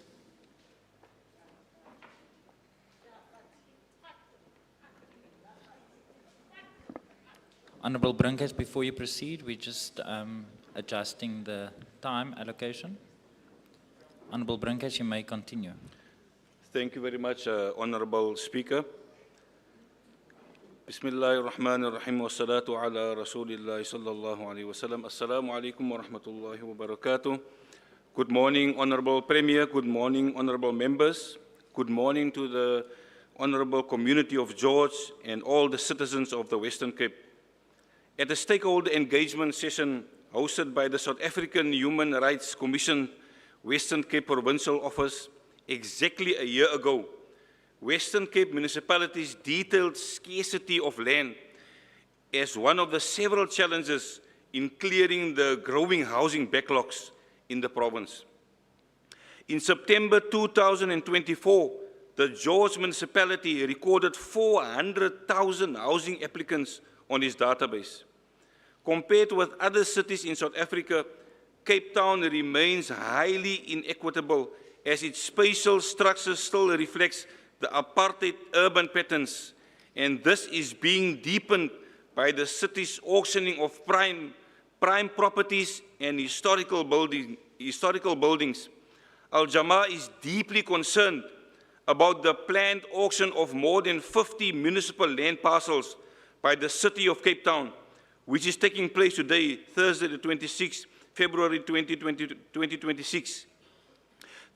Honourable Brinkhuis, before you proceed, we're just adjusting the time allocation. Honourable Brinkhuis, you may continue. Thank you very much, Honourable Speaker. Bismillahirrahmanirrahim wa salatu ala Rasulillah sallallahu alayhi wa sallam. Assalamu alaikum wa rahmatullahi wa barakatuh. Good morning, Honourable Premier. Good morning, Honourable Members. Good morning to the Honourable community of George and all the citizens of the Western Cape. At a stakeholder engagement session hosted by the South African Human Rights Commission, Western Cape Provincial Office, exactly a year ago, Western Cape municipalities detailed scarcity of land as one of the several challenges in clearing the growing housing backlogs in the province. In September 2024, the George municipality recorded 400,000 housing applicants on its database. Compared with other cities in South Africa, Cape Town remains highly inequitable as its spatial structure still reflects the apartheid urban patterns, and this is being deepened by the city's auctioning of prime properties and historical buildings. Al-Jamaa is deeply concerned about the planned auction of more than 50 municipal land parcels by the City of Cape Town, which is taking place today, Thursday, the 26th February 2026.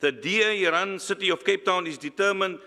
The DA-run City of Cape Town is determined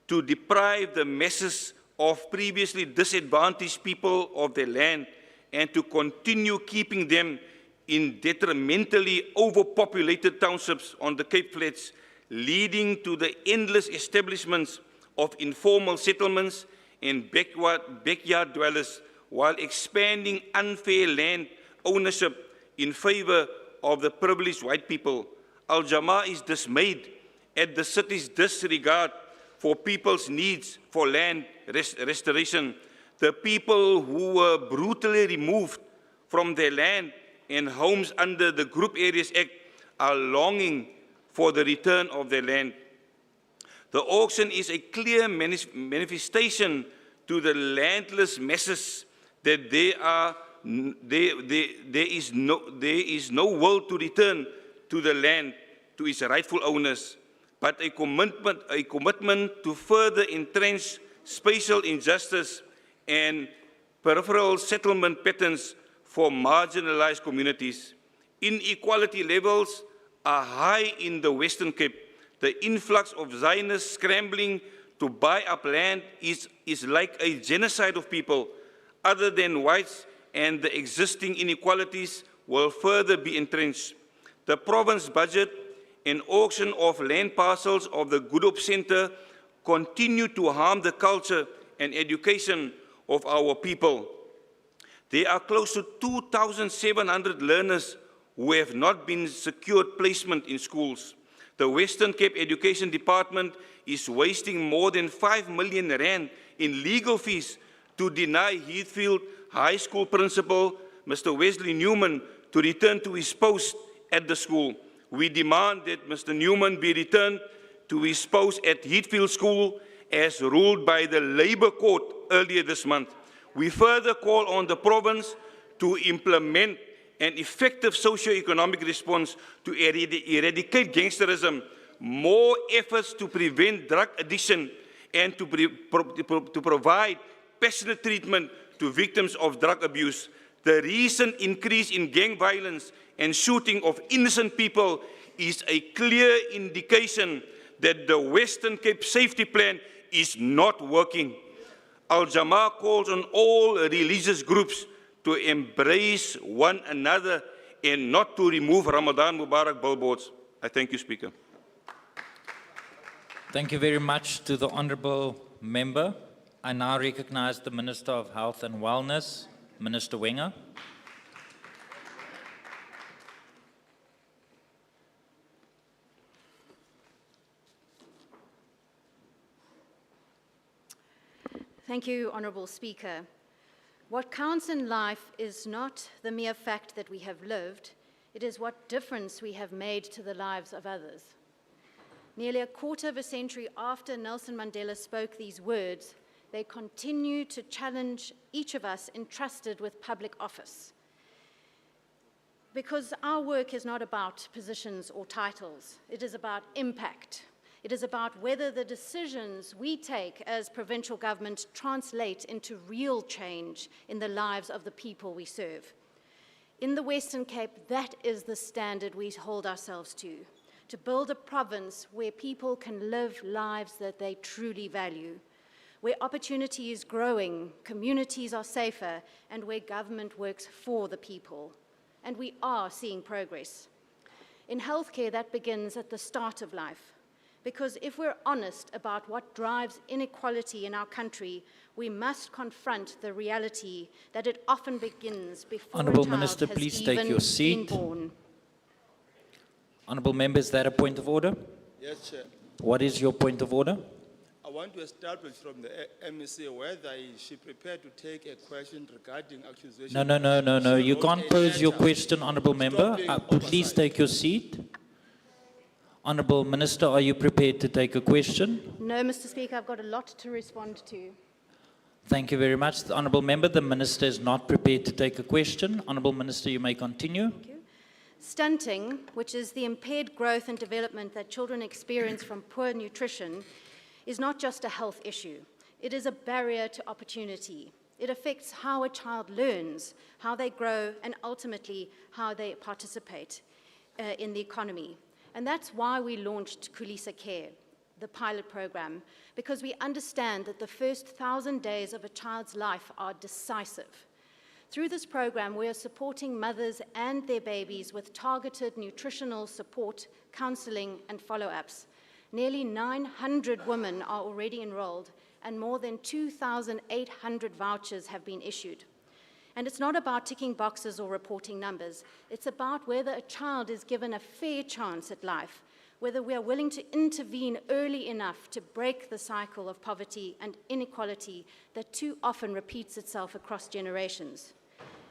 to deprive the masses of previously disadvantaged people of their land and to continue keeping them in detrimentally overpopulated townships on the Cape Flats, leading to the endless establishments of informal settlements and backyard dwellers, while expanding unfair land ownership in favor of the privileged white people. Al-Jama is dismayed at the city's disregard for people's needs for land restoration. The people who were brutally removed from their land and homes under the Group Areas Act are longing for the return of their land. The auction is a clear manifestation to the landless masses that there is no will to return to the land to its rightful owners, but a commitment to further entrench spatial injustice and peripheral settlement patterns for marginalized communities. Inequality levels are high in the Western Cape. The influx of Zionists scrambling to buy up land is like a genocide of people other than whites, and the existing inequalities will further be entrenched. The province budget and auction of land parcels of the Good Hope Centre continue to harm the culture and education of our people. There are close to 2,700 learners who have not been secured placement in schools. The Western Cape Education Department is wasting more than 5 million rand in legal fees to deny Heathfield High School principal, Mr. Wesley Newman, to return to his post at the school. We demand that Mr. Newman be returned to his post at Heathfield School as ruled by the Labour Court earlier this month. We further call on the province to implement an effective socio-economic response to eradicate gangsterism, more efforts to prevent drug addiction, and to provide passionate treatment to victims of drug abuse. The recent increase in gang violence and shooting of innocent people is a clear indication that the Western Cape Safety Plan is not working. Al-Jama calls on all religious groups to embrace one another and not to remove Ramadan Mubarak billboards. I thank you, Speaker. Thank you very much to the Honourable Member. I now recognize the Minister of Health and Wellness, Minister Wenger. Thank you, Honourable Speaker. What counts in life is not the mere fact that we have lived, it is what difference we have made to the lives of others. Nearly a quarter of a century after Nelson Mandela spoke these words, they continue to challenge each of us entrusted with public office. Because our work is not about positions or titles, it is about impact. It is about whether the decisions we take as provincial government translate into real change in the lives of the people we serve. In the Western Cape, that is the standard we hold ourselves to build a province where people can live lives that they truly value, where opportunity is growing, communities are safer, and where government works for the people. And we are seeing progress. In healthcare, that begins at the start of life. Because if we're honest about what drives inequality in our country, we must confront the reality that it often begins before Honourable a child Minister, has please even take your seat. been born. Honourable Member, is that a point of order? Yes, Chair. What is your point of order? I want to establish from the MEC whether is she prepared to take a question regarding accusations. No. She You wrote can't a pose your letter question, Honourable Member. stopping Please oversight. take your seat. Honourable Minister, are you prepared to take a question? No, Mr. Speaker, I've got a lot to respond to. Thank you very much. The Honourable Member, the Minister is not prepared to take a question. Honourable Minister, you may continue. Stunting, which is the impaired growth and development that children experience from poor nutrition, is not just a health issue. It is a barrier to opportunity. It affects how a child learns, how they grow, and ultimately how they participate in the economy. And that's why we launched Kulisa Care, the pilot program, because we understand that the first 1,000 days of a child's life are decisive. Through this program, we are supporting mothers and their babies with targeted nutritional support, counseling, and follow-ups. Nearly 900 women are already enrolled, and more than 2,800 vouchers have been issued. And it's not about ticking boxes or reporting numbers. It's about whether a child is given a fair chance at life, whether we are willing to intervene early enough to break the cycle of poverty and inequality that too often repeats itself across generations.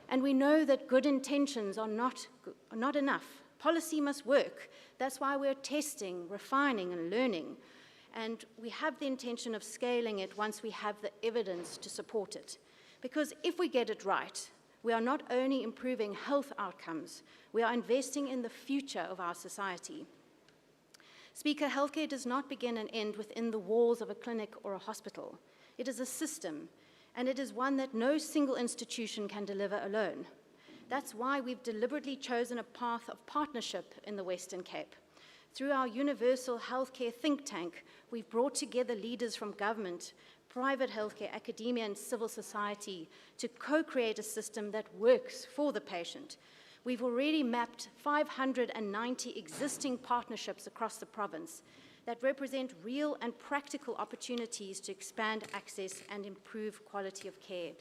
And we know that good intentions are not enough. Policy must work. That's why we're testing, refining, and learning. And we have the intention of scaling it once we have the evidence to support it. Because if we get it right, we are not only improving health outcomes, we are investing in the future of our society. Speaker, healthcare does not begin and end within the walls of a clinic or a hospital. It is a system, and it is one that no single institution can deliver alone. That's why we've deliberately chosen a path of partnership in the Western Cape. Through our universal healthcare think tank, we've brought together leaders from government, private healthcare, academia, and civil society to co-create a system that works for the patient. We've already mapped 590 existing partnerships across the province that represent real and practical opportunities to expand access and improve quality of care.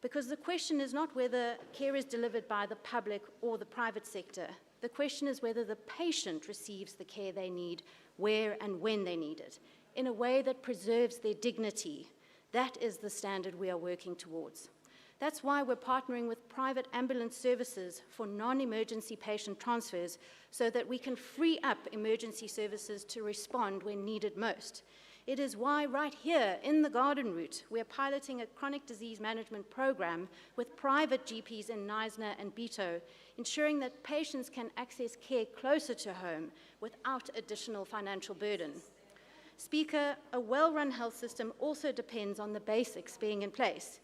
Because the question is not whether care is delivered by the public or the private sector. The question is whether the patient receives the care they need, where and when they need it, in a way that preserves their dignity. That is the standard we are working towards. That's why we're partnering with private ambulance services for non-emergency patient transfers so that we can free up emergency services to respond when needed most. It is why right here in the Garden Route, we're piloting a chronic disease management program with private GPs in Knysna and Beto, ensuring that patients can access care closer to home without additional financial burden. Speaker, a well-run health system also depends on the basics being in place.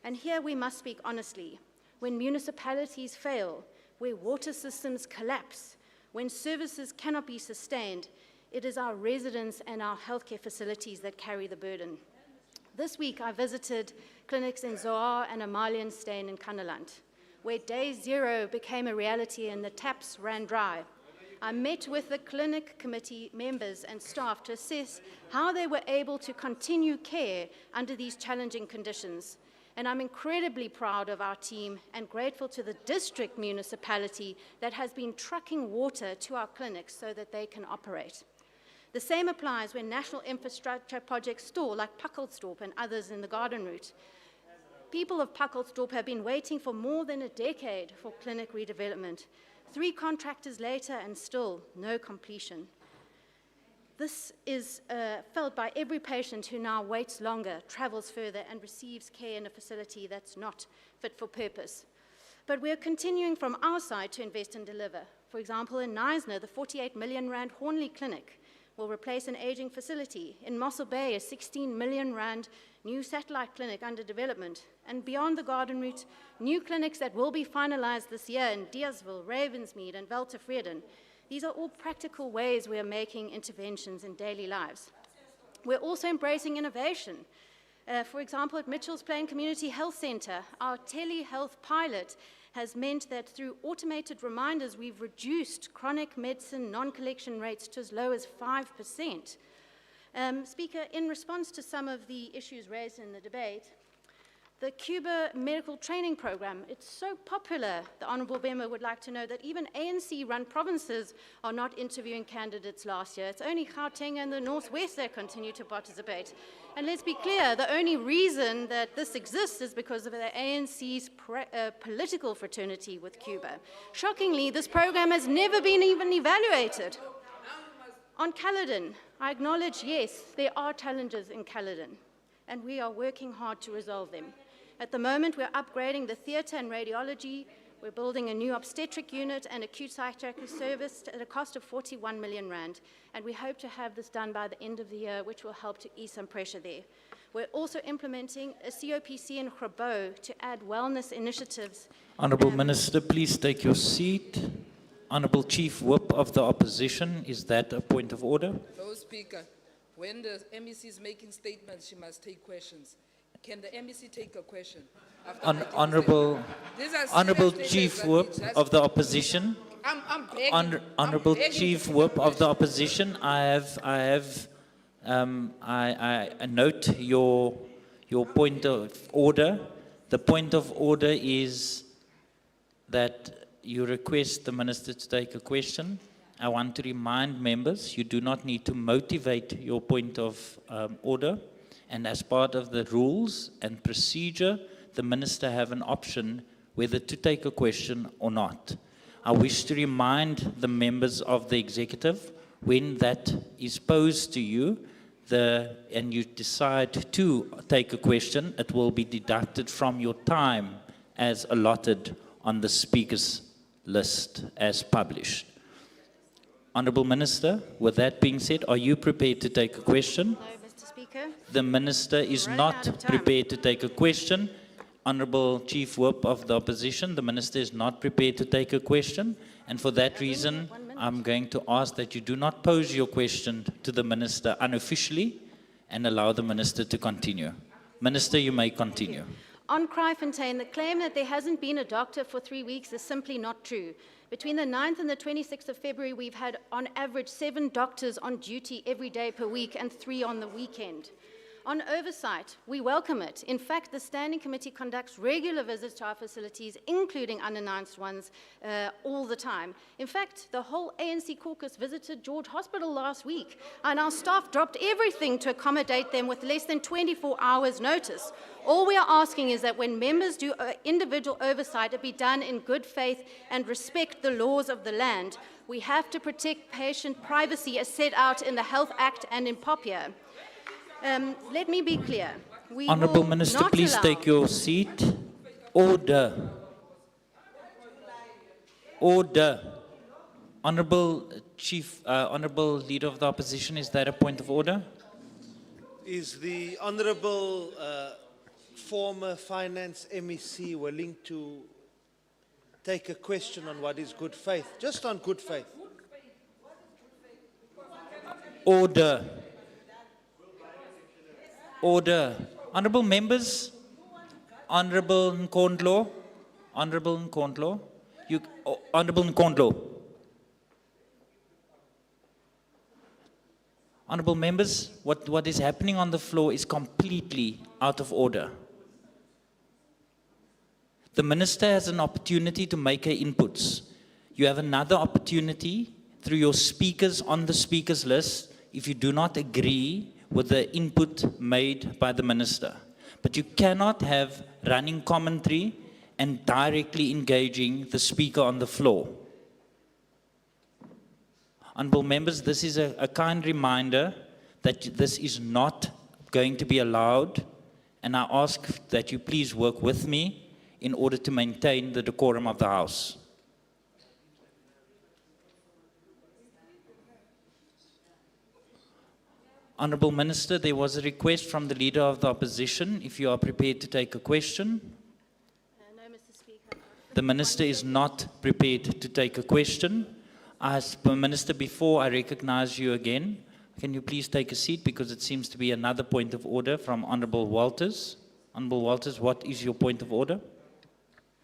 And here we must speak honestly. When municipalities fail, where water systems collapse, when services cannot be sustained, it is our residents and our healthcare facilities that carry the burden. This week I visited clinics in Zoar and Amalienstein in Kannaland, where day zero became a reality and the taps ran dry. I met with the clinic committee members and staff to assess how they were able to continue care under these challenging conditions. And I'm incredibly proud of our team and grateful to the district municipality that has been trucking water to our clinics so that they can operate. The same applies when national infrastructure projects stall, like Packelsdorp and others in the Garden Route. People of Packelsdorp have been waiting for more than a decade for clinic redevelopment. 3 contractors later and still no completion. This is felt by every patient who now waits longer, travels further, and receives care in a facility that's not fit for purpose. But we're continuing from our side to invest and deliver. For example, in Knysna, the 48 million rand Hornley Clinic will replace an aging facility. In Mossel Bay, a 16 million rand new satellite clinic under development. And beyond the Garden Route, new clinics that will be finalized this year in Deersville, Ravensmead, and Weltevreden. These are all practical ways we are making interventions in daily lives. We're also embracing innovation. For example, at Mitchell's Plain Community Health Centre, our telehealth pilot has meant that through automated reminders, we've reduced chronic medicine non-collection rates to as low as 5%. Speaker, in response to some of the issues raised in the debate, the Cuba medical training program, it's so popular, the Honourable Member would like to know that even ANC-run provinces are not interviewing candidates last year. It's only Gauteng and the Northwest that continue to participate. And let's be clear, the only reason that this exists is because of the ANC's political fraternity with Cuba. Shockingly, this program has never been even evaluated. On Caledon, I acknowledge, yes, there are challenges in Caledon, and we are working hard to resolve them. At the moment, we're upgrading the theatre and radiology. We're building a new obstetric unit and acute psychiatric service at a cost of 41 million rand. And we hope to have this done by the end of the year, which will help to ease some pressure there. We're also implementing a COPC in Grabo to add wellness initiatives. Honourable Minister, please take your seat. Honourable Chief Whip of the Opposition, is that a point of order? No, Speaker. When the MEC is making statements, she must take questions. Can the MEC take a question? Honourable Chief Whip of the Opposition. I'm begging. Honourable Chief Whip of the Opposition, I note your point of order. The point of order is that you request the Minister to take a question. I want to remind members, you do not need to motivate your point of order. And as part of the rules and procedure, the Minister have an option whether to take a question or not. I wish to remind the members of the executive, when that is posed to you, and you decide to take a question, it will be deducted from your time as allotted on the speakers list as published. Honourable Minister, with that being said, are you prepared to take a question? No, Mr. Speaker. The Minister is not prepared to take a question. Honourable Chief Whip of the Opposition, the Minister is not prepared to take a question. And for that reason, I'm going to ask that you do not pose your question to the Minister unofficially and allow the Minister to continue. Minister, you may continue. On Kraaifontein, the claim that there hasn't been a doctor for 3 weeks is simply not true. Between the 9th and the 26th of February, we've had on average 7 doctors on duty every day per week and 3 on the weekend. On oversight, we welcome it. In fact, the Standing Committee conducts regular visits to our facilities, including unannounced ones, all the time. In fact, the whole ANC caucus visited George Hospital last week, and our staff dropped everything to accommodate them with less than 24 hours' notice. All we are asking is that when members do individual oversight, it be done in good faith and respect the laws of the land. We have to protect patient privacy as set out in the Health Act and in POPIA. Let me be clear. We Honourable will Minister, not please allow- take your seat. Order. Order. Honourable Honourable Leader of the Opposition, is that a point of order? Is the Honourable former Finance MEC willing to take a question on what is good faith? Just on good faith. Order. Order. Honourable members, Honourable Nkondlo, Honourable Nkondlo, Honourable Nkondlo. Honourable members, what is happening on the floor is completely out of order. The Minister has an opportunity to make her inputs. You have another opportunity through your speakers on the speakers list if you do not agree with the input made by the Minister. But you cannot have running commentary and directly engaging the speaker on the floor. Honourable members, this is a kind reminder that this is not going to be allowed, and I ask that you please work with me in order to maintain the decorum of the House. Honourable Minister, there was a request from the Leader of the Opposition, if you are prepared to take a question. No, Mr. Speaker. The Minister is not prepared to take a question. As Minister, before I recognize you again, can you please take a seat, because it seems to be another point of order from Honourable Walters. Honourable Walters, what is your point of order?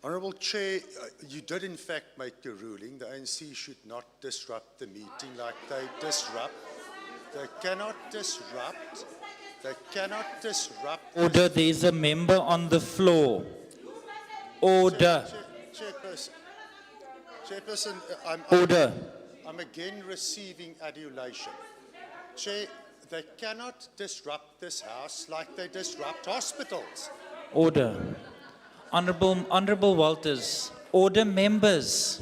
Honourable Chair, you did in fact make the ruling. The ANC should not disrupt the meeting like they disrupt. They cannot disrupt. They cannot disrupt. Order, there is a member on the floor. Order. Chairperson, Order. I'm again receiving adulation. Chair, they cannot disrupt this House like they disrupt hospitals. Order. Honourable Walters. Order, members.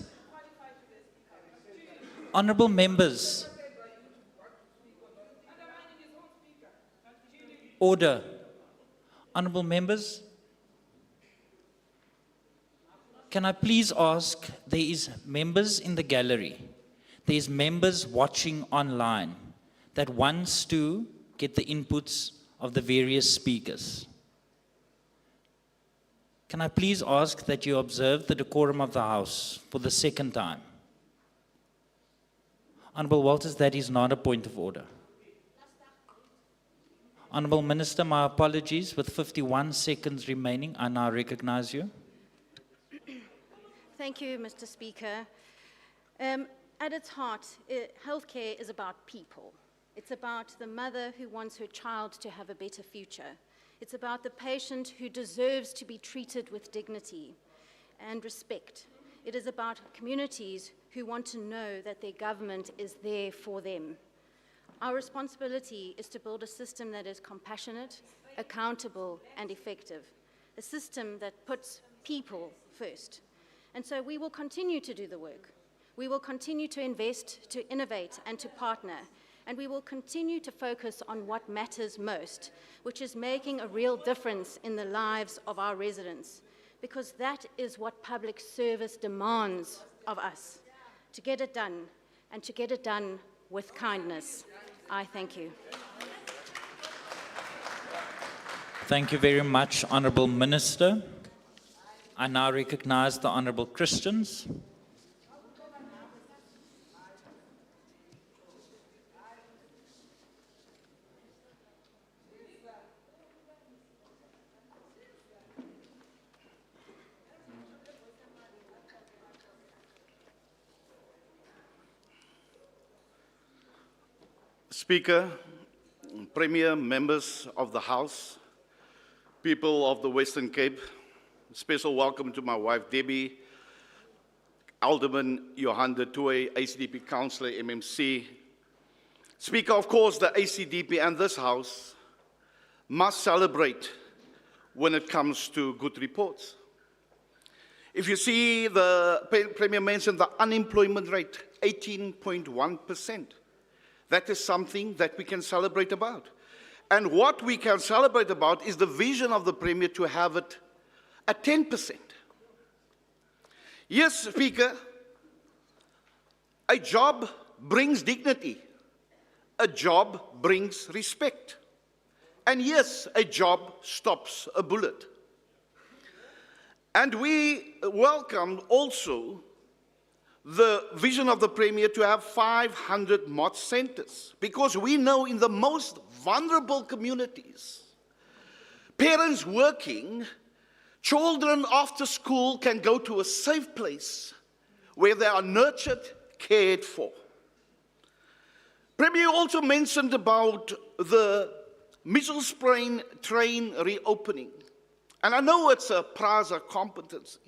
Honourable members. Order. Honourable members. Can I please ask, there is members in the gallery, there is members watching online that wants to get the inputs of the various speakers. Can I please ask that you observe the decorum of the House for the second time? Honourable Walters, that is not a point of order. Honourable Minister, my apologies. With 51 seconds remaining, I now recognize you. Thank you, Mr. Speaker. At its heart, healthcare is about people. It's about the mother who wants her child to have a better future. It's about the patient who deserves to be treated with dignity and respect. It is about communities who want to know that their government is there for them. Our responsibility is to build a system that is compassionate, accountable, and effective. A system that puts people first. And so we will continue to do the work. We will continue to invest, to innovate, and to partner. And we will continue to focus on what matters most, which is making a real difference in the lives of our residents, because that is what public service demands of us, to get it done, and to get it done with kindness. I thank you. Thank you very much, Honourable Minister. I now recognize the Honourable Christians. Speaker, Premier, members of the House, people of the Western Cape, special welcome to my wife Debbie, Alderman Johan de Tooy, ACDP Councillor, MMC. Speaker, of course, the ACDP and this House must celebrate when it comes to good reports. If you see, the Premier mentioned the unemployment rate, 18.1%. That is something that we can celebrate about. And what we can celebrate about is the vision of the Premier to have it at 10%. Yes, Speaker, a job brings dignity. A job brings respect. And yes, a job stops a bullet. And we welcome also the vision of the Premier to have 500 mod centers, because we know in the most vulnerable communities, parents working, children after school can go to a safe place where they are nurtured, cared for. Premier also mentioned about the Mitchell's Plain train reopening. And I know it's a PRASA competency,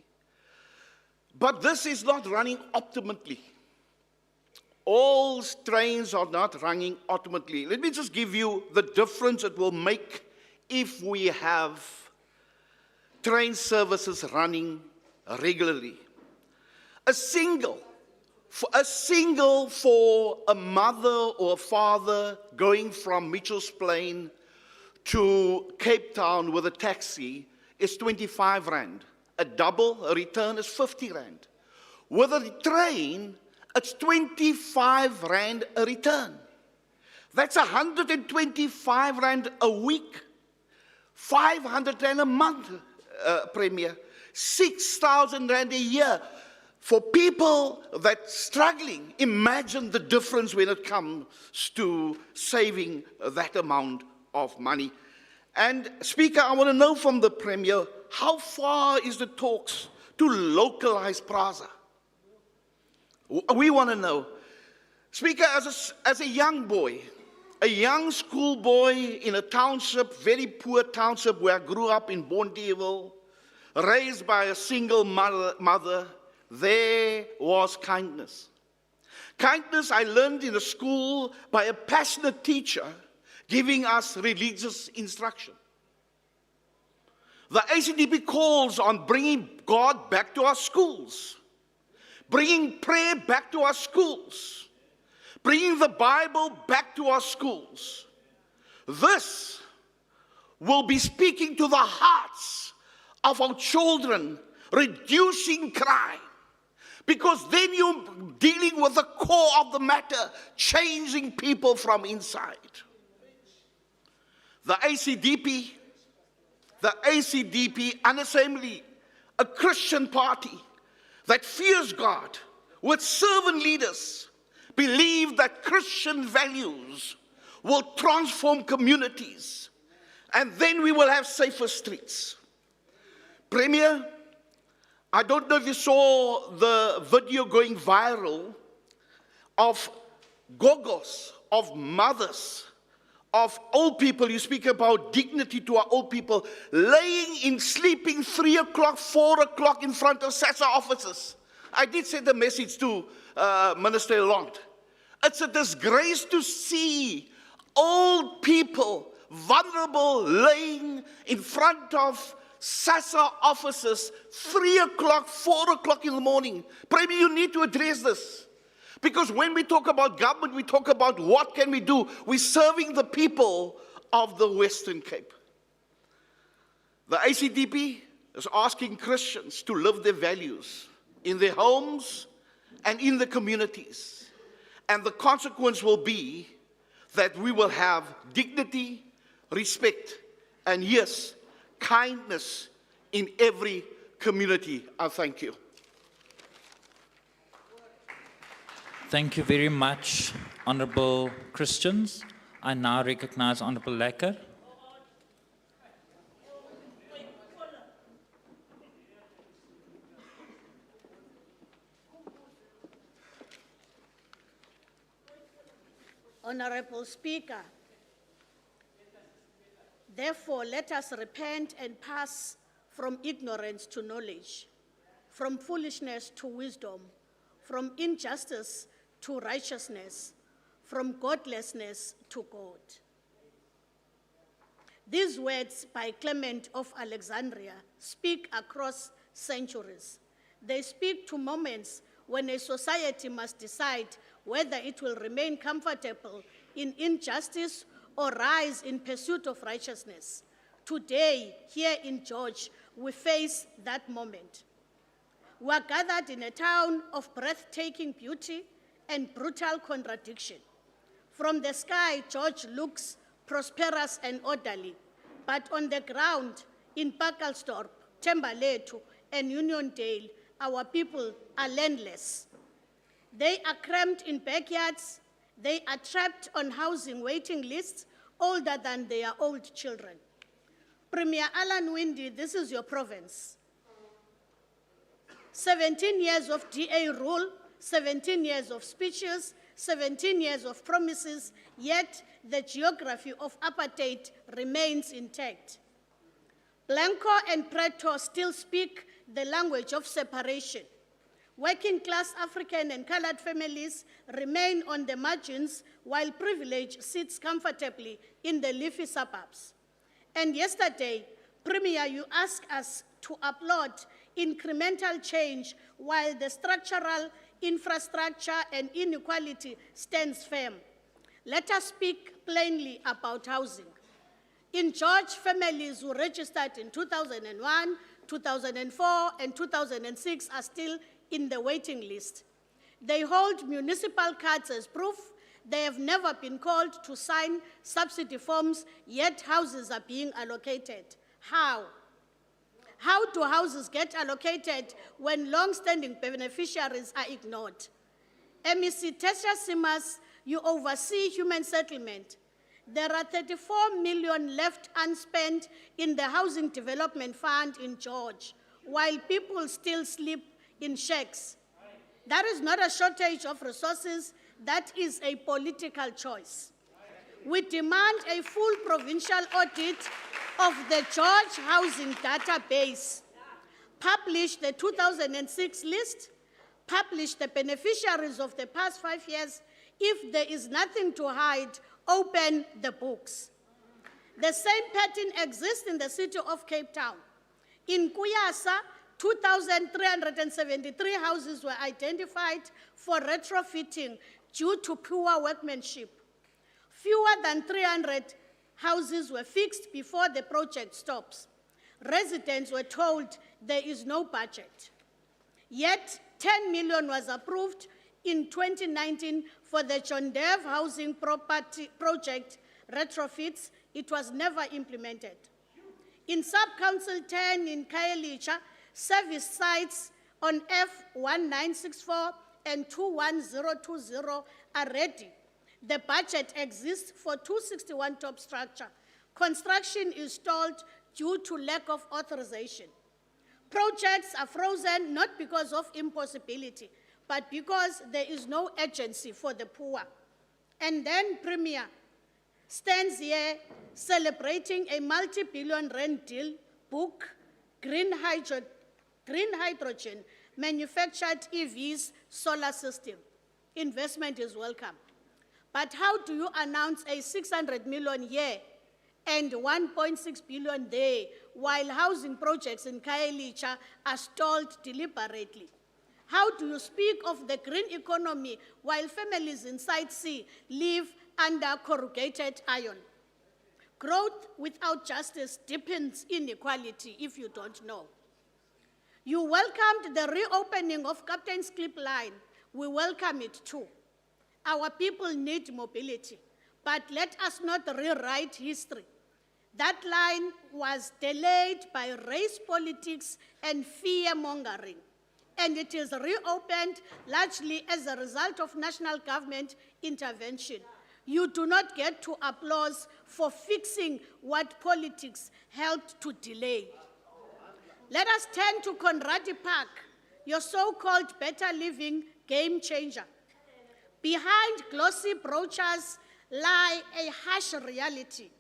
but this is not running optimally. All trains are not running optimally. Let me just give you the difference it will make if we have train services running regularly. A single for a mother or a father going from Mitchell's Plain to Cape Town with a taxi is 25 Rand. A double, a return is 50 Rand. With a train, it's 25 Rand a return. That's 125 Rand a week, 500 Rand a month, Premier, 6,000 Rand a year. For people that struggling, imagine the difference when it comes to saving that amount of money. And Speaker, I want to know from the Premier, how far is the talks to localize PRASA? We want to know. Speaker, as a young boy, a young schoolboy in a township, very poor township where I grew up in Bonteheuwel, raised by a single mother, there was kindness. Kindness I learned in a school by a passionate teacher giving us religious instruction. The ACDP calls on bringing God back to our schools, bringing prayer back to our schools, bringing the Bible back to our schools. This will be speaking to the hearts of our children, reducing crime, because then you're dealing with the core of the matter, changing people from inside. The ACDP, an assembly, a Christian party that fears God, with servant leaders, believe that Christian values will transform communities, and then we will have safer streets. Premier, I don't know if you saw the video going viral of gogos, of mothers, of old people. You speak about dignity to our old people, laying in, sleeping 3 o'clock, 4 o'clock in front of SASSA offices. I did send a message to Minister Eland. It's a disgrace to see old people, vulnerable, laying in front of SASSA offices 3 o'clock, 4 o'clock in the morning. Premier, you need to address this. Because when we talk about government, we talk about what can we do. We're serving the people of the Western Cape. The ACDP is asking Christians to live their values in their homes and in the communities. And the consequence will be that we will have dignity, respect, and yes, kindness in every community. I thank you. Thank you very much, Honourable Christians. I now recognize Honourable Lecker. Honorable Speaker, therefore let us repent and pass from ignorance to knowledge, from foolishness to wisdom, from injustice to righteousness, from godlessness to God. These words by Clement of Alexandria speak across centuries. They speak to moments when a society must decide whether it will remain comfortable in injustice or rise in pursuit of righteousness. Today, here in George, we face that moment. We are gathered in a town of breathtaking beauty and brutal contradiction. From the sky, George looks prosperous and orderly, but on the ground in Pacalstorp, Thembalethu, and Uniondale, our people are landless. They are cramped in backyards. They are trapped on housing waiting lists older than their old children. Premier Alan Winde, this is your province. 17 years of DA rule, 17 years of speeches, 17 years of promises, yet the geography of apartheid remains intact. Blanco and Preto still speak the language of separation. Working-class African and colored families remain on the margins while privilege sits comfortably in the leafy suburbs. And yesterday, Premier, you asked us to applaud incremental change while the structural infrastructure and inequality stands firm. Let us speak plainly about housing. In George, families who registered in 2001, 2004, and 2006 are still in the waiting list. They hold municipal cards as proof. They have never been called to sign subsidy forms, yet houses are being allocated. How? How do houses get allocated when long-standing beneficiaries are ignored? MEC Tesha Simas, you oversee human settlement. There are 34 million left unspent in the Housing Development Fund in George, while people still sleep in shacks. That is not a shortage of resources, that is a political choice. We demand a full provincial audit of the George housing database. Publish the 2006 list, publish the beneficiaries of the past 5 years. If there is nothing to hide, open the books. The same pattern exists in the city of Cape Town. In Kuyasa, 2,373 houses were identified for retrofitting due to poor workmanship. Fewer than 300 houses were fixed before the project stops. Residents were told there is no budget. Yet, 10 million was approved in 2019 for the John Dev housing property project retrofits. It was never implemented. In Sub-Council 10 in Khayelitsha, service sites on F1964 and 21020 are ready. The budget exists for 261 top structure. Construction is stalled due to lack of authorization. Projects are frozen not because of impossibility, but because there is no urgency for the poor. And then, Premier, stands here celebrating a multi-billion rand deal book, green hydrogen, manufactured EVs, solar system. Investment is welcome. But how do you announce a 600 million here and 1.6 billion there, while housing projects in Khayelitsha are stalled deliberately? How do you speak of the green economy while families in Site C live under corrugated iron? Growth without justice deepens inequality, if you don't know. You welcomed the reopening of Captain's Clip line. We welcome it too. Our people need mobility, but let us not rewrite history. That line was delayed by race politics and fear-mongering, and it is reopened largely as a result of national government intervention. You do not get to applause for fixing what politics helped to delay. Let us turn to Conradi Park, your so-called better living game changer. Behind glossy brochures lie a harsh reality.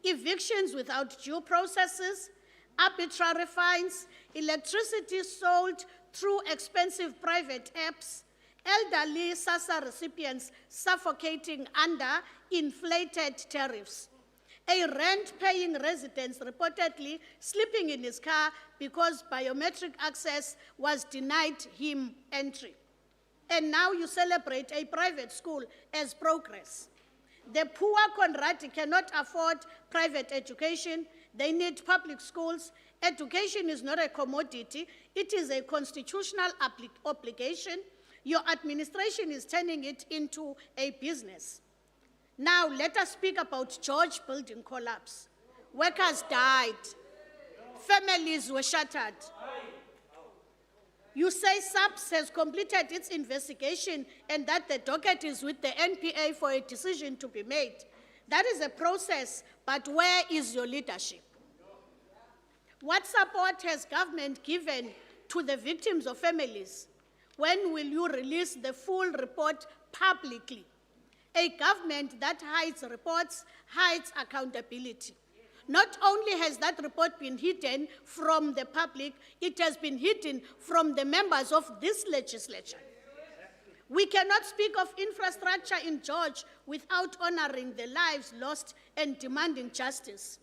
Evictions without due processes, arbitrary fines, electricity sold through expensive private apps, elderly SASSA recipients suffocating under inflated tariffs, a rent-paying resident reportedly sleeping in his car because biometric access was denied him entry. And now you celebrate a private school as progress. The poor Conradi cannot afford private education. They need public schools. Education is not a commodity. It is a constitutional obligation. Your administration is turning it into a business. Now, let us speak about George building collapse. Workers died. Families were shattered. You say SAPS has completed its investigation and that the docket is with the NPA for a decision to be made. That is a process, but where is your leadership? What support has government given to the victims or families? When will you release the full report publicly? A government that hides reports hides accountability. Not only has that report been hidden from the public, it has been hidden from the members of this legislature. We cannot speak of infrastructure in George without honoring the lives lost and demanding justice.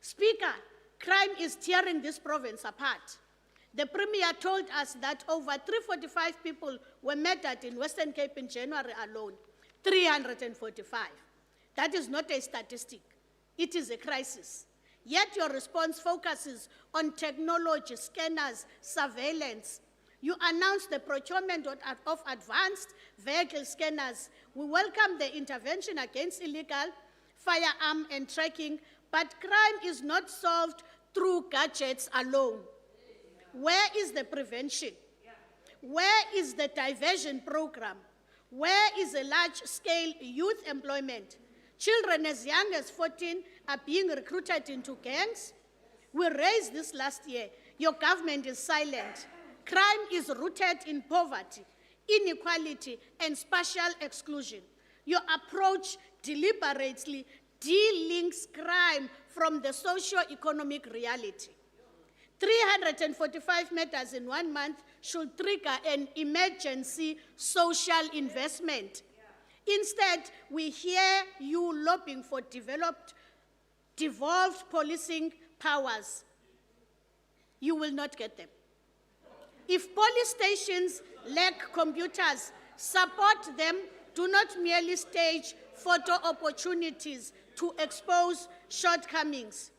Speaker, crime is tearing this province apart. The Premier told us that over 345 people were murdered in Western Cape in January alone. 345. That is not a statistic. It is a crisis. Yet your response focuses on technology, scanners, surveillance. You announced the procurement of advanced vehicle scanners. We welcome the intervention against illegal firearm and tracking, but crime is not solved through gadgets alone. Where is the prevention? Where is the diversion program? Where is a large-scale youth employment? Children as young as 14 are being recruited into gangs. We raised this last year. Your government is silent. Crime is rooted in poverty, inequality, and spatial exclusion. Your approach deliberately delinks crime from the socio-economic reality. 345 murders in 1 month should trigger an emergency social investment. Instead, we hear you lobbying for devolved policing powers. You will not get them. If police stations lack computers, support them. Do not merely stage photo opportunities to expose shortcomings.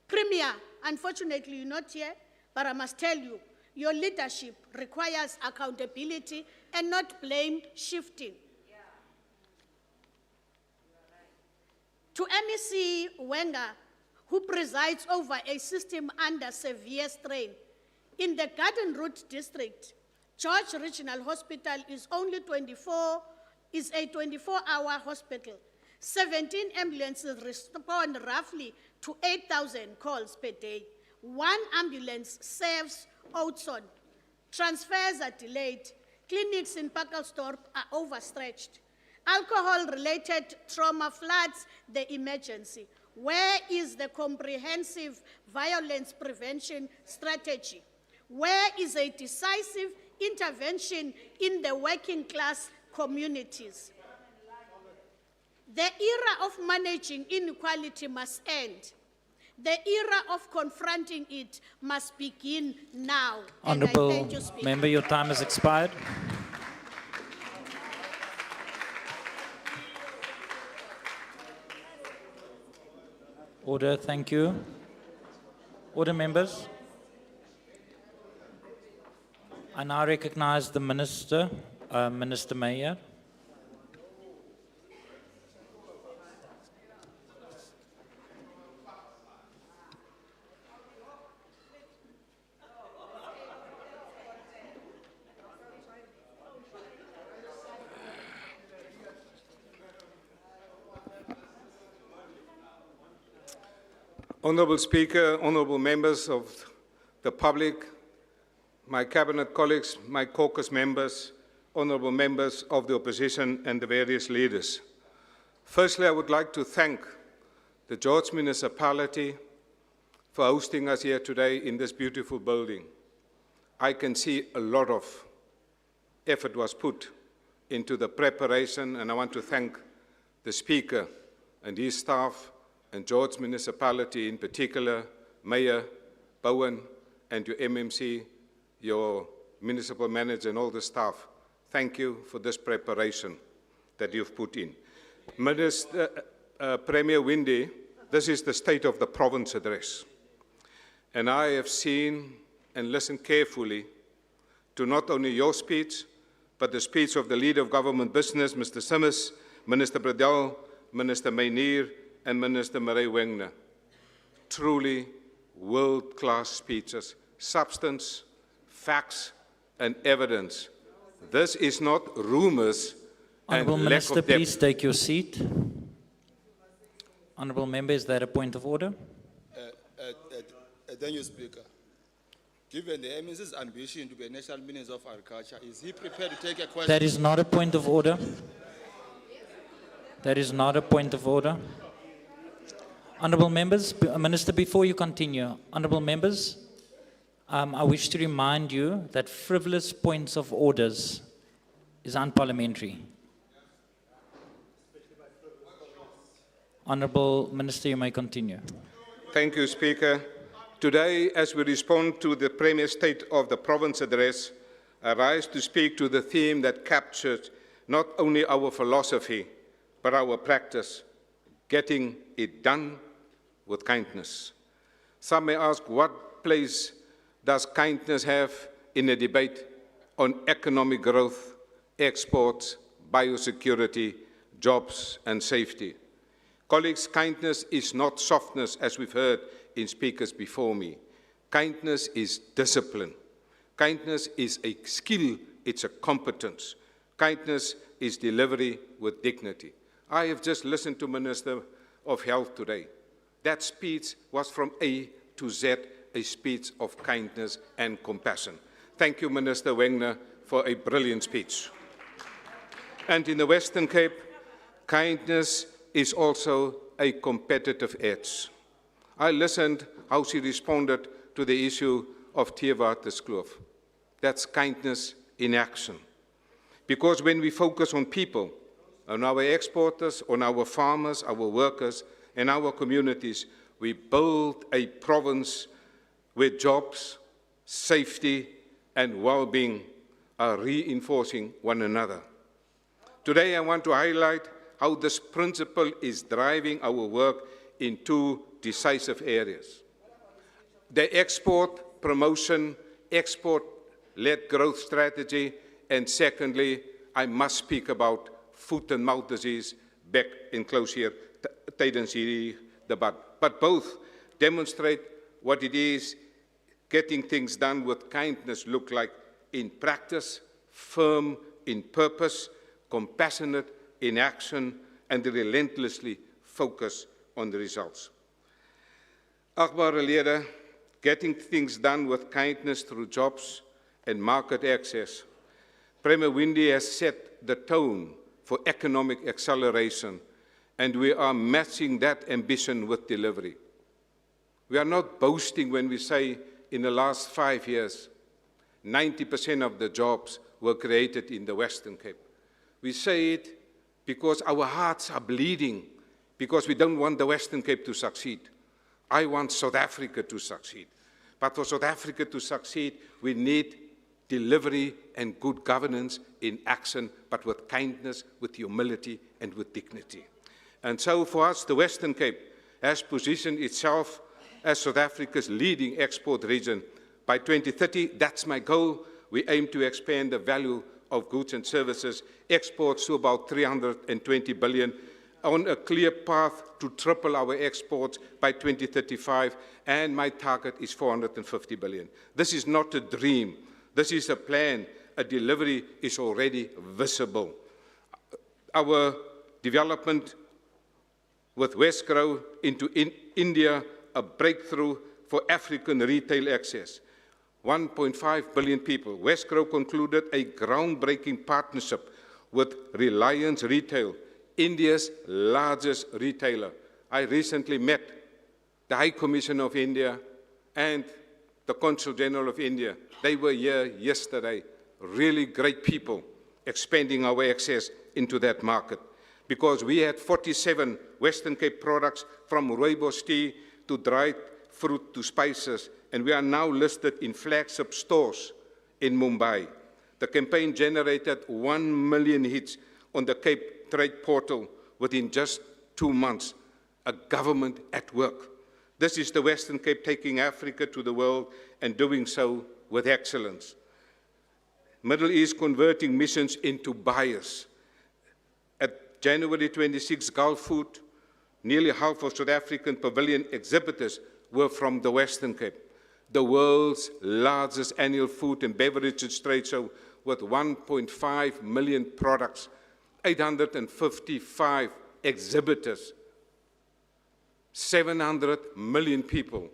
Premier, unfortunately, you're not here, but I must tell you, your leadership requires accountability and not blame shifting. To MEC Wenger, who presides over a system under severe strain, in the Garden Route district, George Regional Hospital is a 24-hour hospital. 17 ambulances respond roughly to 8,000 calls per day. 1 ambulance serves Oudtshoorn. Transfers are delayed. Clinics in Pacalsdorp are overstretched. Alcohol-related trauma floods, the emergency. Where is the comprehensive violence prevention strategy? Where is a decisive intervention in the working class communities? The era of managing inequality must end. The era of confronting it must begin now. And I Honourable thank you, Speaker. Member, your time has expired. Order, thank you. Order, members. I now recognize the Minister, Minister Mayor. Honourable Speaker, honourable members of the public, my cabinet colleagues, my caucus members, honourable members of the opposition and the various leaders. Firstly, I would like to thank the George Municipality for hosting us here today in this beautiful building. I can see a lot of effort was put into the preparation, and I want to thank the Speaker and his staff and George Municipality in particular, Mayor Bowen and your MMC, your municipal manager and all the staff. Thank you for this preparation that you've put in. Minister, Premier Windy, this is the State of the Province address. And I have seen and listened carefully to not only your speech, but the speech of the Leader of Government Business, Mr. Simmers, Minister Bradell, Minister Meinier, and Minister Murray Wegner. Truly world-class speeches, substance, facts, and evidence. This is not rumors Honourable and Minister, lack of depth. please take your seat. Honourable Member, is there a point of order? Thank you, Speaker. Given the MS's ambition to be a National Minister of Agriculture, is he prepared to take a question? That is not a point of order. That is not a point of order. Honourable members, Minister, before you continue, honourable members, I wish to remind you that frivolous points of orders is unparliamentary. Honourable Minister, you may continue. Thank you, Speaker. Today, as we respond to the Premier State of the Province address, I rise to speak to the theme that captures not only our philosophy, but our practice, getting it done with kindness. Some may ask, what place does kindness have in a debate on economic growth, exports, biosecurity, jobs, and safety? Colleagues, kindness is not softness, as we've heard in speakers before me. Kindness is discipline. Kindness is a skill, it's a competence. Kindness is delivery with dignity. I have just listened to Minister of Health today. That speech was from A to Z, a speech of kindness and compassion. Thank you, Minister Wegner, for a brilliant speech. And in the Western Cape, kindness is also a competitive edge. I listened how she responded to the issue of Theewaterskloof. That's kindness in action. Because when we focus on people, on our exporters, on our farmers, our workers, and our communities, we build a province where jobs, safety, and well-being are reinforcing one another. Today, I want to highlight how this principle is driving our work in two decisive areas. The export promotion, export-led growth strategy, and secondly, I must speak about foot and mouth disease back in close here, tydens hierdie debat. But both demonstrate what it is getting things done with kindness look like in practice, firm in purpose, compassionate in action, and relentlessly focus on the results. Agbare lede, getting things done with kindness through jobs and market access. Premier Windy has set the tone for economic acceleration, and we are matching that ambition with delivery. We are not boasting when we say in the last 5 years, 90% of the jobs were created in the Western Cape. We say it because our hearts are bleeding, because we don't want the Western Cape to succeed. I want South Africa to succeed. But for South Africa to succeed, we need delivery and good governance in action, but with kindness, with humility, and with dignity. And so for us, the Western Cape has positioned itself as South Africa's leading export region. By 2030, that's my goal. We aim to expand the value of goods and services, exports to about 320 billion, on a clear path to triple our exports by 2035, and my target is 450 billion. This is not a dream. This is a plan. A delivery is already visible. Our development with Westgrow into India, a breakthrough for African retail access. 1.5 billion people. Westgrow concluded a groundbreaking partnership with Reliance Retail, India's largest retailer. I recently met the High Commissioner of India and the Consul General of India. They were here yesterday. Really great people expanding our access into that market. Because we had 47 Western Cape products, from rooibos tea to dried fruit to spices, and we are now listed in flagship stores in Mumbai. The campaign generated 1 million hits on the Cape Trade Portal within just 2 months. A government at work. This is the Western Cape taking Africa to the world and doing so with excellence. Middle East converting missions into buyers. At January 26, Gulf Food, nearly half of South African pavilion exhibitors were from the Western Cape, the world's largest annual food and beverages trade show with 1.5 million products, 855 exhibitors, 700 million people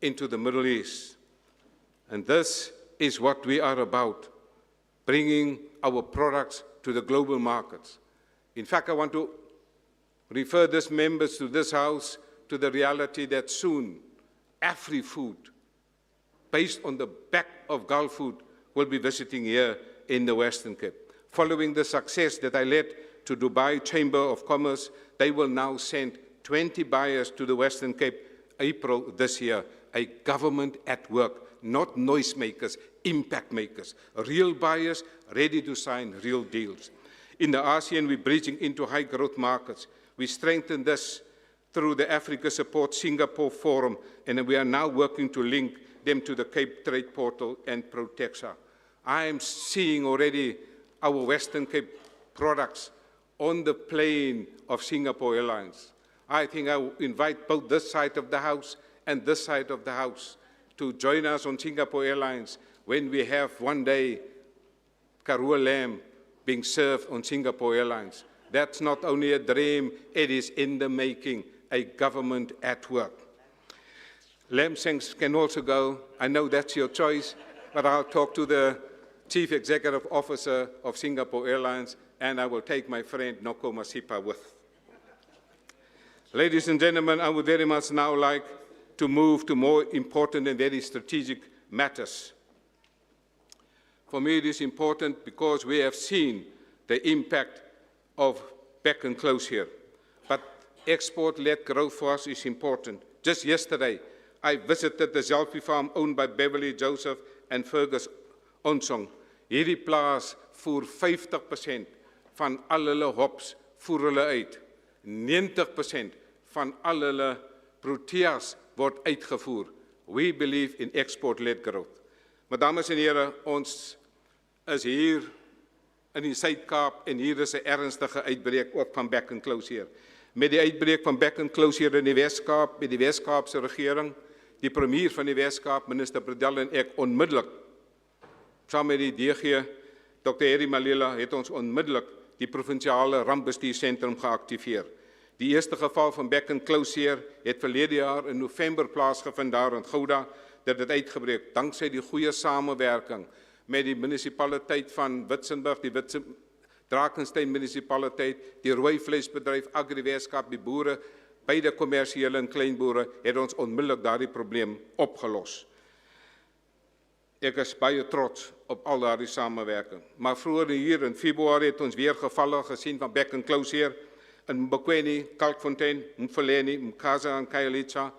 into the Middle East. And this is what we are about, bringing our products to the global markets. In fact, I want to refer these members to this House to the reality that soon Afri-Food, based on the back of Gulf Food, will be visiting here in the Western Cape. Following the success that I led to Dubai Chamber of Commerce, they will now send 20 buyers to the Western Cape April this year. A government at work, not noisemakers, impact makers, real buyers ready to sign real deals. In the ASEAN, we're bridging into high growth markets. We strengthen this through the Africa Support Singapore Forum, and we are now working to link them to the Cape Trade Portal and Protexa. I am seeing already our Western Cape products on the plane of Singapore Airlines. I think I will invite both this side of the House and this side of the House to join us on Singapore Airlines when we have one day Karoo lamb being served on Singapore Airlines. That's not only a dream, it is in the making, a government at work. Lamb shanks can also go. I know that's your choice, but I'll talk to the Chief Executive Officer of Singapore Airlines, and I will take my friend Noko Masipa with. Ladies and gentlemen, I would very much now like to move to more important and very strategic matters. For me, it is important because we have seen the impact of back and close here. But export-led growth for us is important. Just yesterday, I visited the Zelfie farm owned by Beverly Joseph and Fergus Onsong. Hierdie plaas voer 50% van al hulle hops voer hulle uit. 90% van al hulle proteas word uitgevoer. We believe in export-led growth. Maar dames en heren, ons is hier in die Suid-Kaap en hier is 'n ernstige uitbreek ook van back and close hier. Met die uitbreek van back and close hier in die Wes-Kaap, met die Wes-Kaapse regering, die premier van die Wes-Kaap, minister Bredel en ek onmiddellik, saam met die DG, Dr. Harry Malela, het ons onmiddellik die provinsiale rampbestuursentrum geactiveer. Die eerste geval van back and close hier het verlede jaar in November plaasgevind daar in Gouda, dat het uitgebreek, dankzij die goeie samenwerking met die municipaliteit van Witzenburg, die Drakensberg munisipaliteit, die rooi vleisbedryf, Agri Weskaap, die boere, beide kommersiële en kleinboere, het ons onmiddellik daardie probleem opgelos. Ek is baie trots op al daardie samewerking. Maar vroeger hier in Februarie het ons weer gevalle gesien van Back and Close hier in Mbokweni, Kalkfontein, Mfoleni, Mkaza en Khayelitsha,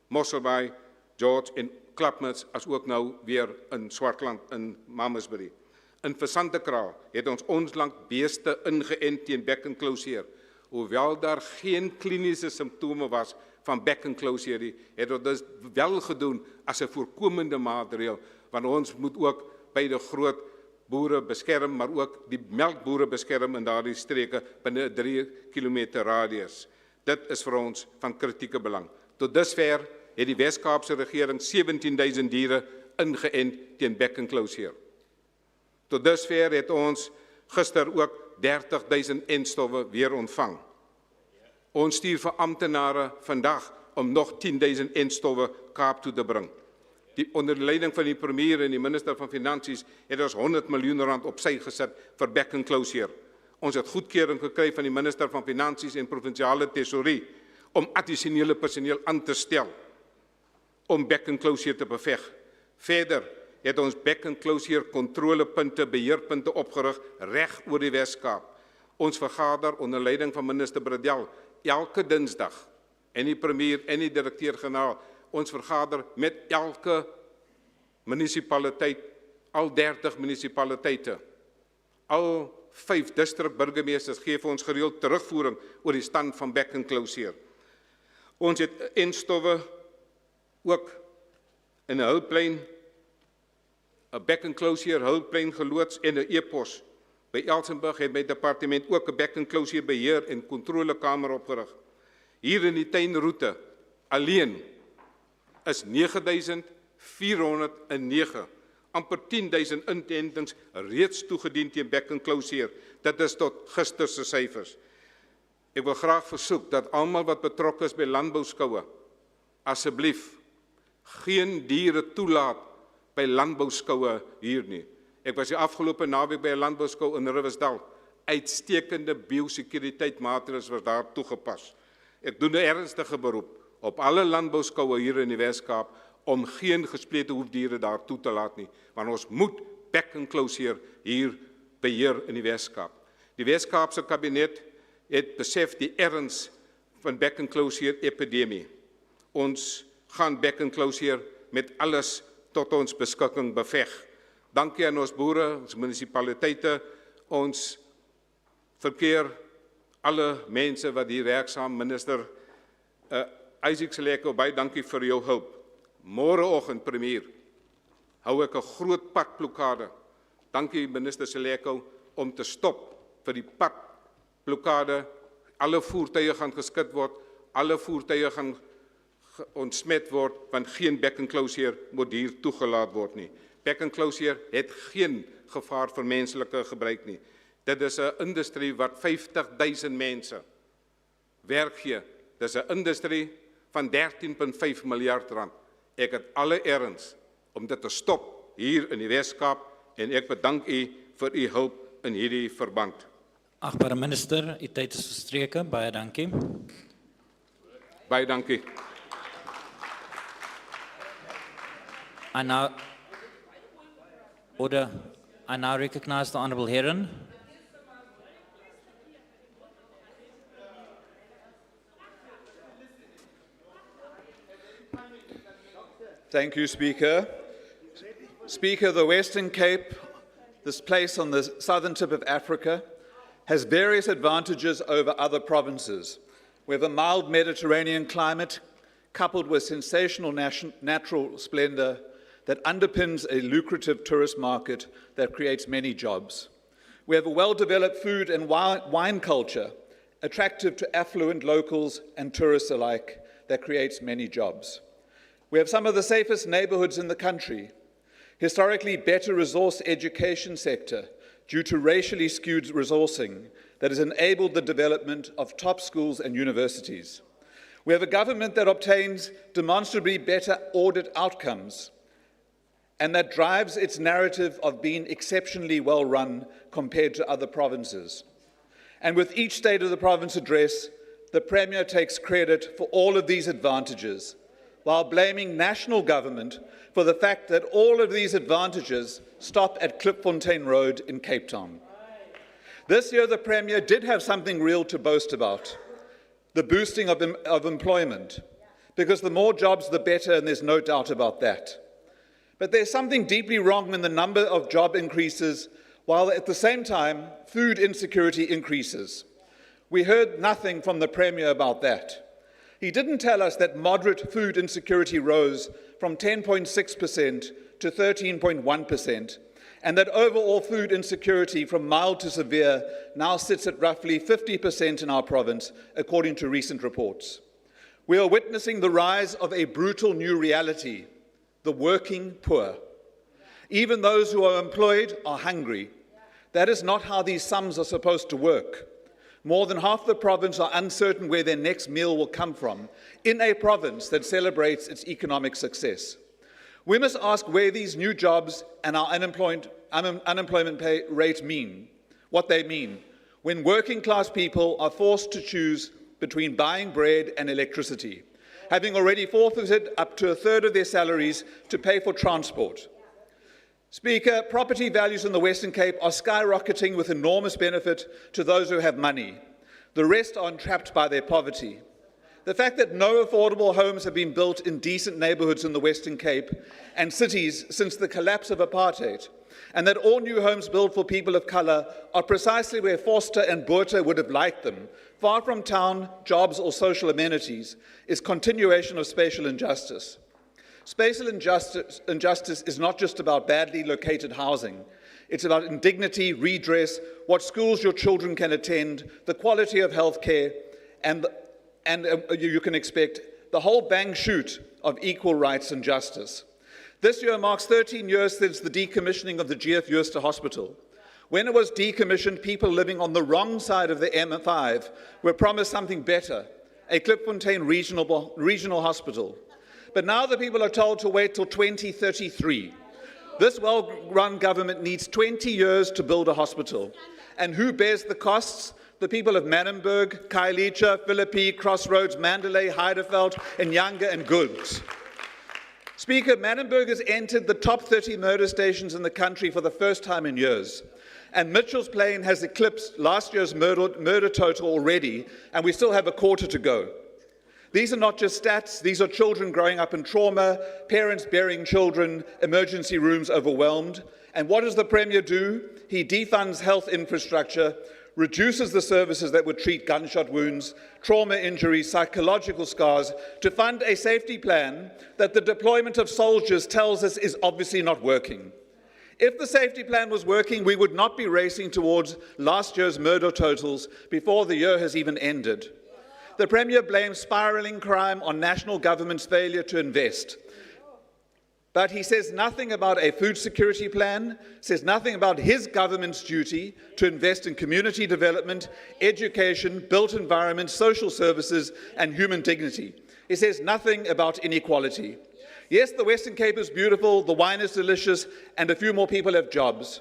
Mosselbaai, George en Klapmuts, as ook nou weer in Swartland in Mamasbury. In Versantekraal het ons onlangs beeste ingeënt teen Back and Close hier. Hoewel daar geen kliniese simptome was van Back and Close hier, het ons dus wel gedoen as 'n voorkomende maatreël, want ons moet ook beide groot boere beskerm, maar ook die melkboere beskerm in daardie streke binne 'n 3 kilometer radius. Dit is vir ons van kritieke belang. Tot dusver het die Wes-Kaapse regering 17,000 diere ingeënt teen Back and Close hier. Tot dusver het ons gister ook 30,000 entstowwe weer ontvang. Ons stuur vir amptenare vandag om nog 10,000 entstowwe Kaap toe te bring. Onder de leiding van die premier en die minister van Finansies het ons R100 miljoen opzij geset vir Back and Close hier. Ons het goedkeuring gekry van die minister van Finansies en provinciale tesourie om addisionele personeel aan te stel om Back and Close hier te beveg. Verder het ons Back and Close hier controlepunte, beheerpunte opgerig reg oor die Wes-Kaap. Ons vergader onder leiding van minister Bradel elke dinsdag en die premier en die direkteur-generaal. Ons vergader met elke munisipaliteit, al 30 munisipaliteite. Al 5 distrikburgemeesters gee vir ons gereeld terugvoering oor die stand van Back and Close hier. Ons het entstowwe ook in 'n hulplyn, 'n Back and Close hier hulplyn geloods en 'n e-pos. By Elsenburg het my departement ook 'n Back and Close hier beheer en kontrolekamer opgerig. Hier in die tuinroete alleen is 9,409, amper 10,000 inentings reeds toegedien teen Back and Close hier. Dit is tot gister se syfers. Ek wil graag versoek dat almal wat betrokke is by landbouskoue, asseblief geen diere toelaat by landbouskoue hier nie. Ek was die afgelope naweek by 'n landbouskou in Riversdal. Uitstekende biosekuriteit-maatreëls was daar toegepas. Ek doen 'n ernstige beroep op alle landbouskoue hier in die Wes-Kaap om geen gesplete hoefdiere daar toe te laat nie, want ons moet Back and Close hier beheer in die Wes-Kaap. Die Wes-Kaapse kabinet het besef die erns van Back and Close hier epidemie. Ons gaan Back and Close hier met alles tot ons beskikking beveg. Dankie aan ons boere, ons munisipaliteite, ons verkeer, alle mense wat hier werksaam, minister Isaac Seleko, baie dankie vir jou hulp. Môreoggend, premier, hou ek 'n groot padblokkade. Dankie minister Seleko om te stop vir die padblokkade. Alle voertuie gaan geskit word, alle voertuie gaan ontsmet word, want geen Back and Close hier moet hier toegelaat word nie. Back and Close hier het geen gevaar vir menslike gebruik nie. Dit is 'n industrie wat 50,000 mense werk gee. Dit is 'n industrie van 13,5 miljard rand. Ek het alle erns om dit te stop hier in die Wes-Kaap en ek bedank u vir u hulp in hierdie verband. Agbare minister, u tyd is verstreke. Baie dankie. Baie dankie. I now recognize the Honourable Heron. Thank you, Speaker. Speaker, the Western Cape, this place on the southern tip of Africa, has various advantages over other provinces. We have a mild Mediterranean climate coupled with sensational natural splendor that underpins a lucrative tourist market that creates many jobs. We have a well-developed food and wine culture, attractive to affluent locals and tourists alike, that creates many jobs. We have some of the safest neighborhoods in the country, historically better resource education sector due to racially skewed resourcing that has enabled the development of top schools and universities. We have a government that obtains demonstrably better audit outcomes and that drives its narrative of being exceptionally well run compared to other provinces. And with each State of the Province address, the Premier takes credit for all of these advantages, while blaming national government for the fact that all of these advantages stop at Klipfontein Road in Cape Town. This year, the Premier did have something real to boast about, the boosting of employment, because the more jobs, the better, and there's no doubt about that. But there's something deeply wrong in the number of job increases, while at the same time, food insecurity increases. We heard nothing from the Premier about that. He didn't tell us that moderate food insecurity rose from 10.6% to 13.1%, and that overall food insecurity from mild to severe now sits at roughly 50% in our province, according to recent reports. We are witnessing the rise of a brutal new reality, the working poor. Even those who are employed are hungry. That is not how these sums are supposed to work. More than half the province are uncertain where their next meal will come from, in a province that celebrates its economic success. We must ask where these new jobs and our unemployment pay rate mean, what they mean, when working class people are forced to choose between buying bread and electricity, having already forfeited up to a third of their salaries to pay for transport. Speaker, property values in the Western Cape are skyrocketing with enormous benefit to those who have money. The rest are entrapped by their poverty. The fact that no affordable homes have been built in decent neighbourhoods in the Western Cape and cities since the collapse of apartheid, and that all new homes built for people of colour are precisely where Forster and Botha would have liked them, far from town, jobs or social amenities, is continuation of spatial injustice. Spatial injustice is not just about badly located housing. It's about indignity, redress, what schools your children can attend, the quality of health care, and you can expect the whole bang shoot of equal rights and justice. This year marks 13 years since the decommissioning of the GF Jooste Hospital. When it was decommissioned, people living on the wrong side of the M5 were promised something better, a Klipfontein regional hospital. But now the people are told to wait till 2033. This well-run government needs 20 years to build a hospital. And who bears the costs? The people of Manenberg, Khayelitsha, Philippi, Crossroads, Mandalay, Heideveld, Nyanga, and Goods. Speaker, Manenberg has entered the top 30 murder stations in the country for the first time in years. And Mitchell's Plain has eclipsed last year's murder total already, and we still have a quarter to go. These are not just stats, these are children growing up in trauma, parents burying children, emergency rooms overwhelmed. And what does the Premier do? He defunds health infrastructure, reduces the services that would treat gunshot wounds, trauma injuries, psychological scars, to fund a safety plan that the deployment of soldiers tells us is obviously not working. If the safety plan was working, we would not be racing towards last year's murder totals before the year has even ended. The Premier blames spiralling crime on national government's failure to invest. But he says nothing about a food security plan, says nothing about his government's duty to invest in community development, education, built environment, social services, and human dignity. He says nothing about inequality. Yes, the Western Cape is beautiful, the wine is delicious, and a few more people have jobs.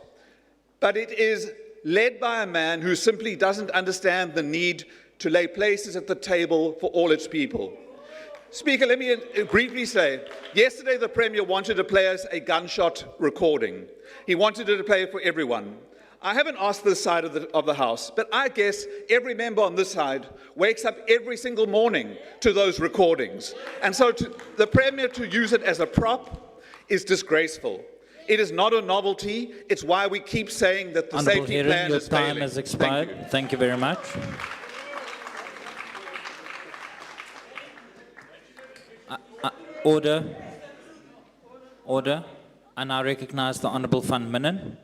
But it is led by a man who simply doesn't understand the need to lay places at the table for all its people. Speaker, let me briefly say, yesterday the Premier wanted to play us a gunshot recording. He wanted it to play it for everyone. I haven't asked this side of the House, but I guess every member on this side wakes up every single morning to those recordings. And so the Premier to use it as a prop is disgraceful. It is not a novelty. It's why we keep saying that the safety plan is failing. Your time has expired. Thank you very much. Order. Order. I now recognize the Honourable Van Minen.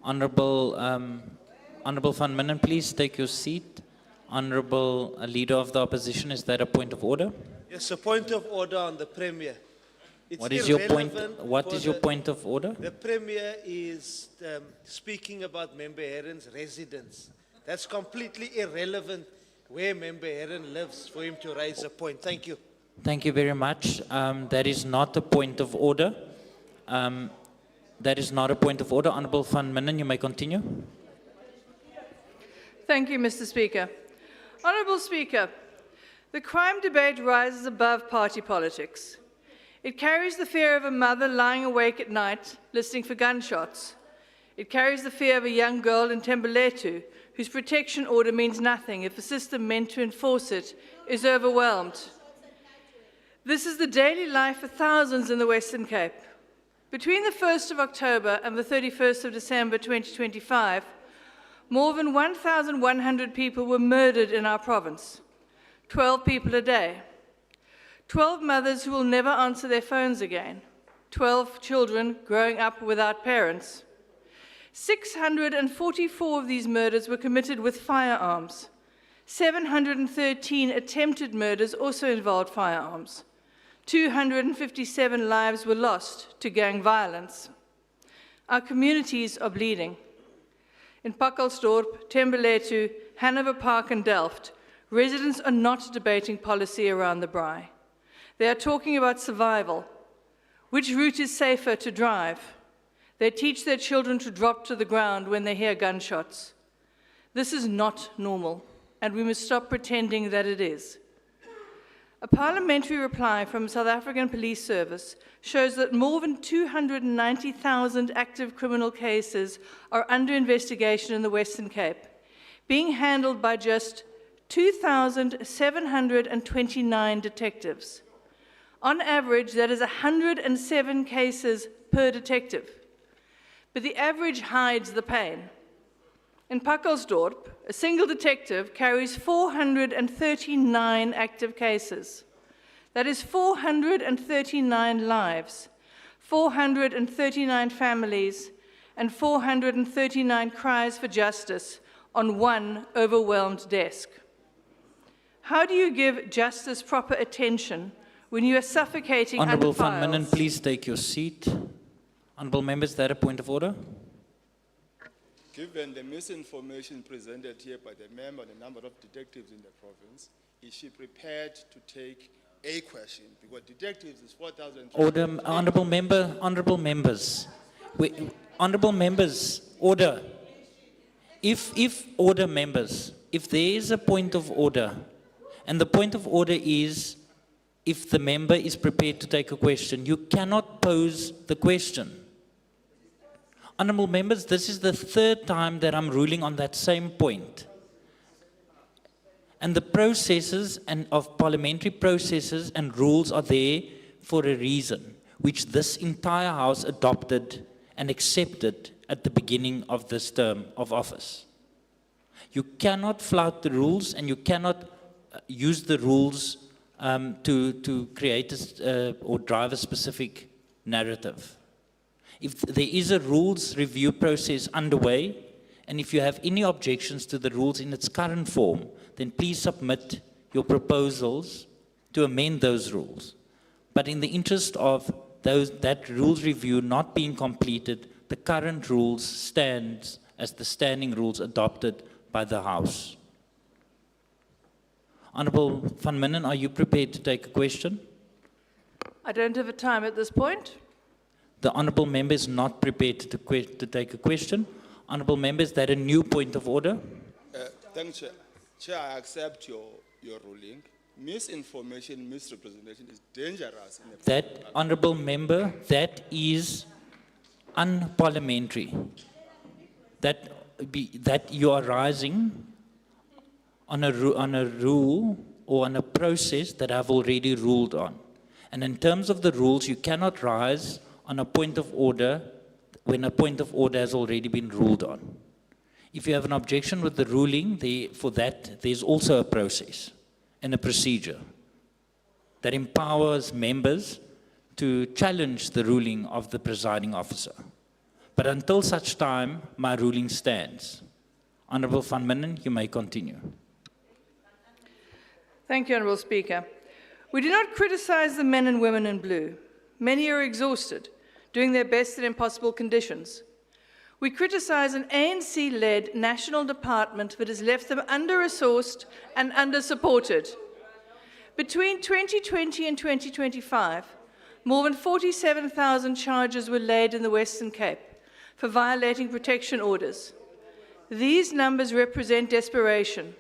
Honourable Van Minen, please take your seat. Honourable Leader of the Opposition, is that a point of order? Yes, a point of order on the Premier. It's What is your point? irrelevant What for is your the- point of order? The Premier is speaking about Member Herron's residence. That's completely irrelevant where Member Herron lives for him to raise a point. Thank you. Thank you very much. That is not a point of order. That is not a point of order. Honourable Van Minen, you may continue. Thank you, Mr. Speaker. Honourable Speaker, the crime debate rises above party politics. It carries the fear of a mother lying awake at night listening for gunshots. It carries the fear of a young girl in Tembeletu whose protection order means nothing if the system meant to enforce it is overwhelmed. This is the daily life of thousands in the Western Cape. Between the 1st of October and the 31st of December 2025, more than 1,100 people were murdered in our province, 12 people a day. 12 mothers who will never answer their phones again, 12 children growing up without parents. 644 of these murders were committed with firearms. 713 attempted murders also involved firearms. 257 lives were lost to gang violence. Our communities are bleeding. In Pakkelsdorp, Tembeletu, Hanover Park and Delft, residents are not debating policy around the braai. They are talking about survival. Which route is safer to drive? They teach their children to drop to the ground when they hear gunshots. This is not normal, and we must stop pretending that it is. A parliamentary reply from South African Police Service shows that more than 290,000 active criminal cases are under investigation in the Western Cape, being handled by just 2,729 detectives. On average, that is 107 cases per detective. But the average hides the pain. In Pakkelsdorp, a single detective carries 439 active cases. That is 439 lives, 439 families, and 439 cries for justice on one overwhelmed desk. How do you give justice proper attention when you are suffocating Honourable under Van Minen, files? please take your seat. Honourable members, is there a point of order? Given the misinformation presented here by the member on the number of detectives in the province, is she prepared to take a question? Because detectives is 4,000. Order, honourable members. Honourable members, order. If there is a point of order, and the point of order is if the member is prepared to take a question, you cannot pose the question. Honourable members, this is the third time that I'm ruling on that same point. And the processes of parliamentary processes and rules are there for a reason, which this entire House adopted and accepted at the beginning of this term of office. You cannot flout the rules, and you cannot use the rules to create or drive a specific narrative. If there is a rules review process underway, and if you have any objections to the rules in its current form, then please submit your proposals to amend those rules. But in the interest of that rules review not being completed, the current rules stands as the standing rules adopted by the House. Honourable Van Minen, are you prepared to take a question? I don't have a time at this point. The honourable member is not prepared to take a question. Honourable member, is that a new point of order? Thank you, Chair. I accept your ruling. Misinformation, misrepresentation is dangerous. In That, honourable member, that is unparliamentary. That you are rising on a rule or on a process that I've already ruled on. And in terms of the rules, you cannot rise on a point of order when a point of order has already been ruled on. If you have an objection with the ruling, for that, there's also a process and a procedure that empowers members to challenge the ruling of the presiding officer. But until such time, my ruling stands. Honourable Van Minen, you may continue. Thank you, Honourable Speaker. We do not criticize the men and women in blue. Many are exhausted, doing their best in impossible conditions. We criticize an ANC-led national department that has left them under-resourced and under-supported. Between 2020 and 2025, more than 47,000 charges were laid in the Western Cape for violating protection orders. These numbers represent desperation.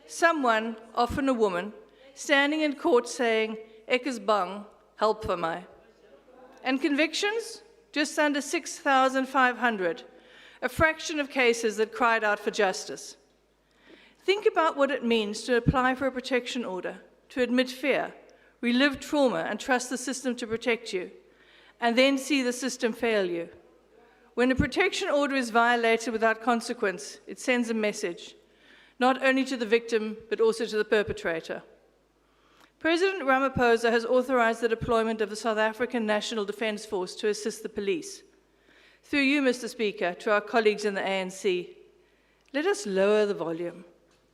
Someone, often a woman, standing in court saying, "Ek is bang, help vir my." And convictions? Just under 6,500, a fraction of cases that cried out for justice. Think about what it means to apply for a protection order, to admit fear, relive trauma, and trust the system to protect you, and then see the system fail you. When a protection order is violated without consequence, it sends a message, not only to the victim, but also to the perpetrator. President Ramaphosa has authorized the deployment of the South African National Defence Force to assist the police. Through you, Mr. Speaker, to our colleagues in the ANC, let us lower the volume.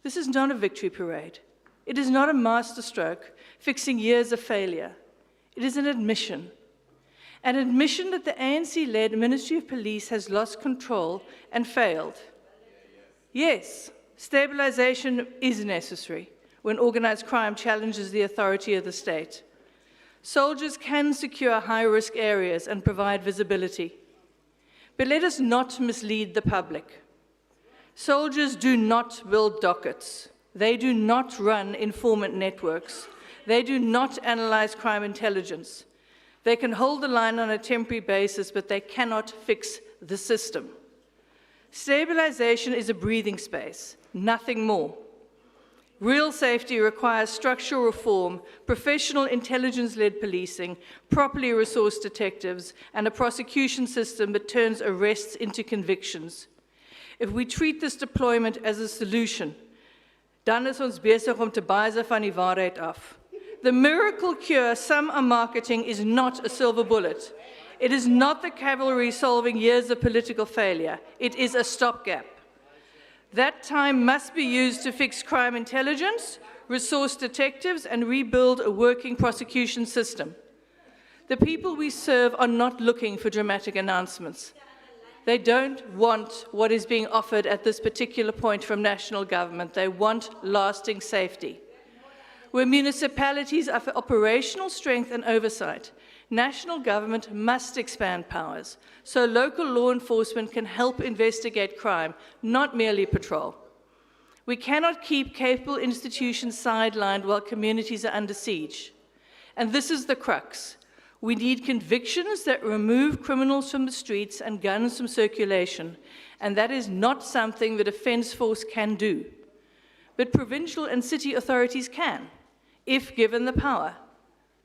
This is not a victory parade. It is not a masterstroke fixing years of failure. It is an admission that the ANC-led Ministry of Police has lost control and failed. Yes, stabilization is necessary when organized crime challenges the authority of the state. Soldiers can secure high-risk areas and provide visibility. But let us not mislead the public. Soldiers do not build dockets. They do not run informant networks. They do not analyze crime intelligence. They can hold the line on a temporary basis, but they cannot fix the system. Stabilization is a breathing space, nothing more. Real safety requires structural reform, professional intelligence-led policing, properly resourced detectives, and a prosecution system that turns arrests into convictions. If we treat this deployment as a solution, dan is ons besig om te baie van die waarheid af. The miracle cure some are marketing is not a silver bullet. It is not the cavalry solving years of political failure. It is a stopgap. That time must be used to fix crime intelligence, resource detectives, and rebuild a working prosecution system. The people we serve are not looking for dramatic announcements. They don't want what is being offered at this particular point from national government. They want lasting safety. Where municipalities offer operational strength and oversight, national government must expand powers so local law enforcement can help investigate crime, not merely patrol. We cannot keep capable institutions sidelined while communities are under siege. And this is the crux. We need convictions that remove criminals from the streets and guns from circulation, and that is not something the Defence Force can do. But provincial and city authorities can, if given the power.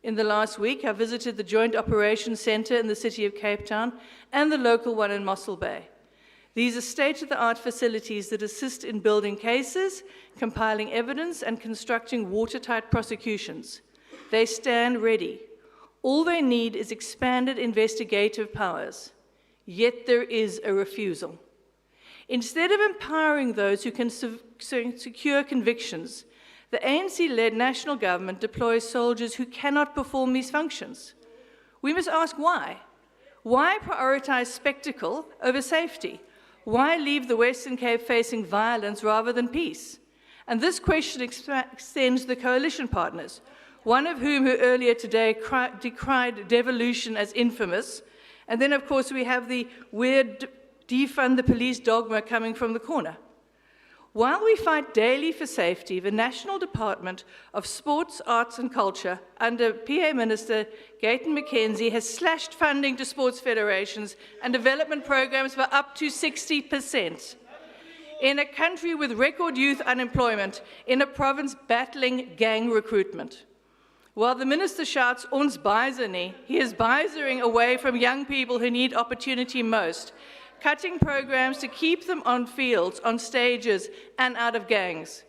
In the last week, I visited the Joint Operations Centre in the city of Cape Town and the local one in Mossel Bay. These are state-of-the-art facilities that assist in building cases, compiling evidence, and constructing watertight prosecutions. They stand ready. All they need is expanded investigative powers. Yet there is a refusal. Instead of empowering those who can secure convictions, the ANC-led national government deploys soldiers who cannot perform these functions. We must ask why. Why prioritize spectacle over safety? Why leave the Western Cape facing violence rather than peace? And this question extends to the coalition partners, one of whom who earlier today decried devolution as infamous. And then, of course, we have the weird defund the police dogma coming from the corner. While we fight daily for safety, the National Department of Sports, Arts and Culture, under PA Minister Gayton McKenzie, has slashed funding to sports federations and development programs by up to 60%. In a country with record youth unemployment, in a province battling gang recruitment. While the minister shouts, "Ons buizer nie," he is buizering away from young people who need opportunity most, cutting programs to keep them on fields, on stages, and out of gangs.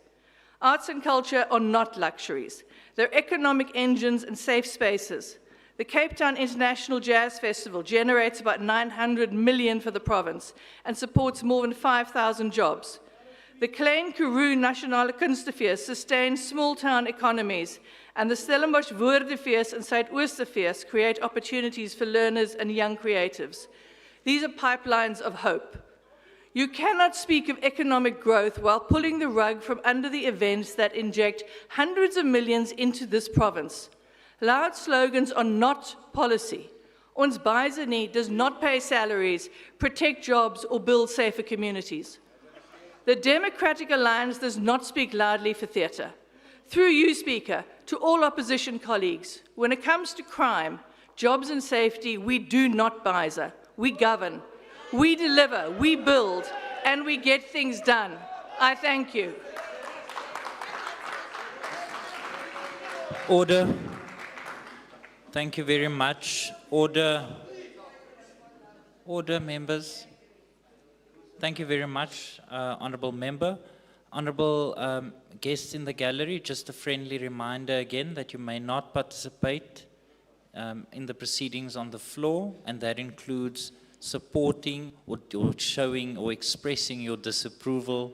Arts and culture are not luxuries. They're economic engines and safe spaces. The Cape Town International Jazz Festival generates about 900 million for the province and supports more than 5,000 jobs. The Klein Karoo Nasionale Kunstefees sustains small-town economies, and the Stellenbosch Woordefees and Suidoosterfees create opportunities for learners and young creatives. These are pipelines of hope. You cannot speak of economic growth while pulling the rug from under the events that inject hundreds of millions into this province. Loud slogans are not policy. Ons buizer nie does not pay salaries, protect jobs, or build safer communities. The Democratic Alliance does not speak loudly for theatre. Through you, Speaker, to all opposition colleagues, when it comes to crime, jobs and safety, we do not bizer. We govern, we deliver, we build, and we get things done. I thank you. Order. Thank you very much. Order. Order, members. Thank you very much, Honourable Member. Honourable guests in the gallery, just a friendly reminder again that you may not participate in the proceedings on the floor, and that includes supporting or showing or expressing your disapproval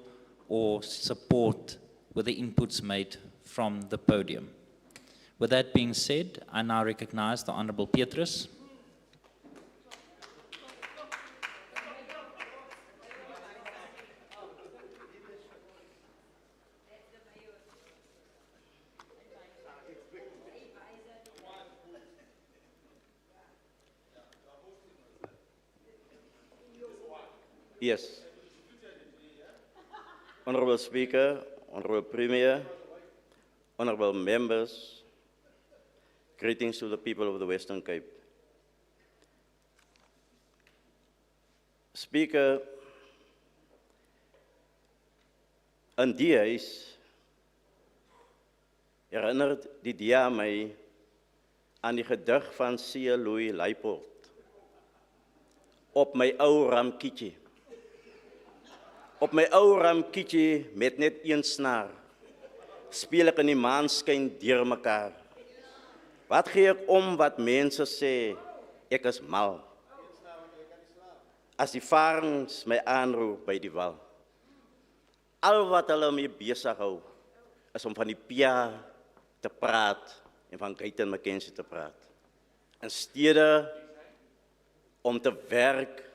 or support with the inputs made from the podium. With that being said, I now recognize the Honourable Petrus. Yes. Honourable Speaker, Honourable Premier, honourable members, greetings to the people of the Western Cape. Speaker, in die huis herinnert die dia my aan die gedig van C. Louis Leipold op my ou ramkietjie. Op my ou ramkietjie met net een snaar, speel ek in die maanskyn deur mekaar. Wat gee ek om wat mense sê, ek is mal, as die varens my aanroep by die wal. Al wat hulle mee besig hou, is om van die PIA te praat en van Guyton Mackenzie te praat. In steede om te werk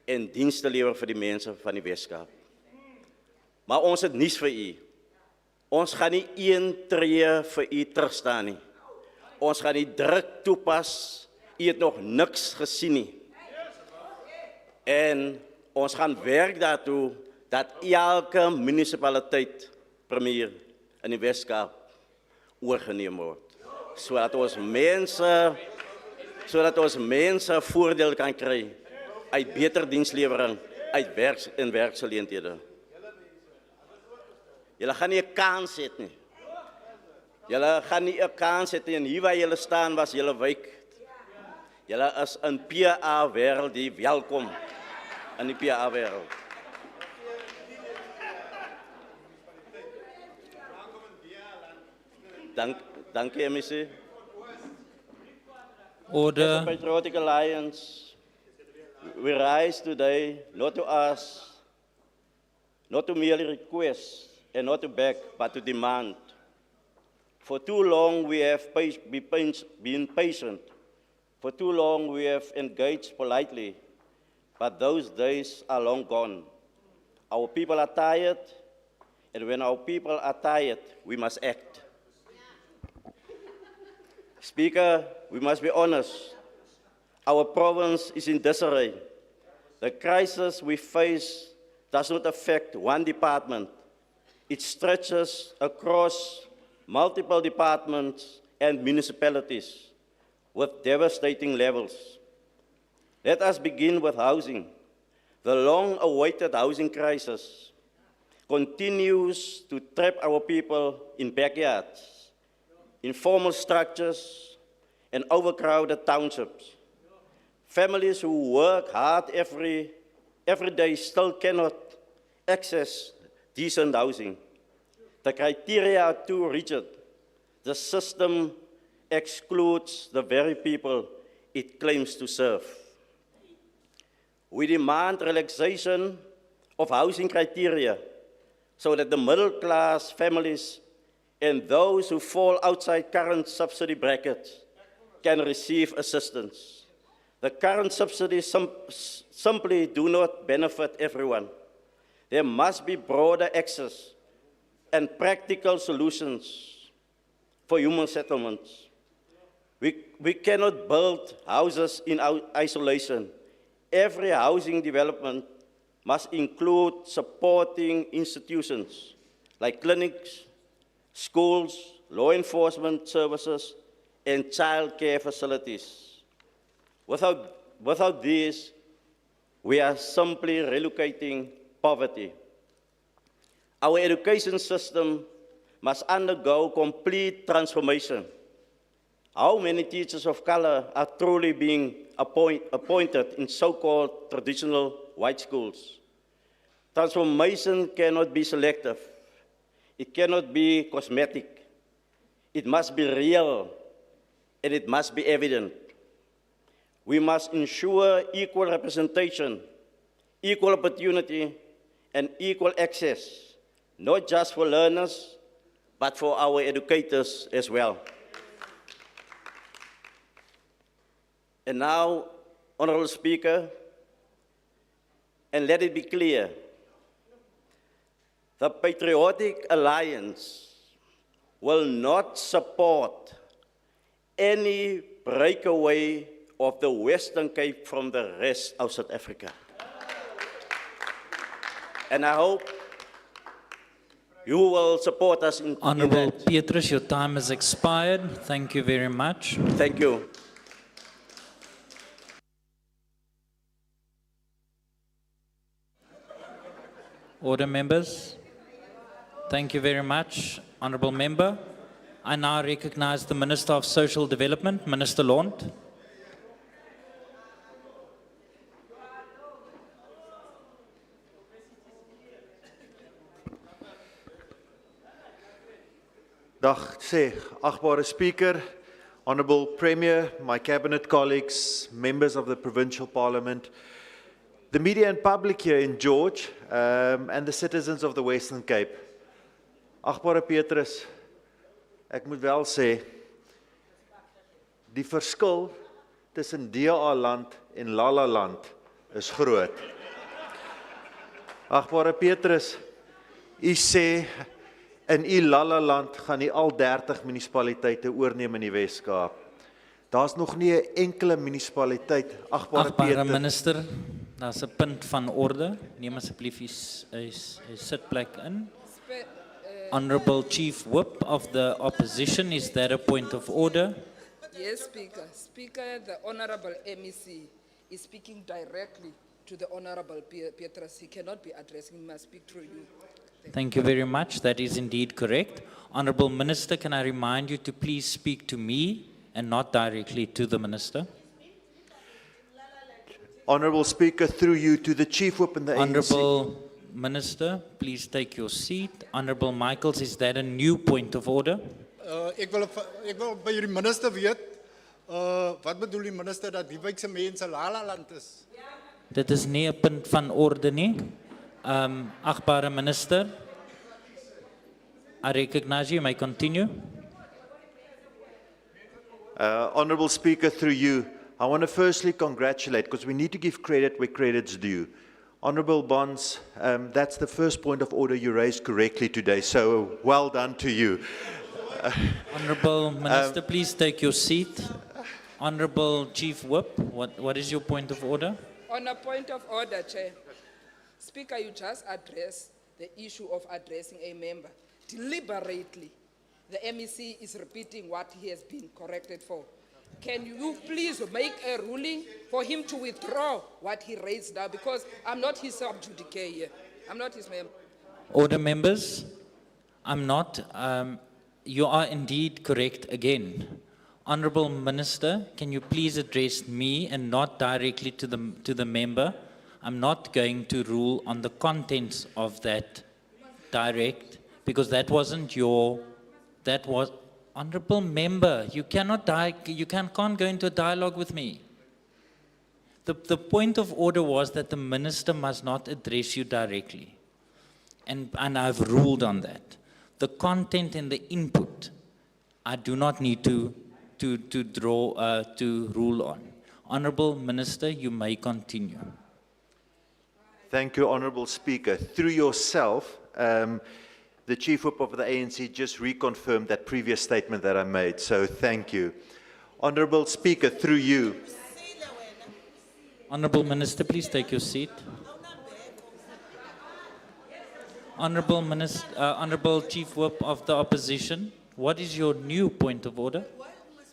en diens te lewer vir die mense van die Weskaap. Maar ons het nuus vir u. Ons gaan nie een tree vir u terugstaan nie. Ons gaan die druk toepas. U het nog niks gesien nie. En ons gaan werk daartoe dat elke munisipaliteit premier in die Weskaap oorgeneem word. Sodat ons mense voordeel kan kry uit beter dienslewering, uit werksgeleenthede. Julle gaan nie 'n kans hê nie. Julle gaan nie 'n kans hê nie, en hier waar julle staan was julle wyk. Julle is in PA wêreld, die welkom in die PA wêreld. Dankie, MEC. Order. As the Patriotic Alliance, we rise today not to ask, not to merely request, and not to beg, but to demand. For too long we have been patient. For too long we have engaged politely, but those days are long gone. Our people are tired, and when our people are tired, we must act. Speaker, we must be honest. Our province is in disarray. The crisis we face does not affect one department. It stretches across multiple departments and municipalities with devastating levels. Let us begin with housing. The long-awaited housing crisis continues to trap our people in backyards, informal structures, and overcrowded townships. Families who work hard every day still cannot access decent housing. The criteria are too rigid. The system excludes the very people it claims to serve. We demand relaxation of housing criteria so that the middle-class families and those who fall outside current subsidy brackets can receive assistance. The current subsidies simply do not benefit everyone. There must be broader access and practical solutions for human settlements. We cannot build houses in isolation. Every housing development must include supporting institutions like clinics, schools, law enforcement services, and child care facilities. Without these, we are simply relocating poverty. Our education system must undergo complete transformation. How many teachers of color are truly being appointed in so-called traditional white schools? Transformation cannot be selective. It cannot be cosmetic. It must be real, and it must be evident. We must ensure equal representation, equal opportunity, and equal access, not just for learners, but for our educators as well. And now, Honorable Speaker, and let it be clear, the Patriotic Alliance will not support any breakaway of the Western Cape from the rest of South Africa. And I hope you will support us in Honorable that. Petrus, your time has expired. Thank you very much. Thank you. Order, members. Thank you very much, Honourable Member. I now recognize the Minister of Social Development, Minister Laund. Dag sê, agbare Speaker, Honourable Premier, my Cabinet colleagues, members of the Provincial Parliament, the media and public here in George, and the citizens of the Western Cape. Agbare Petrus, ek moet wel sê, die verskil tussen DA land en Lala land is groot. Agbare Petrus, u sê, in u Lala land gaan nie al 30 munisipaliteite oorneem in die Wes-Kaap. Daar's nog nie 'n enkele munisipaliteit, agbare Petrus. Minister, daar's 'n punt van orde. Neem asseblief u sitplek in. Honourable Chief Whip of the Opposition, is that a point of order? Yes, Speaker. Speaker, the Honorable MEC is speaking directly to the Honorable Petrus. He cannot be addressing, he must speak through you. Thank you very much. That is indeed correct. Honourable Minister, can I remind you to please speak to me and not directly to the Minister? Honourable Speaker, through you to the Chief Whip and the ANC. Honourable Minister, please take your seat. Honourable Michaels, is that a new point of order? Ek wil by die minister weet, wat bedoel die minister dat die wykse mense Lala land is? Dit is nie 'n punt van orde nie. Agbare Minister, I recognize you may continue. Honourable Speaker, through you, I want to firstly congratulate, because we need to give credit where credit's due. Honourable Bonds, that's the first point of order you raised correctly today, so well done to you. Honourable Minister, please take your seat. Honourable Chief Whip, what is your point of order? On a point of order, Chair. Speaker, you just addressed the issue of addressing a member. Deliberately, the MEC is repeating what he has been corrected for. Can you please make a ruling for him to withdraw what he raised now? Because I'm not his sub judice here. I'm not his member. Order, members. I'm not. You are indeed correct again. Honourable Minister, can you please address me and not directly to the member? I'm not going to rule on the contents of that direct, because that wasn't that was, Honourable Member, you can't go into a dialogue with me. The point of order was that the Minister must not address you directly. And I've ruled on that. The content and the input, I do not need to rule on. Honourable Minister, you may continue. Thank you, Honourable Speaker. Through yourself, the Chief Whip of the ANC just reconfirmed that previous statement that I made, so thank you. Honourable Speaker, through you. Honourable Minister, please take your seat. Honorable Chief Whip of the Opposition, what is your new point of order?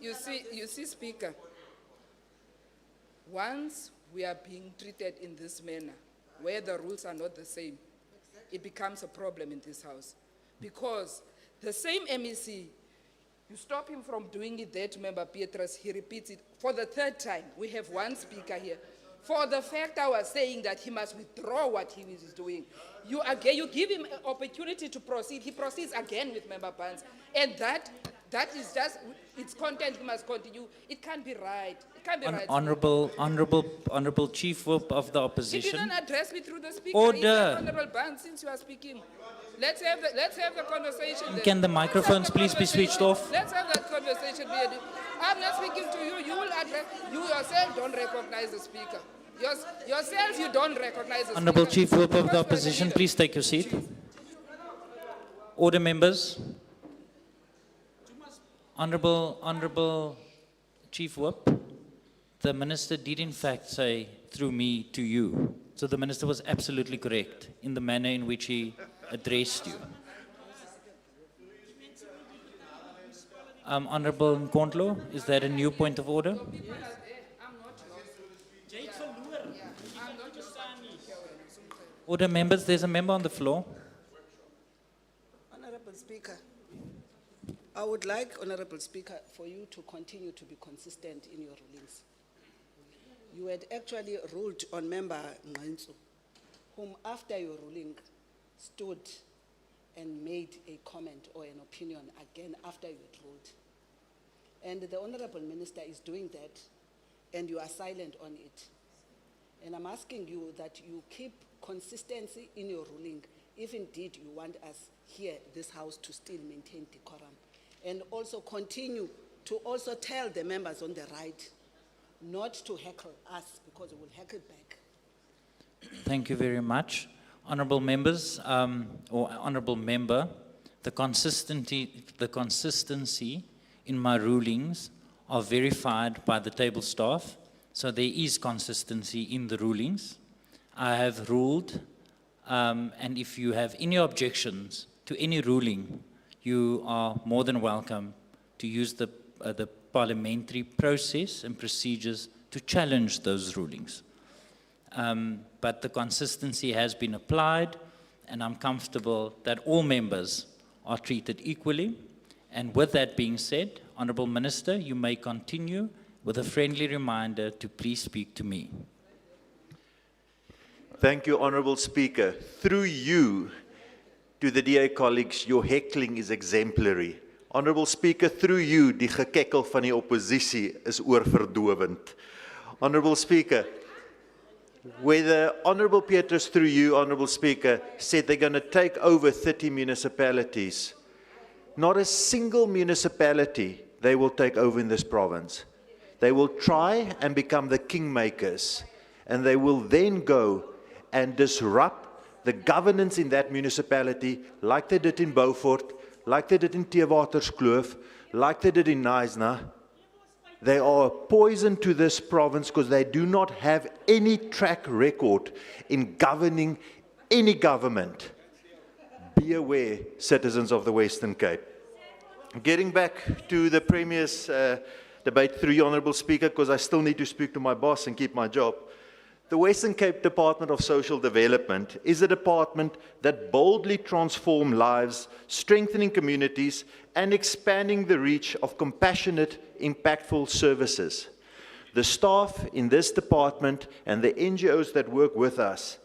You see, Speaker, once we are being treated in this manner, where the rules are not the same, it becomes a problem in this House. Because the same MEC, you stop him from doing it there to Member Petrus, he repeats it for the third time. We have one speaker here. For the fact I was saying that he must withdraw what he is doing. You give him an opportunity to proceed. He proceeds again with Member Barnes. And that is just, its content must continue. It can't be right. It can't be right. Honorable Chief Whip of the He Opposition. didn't address me through the speaker. Order. He said, Honorable Barnes, since you are speaking, let's have the conversation. then. Can the Let's have microphones the please be switched conversation. off? Let's have that conversation. I'm not speaking to you. You will address. You yourself don't recognize the speaker. Yourself, you don't recognize the Honorable speaker. Chief Whip of the Because we're Opposition, leaders. please take your seat. Order, members. Honorable Chief Whip, the Minister did in fact say through me to you. So the Minister was absolutely correct in the manner in which he addressed you. Honorable Nkondlo, is that a new point of order? Order, members, there's a member on the floor. Honorable Speaker, I would like, Honorable Speaker, for you to continue to be consistent in your rulings. You had actually ruled on Member Nganso, whom after your ruling stood and made a comment or an opinion again after you had ruled. And the Honorable Minister is doing that, and you are silent on it. And I'm asking you that you keep consistency in your ruling, if indeed you want us here, this House, to still maintain decorum. And also continue to also tell the members on the right not to heckle us, because we will heckle back. Thank you very much. Honorable members, or honorable member, the consistency in my rulings are verified by the table staff, so there is consistency in the rulings. I have ruled, and if you have any objections to any ruling, you are more than welcome to use the parliamentary process and procedures to challenge those rulings. But the consistency has been applied, and I'm comfortable that all members are treated equally. And with that being said, Honorable Minister, you may continue with a friendly reminder to please speak to me. Thank you, Honorable Speaker. Through you, to the DA colleagues, your heckling is exemplary. Honorable Speaker, through you, die gekekkel van die oppositie is oorverdowend. Honorable Speaker, whether Honorable Petrus, through you, Honorable Speaker, said they're going to take over 30 municipalities, not a single municipality they will take over in this province. They will try and become the kingmakers, and they will then go and disrupt the governance in that municipality like they did in Beaufort, like they did in Theewaterskloof, like they did in Knysna. They are a poison to this province because they do not have any track record in governing any government. Be aware, citizens of the Western Cape. Getting back to the Premier's debate through you, Honourable Speaker, because I still need to speak to my boss and keep my job. The Western Cape Department of Social Development is a department that boldly transforms lives, strengthening communities, and expanding the reach of compassionate, impactful services. The staff in this department and the NGOs that work with us,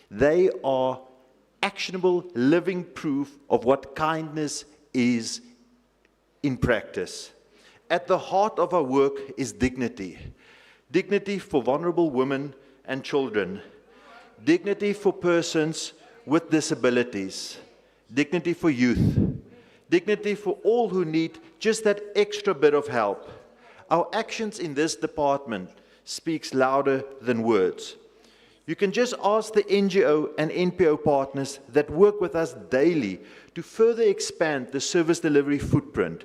they are actionable, living proof of what kindness is in practice. At the heart of our work is dignity. Dignity for vulnerable women and children. Dignity for persons with disabilities. Dignity for youth. Dignity for all who need just that extra bit of help. Our actions in this department speaks louder than words. You can just ask the NGO and NPO partners that work with us daily to further expand the service delivery footprint.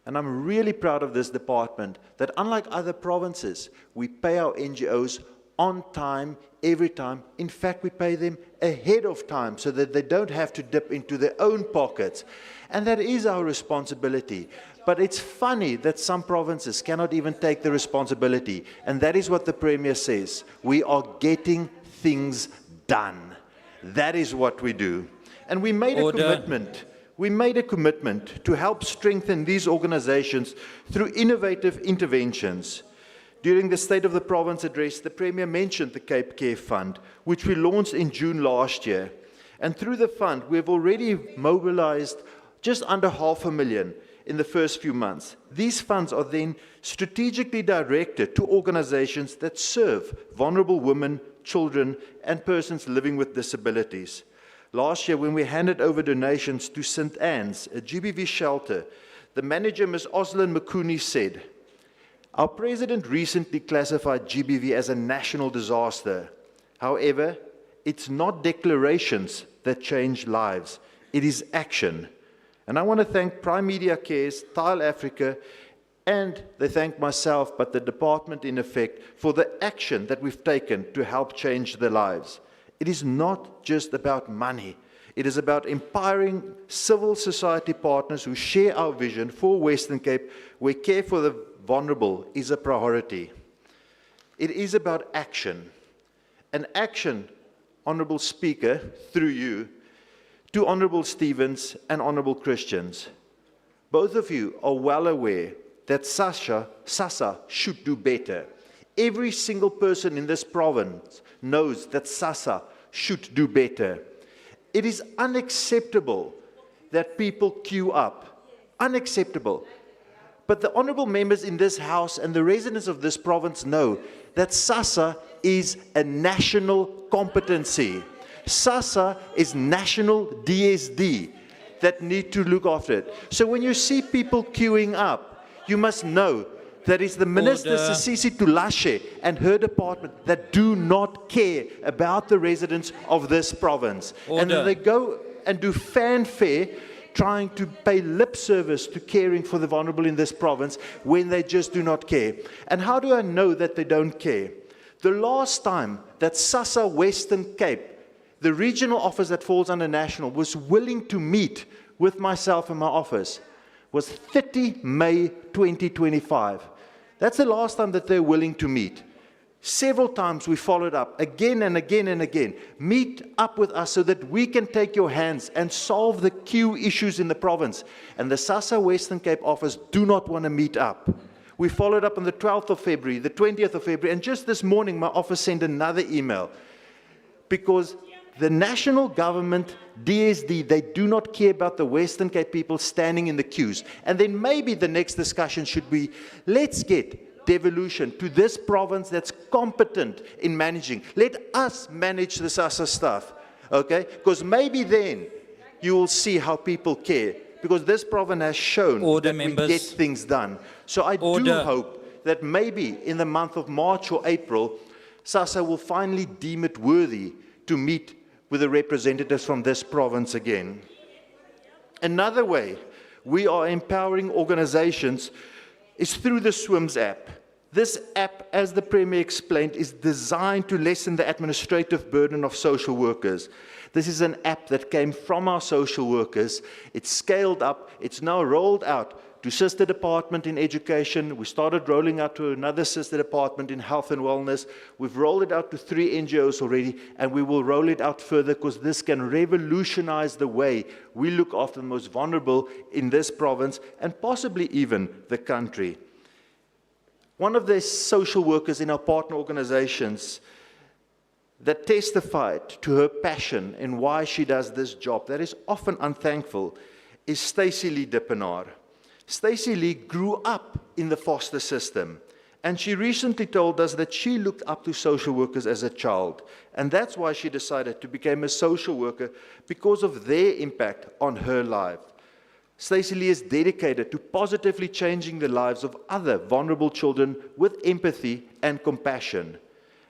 And I'm really proud of this department that unlike other provinces, we pay our NGOs on time, every time. In fact, we pay them ahead of time so that they don't have to dip into their own pockets. And that is our responsibility. But it's funny that some provinces cannot even take the responsibility. And that is what the Premier says. We are getting things done. That is what we do. And we made a commitment. We made a commitment to help strengthen these organizations through innovative interventions. During the State of the Province address, the Premier mentioned the Cape Care Fund, which we launched in June last year. And through the fund, we have already mobilized just under $500,000 in the first few months. These funds are then strategically directed to organizations that serve vulnerable women, children, and persons living with disabilities. Last year, when we handed over donations to St. Anne's, a GBV shelter, the manager, Ms. Oslin Makuni, said, "Our president recently classified GBV as a national disaster. However, it's not declarations that change lives. It is action." And I want to thank Prime Media Cares, Tile Africa, and they thank myself, but the department in effect, for the action that we've taken to help change their lives. It is not just about money. It is about empowering civil society partners who share our vision for Western Cape, where care for the vulnerable is a priority. It is about action. And action, Honourable Speaker, through you, to Honourable Stevens and Honourable Christians. Both of you are well aware that SASSA should do better. Every single person in this province knows that SASSA should do better. It is unacceptable that people queue up. Unacceptable. But the honourable members in this House and the residents of this province know that SASSA is a national competency. SASSA is national DSD that need to look after it. So when you see people queuing up, you must know that it's the Minister Sisisi Tulashe and her department that do not care about the residents of this province. And then they go and do fanfare trying to pay lip service to caring for the vulnerable in this province when they just do not care. And how do I know that they don't care? The last time that SASSA Western Cape, the regional office that falls under national, was willing to meet with myself in my office was 30 May 2025. That's the last time that they're willing to meet. Several times we followed up, again and again and again. Meet up with us so that we can take your hands and solve the queue issues in the province. And the SASSA Western Cape office do not want to meet up. We followed up on the 12th of February, the 20th of February, and just this morning my office sent another email. Because the national government, DSD, they do not care about the Western Cape people standing in the queues. And then maybe the next discussion should be, let's get devolution to this province that's competent in managing. Let us manage the SASSA stuff, okay? Because maybe then you will see how people care. Because this province has shown that we get things done. So I do hope that maybe in the month of March or April, SASSA will finally deem it worthy to meet with the representatives from this province again. Another way we are empowering organizations is through the SWIMS app. This app, as the Premier explained, is designed to lessen the administrative burden of social workers. This is an app that came from our social workers. It's scaled up. It's now rolled out to sister department in education. We started rolling out to another sister department in health and wellness. We've rolled it out to 3 NGOs already, and we will roll it out further because this can revolutionize the way we look after the most vulnerable in this province and possibly even the country. One of the social workers in our partner organizations that testified to her passion and why she does this job that is often unthankful is Stacey Lee Dippenaar. Stacey Lee grew up in the foster system, and she recently told us that she looked up to social workers as a child, and that's why she decided to become a social worker, because of their impact on her life. Stacey Lee is dedicated to positively changing the lives of other vulnerable children with empathy and compassion.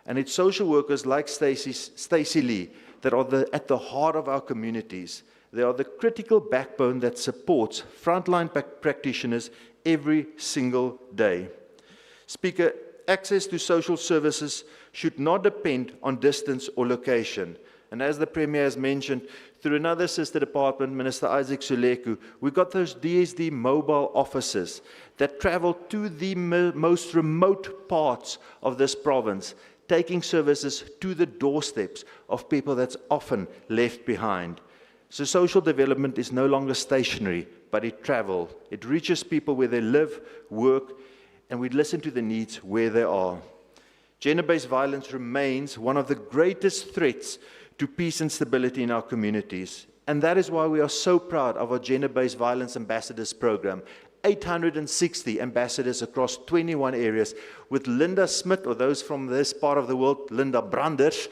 And it's social workers like Stacey Lee that are at the heart of our communities. They are the critical backbone that supports frontline practitioners every single day. Speaker, access to social services should not depend on distance or location. And as the Premier has mentioned, through another sister department, Minister Isaac Suleku, we got those DSD mobile offices that travel to the most remote parts of this province, taking services to the doorsteps of people that's often left behind. So social development is no longer stationary, but it travels. It reaches people where they live, work, and we listen to the needs where they are. Gender-based violence remains one of the greatest threats to peace and stability in our communities. And that is why we are so proud of our Gender-Based Violence Ambassadors program. 860 ambassadors across 21 areas, with Linda Smith, or those from this part of the world, Linda Branders.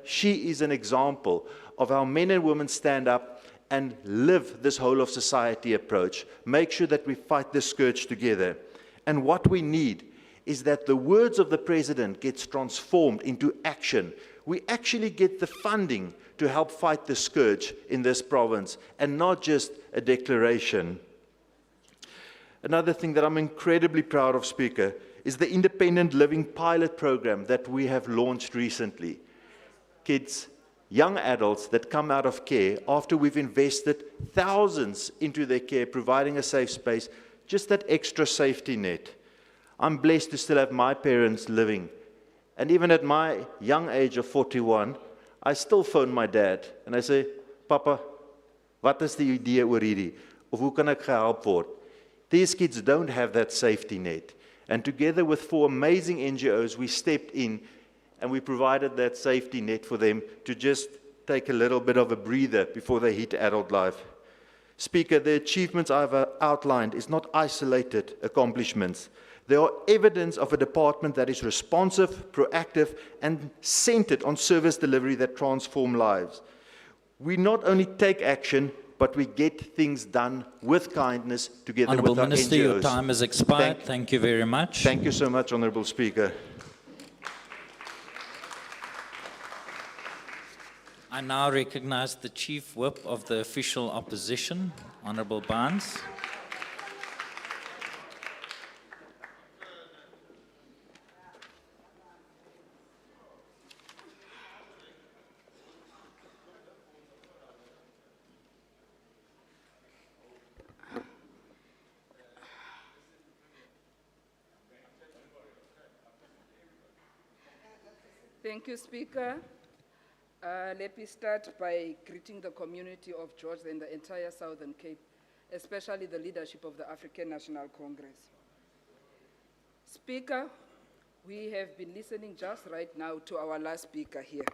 She is an example of how men and women stand up and live this whole of society approach. Make sure that we fight this scourge together. And what we need is that the words of the President gets transformed into action. We actually get the funding to help fight the scourge in this province, and not just a declaration. Another thing that I'm incredibly proud of, Speaker, is the independent living pilot program that we have launched recently. Kids, young adults that come out of care after we've invested thousands into their care, providing a safe space, just that extra safety net. I'm blessed to still have my parents living. And even at my young age of 41, I still phone my dad and I say, Papa, wat is die idee oor hierdie? Of hoe kan ek gehelp word? These kids don't have that safety net. And together with 4 amazing NGOs, we stepped in and we provided that safety net for them to just take a little bit of a breather before they hit adult life. Speaker, the achievements I've outlined is not isolated accomplishments. They are evidence of a department that is responsive, proactive, and centered on service delivery that transform lives. We not only take action, but we get things done with kindness together Honourable with our Minister, NGOs. your time has expired. Thank you very much. Thank you so much, Honourable Speaker. I now recognize the Chief Whip of the Official Opposition, Honourable Barnes. Thank you, Speaker. Let me start by greeting the community of George and the entire Southern Cape, especially the leadership of the African National Congress. Speaker, we have been listening just right now to our last speaker here,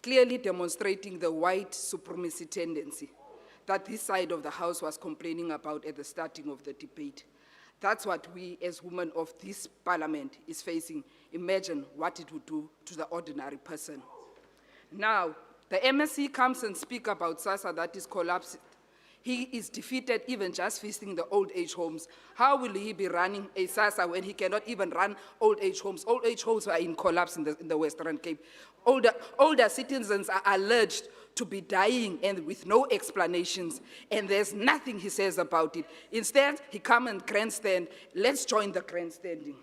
clearly demonstrating the white supremacy tendency that this side of the House was complaining about at the starting of the debate. That's what we as women of this parliament is facing. Imagine what it would do to the ordinary person. Now, the MSC comes and speaks about SASSA that is collapsed. He is defeated even just visiting the old age homes. How will he be running a SASSA when he cannot even run old age homes? Old age homes are in collapse in the Western Cape. Older citizens are alleged to be dying and with no explanations, and there's nothing he says about it. Instead, he comes and grandstand. Let's join the grandstanding.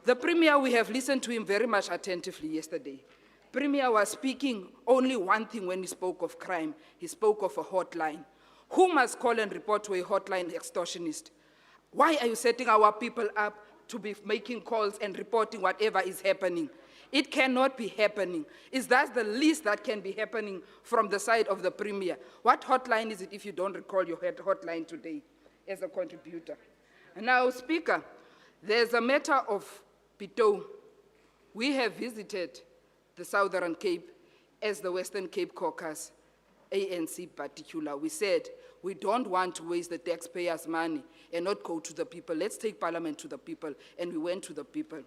The Premier, we have listened to him very much attentively yesterday. Premier was speaking only one thing when he spoke of crime. He spoke of a hotline. Who must call and report to a hotline extortionist? Why are you setting our people up to be making calls and reporting whatever is happening? It cannot be happening. Is that the least that can be happening from the side of the Premier? What hotline is it if you don't recall your hotline today as a contributor? And now, Speaker, there's a matter of Pito. We have visited the Southern Cape as the Western Cape Caucus, ANC particular. We said, we don't want to waste the taxpayers' money and not go to the people. Let's take Parliament to the people, and we went to the people.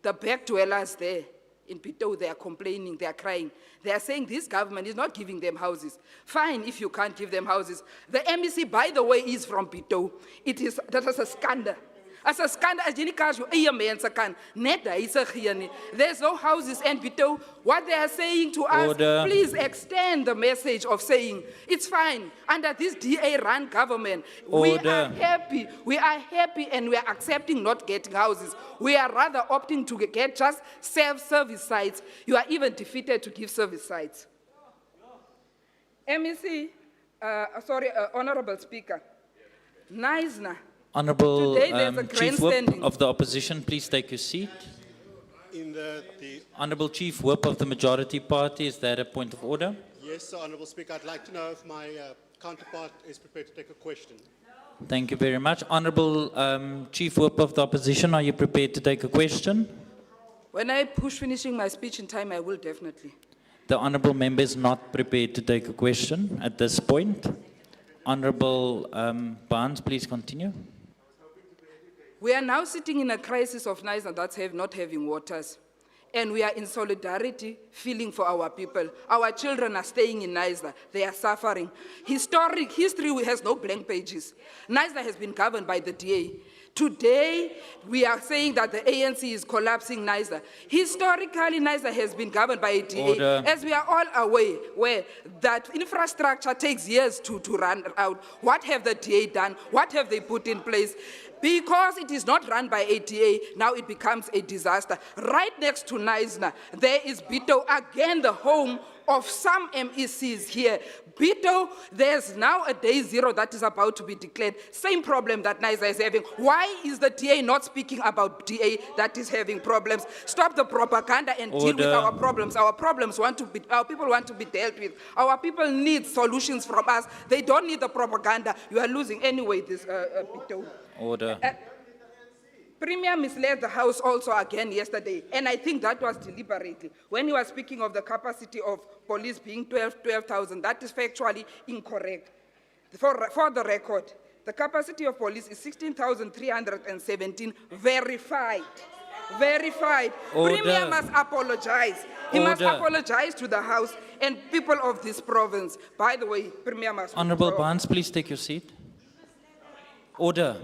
The back dwellers there in Pito, they are complaining, they are crying. They are saying this government is not giving them houses. Fine if you can't give them houses. The MEC, by the way, is from Pito. That is a scandal. As a scandal, as jy kaas jou eie mense kan net huise gee nie. There's no houses and Bito, what they are saying to us, Order. please extend the message of saying, it's fine, under this DA-run government, we are happy and we are accepting not getting houses. We are rather opting to get just self-service sites. You are even defeated to give service sites. MEC, Honorable Speaker, Naisna. Honourable Today there's a Chief Whip grandstanding. of the Opposition, please take your seat. In the Honourable Chief Whip of the Majority Party, is that a point of order? yes, Honourable Speaker, I'd like to know if my counterpart is prepared to take a question. Thank you very much. Honourable Chief Whip of the Opposition, are you prepared to take a question? When I push finishing my speech in time, I will definitely. The Honourable Member is not prepared to take a question at this point. Honourable Barnes, please continue. We are now sitting in a crisis of Niger that's not having waters. And we are in solidarity, feeling for our people. Our children are staying in Niger. They are suffering. History has no blank pages. Niger has been governed by the DA. Today, we are saying that the ANC is collapsing Niger. Historically, Niger has been governed by a DA. Order. As we are all aware that infrastructure takes years to run out. What have the DA done? What have they put in place? Because it is not run by ATA, now it becomes a disaster. Right next to Niger, there is Bito, again the home of some MECs here. Bito, there's now a day zero that is about to be declared. Same problem that Niger is having. Why is the DA not speaking about DA that is having problems? Stop the propaganda and deal with our problems. Our people want to be dealt with. Our people need solutions from us. They don't need the propaganda. You are losing anyway, this Bito. Order. Premier misled the House also again yesterday, and I think that was deliberately. When he was speaking of the capacity of police being 12,000, that is factually incorrect. For the record, the capacity of police is 16,317, verified. Verified. Order. Premier must apologize. He must apologize to the House and people of this province. By the way, Premier must... Honourable Barnes, please take your seat. Order.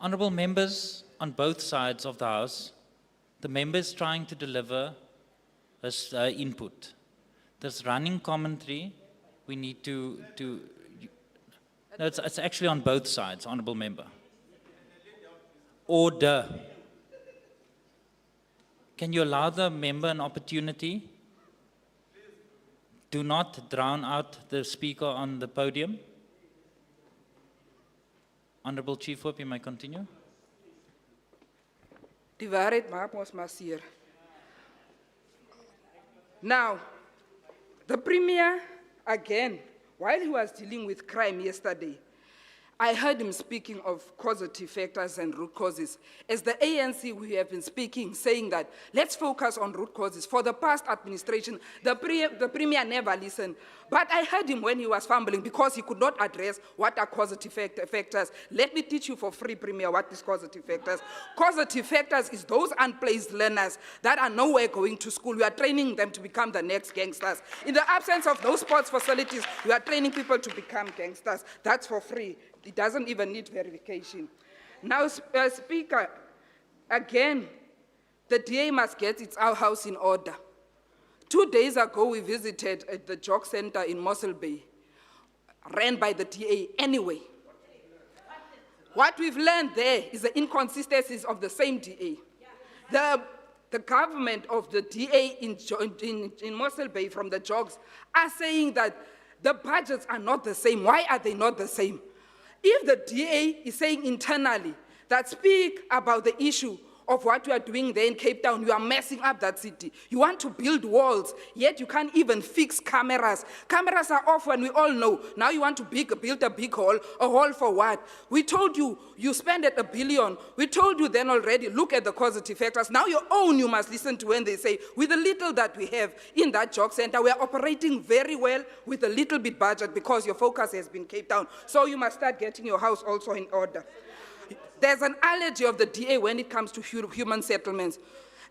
Honourable members on both sides of the House, the members trying to deliver this input. This running commentary, we need to no, it's actually on both sides, Honourable Member. Order. Can you allow the member an opportunity? Do not drown out the speaker on the podium. Honourable Chief Whip, you may continue. Die waarheid maak ons maar seer. Now, the Premier, again, while he was dealing with crime yesterday, I heard him speaking of causative factors and root causes. As the ANC, we have been speaking, saying that let's focus on root causes. For the past administration, the Premier never listened. But I heard him when he was fumbling because he could not address what are causative factors. Let me teach you for free, Premier, what is causative factors. Causative factors is those unplaced learners that are nowhere going to school. We are training them to become the next gangsters. In the absence of those sports facilities, we are training people to become gangsters. That's for free. It doesn't even need verification. Now, Speaker, again, the DA must get its house in order. 2 days ago, we visited at the Jog Center in Mossel Bay, ran by the DA anyway. What we've learned there is the inconsistencies of the same DA. The government of the DA in Mossel Bay from the Jogs are saying that the budgets are not the same. Why are they not the same? If the DA is saying internally that speak about the issue of what you are doing there in Cape Town, you are messing up that city. You want to build walls, yet you can't even fix cameras. Cameras are off when we all know. Now you want to build a big hall. A hall for what? We told you, you spend at $1 billion. We told you then already, look at the causative factors. Now your own you must listen to when they say, with the little that we have in that Jog Center, we are operating very well with a little bit budget because your focus has been Cape Town. So you must start getting your house also in order. There's an allergy of the DA when it comes to human settlements.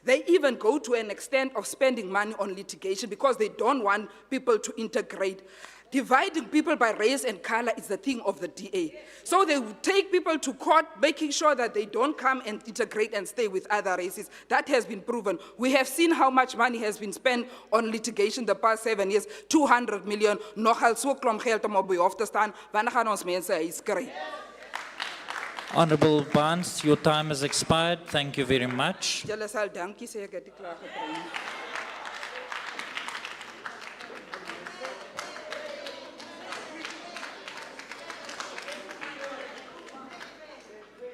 They even go to an extent of spending money on litigation because they don't want people to integrate. Dividing people by race and color is the thing of the DA. So they would take people to court, making sure that they don't come and integrate and stay with other races. That has been proven. We have seen how much money has been spent on litigation the past 7 years, 200 million. Nogal so klom geld om op behoefte te staan, wanneer gaan ons mense huis kry? Honorable Barnes, your time has expired. Thank you very much. Julle sal dankie sê ek het dit klaar gebring.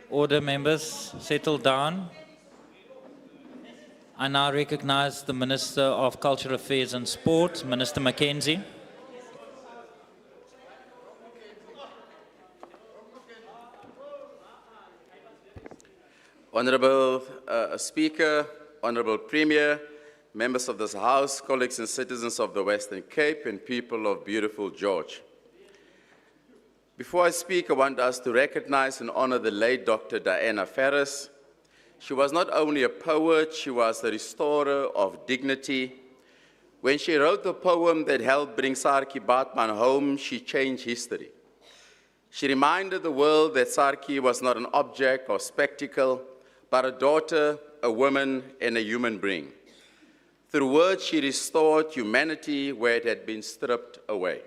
Order, members, settle down. I now recognize the Minister of Cultural Affairs and Sport, Minister Mackenzie. Honorable Speaker, Honorable Premier, members of this House, colleagues and citizens of the Western Cape, and people of beautiful George. Before I speak, I want us to recognize and honor the late Dr. Diana Ferris. She was not only a poet, she was the restorer of dignity. When she wrote the poem that helped bring Sarki Batman home, she changed history. She reminded the world that Sarki was not an object or spectacle, but a daughter, a woman, and a human being. Through words, she restored humanity where it had been stripped away.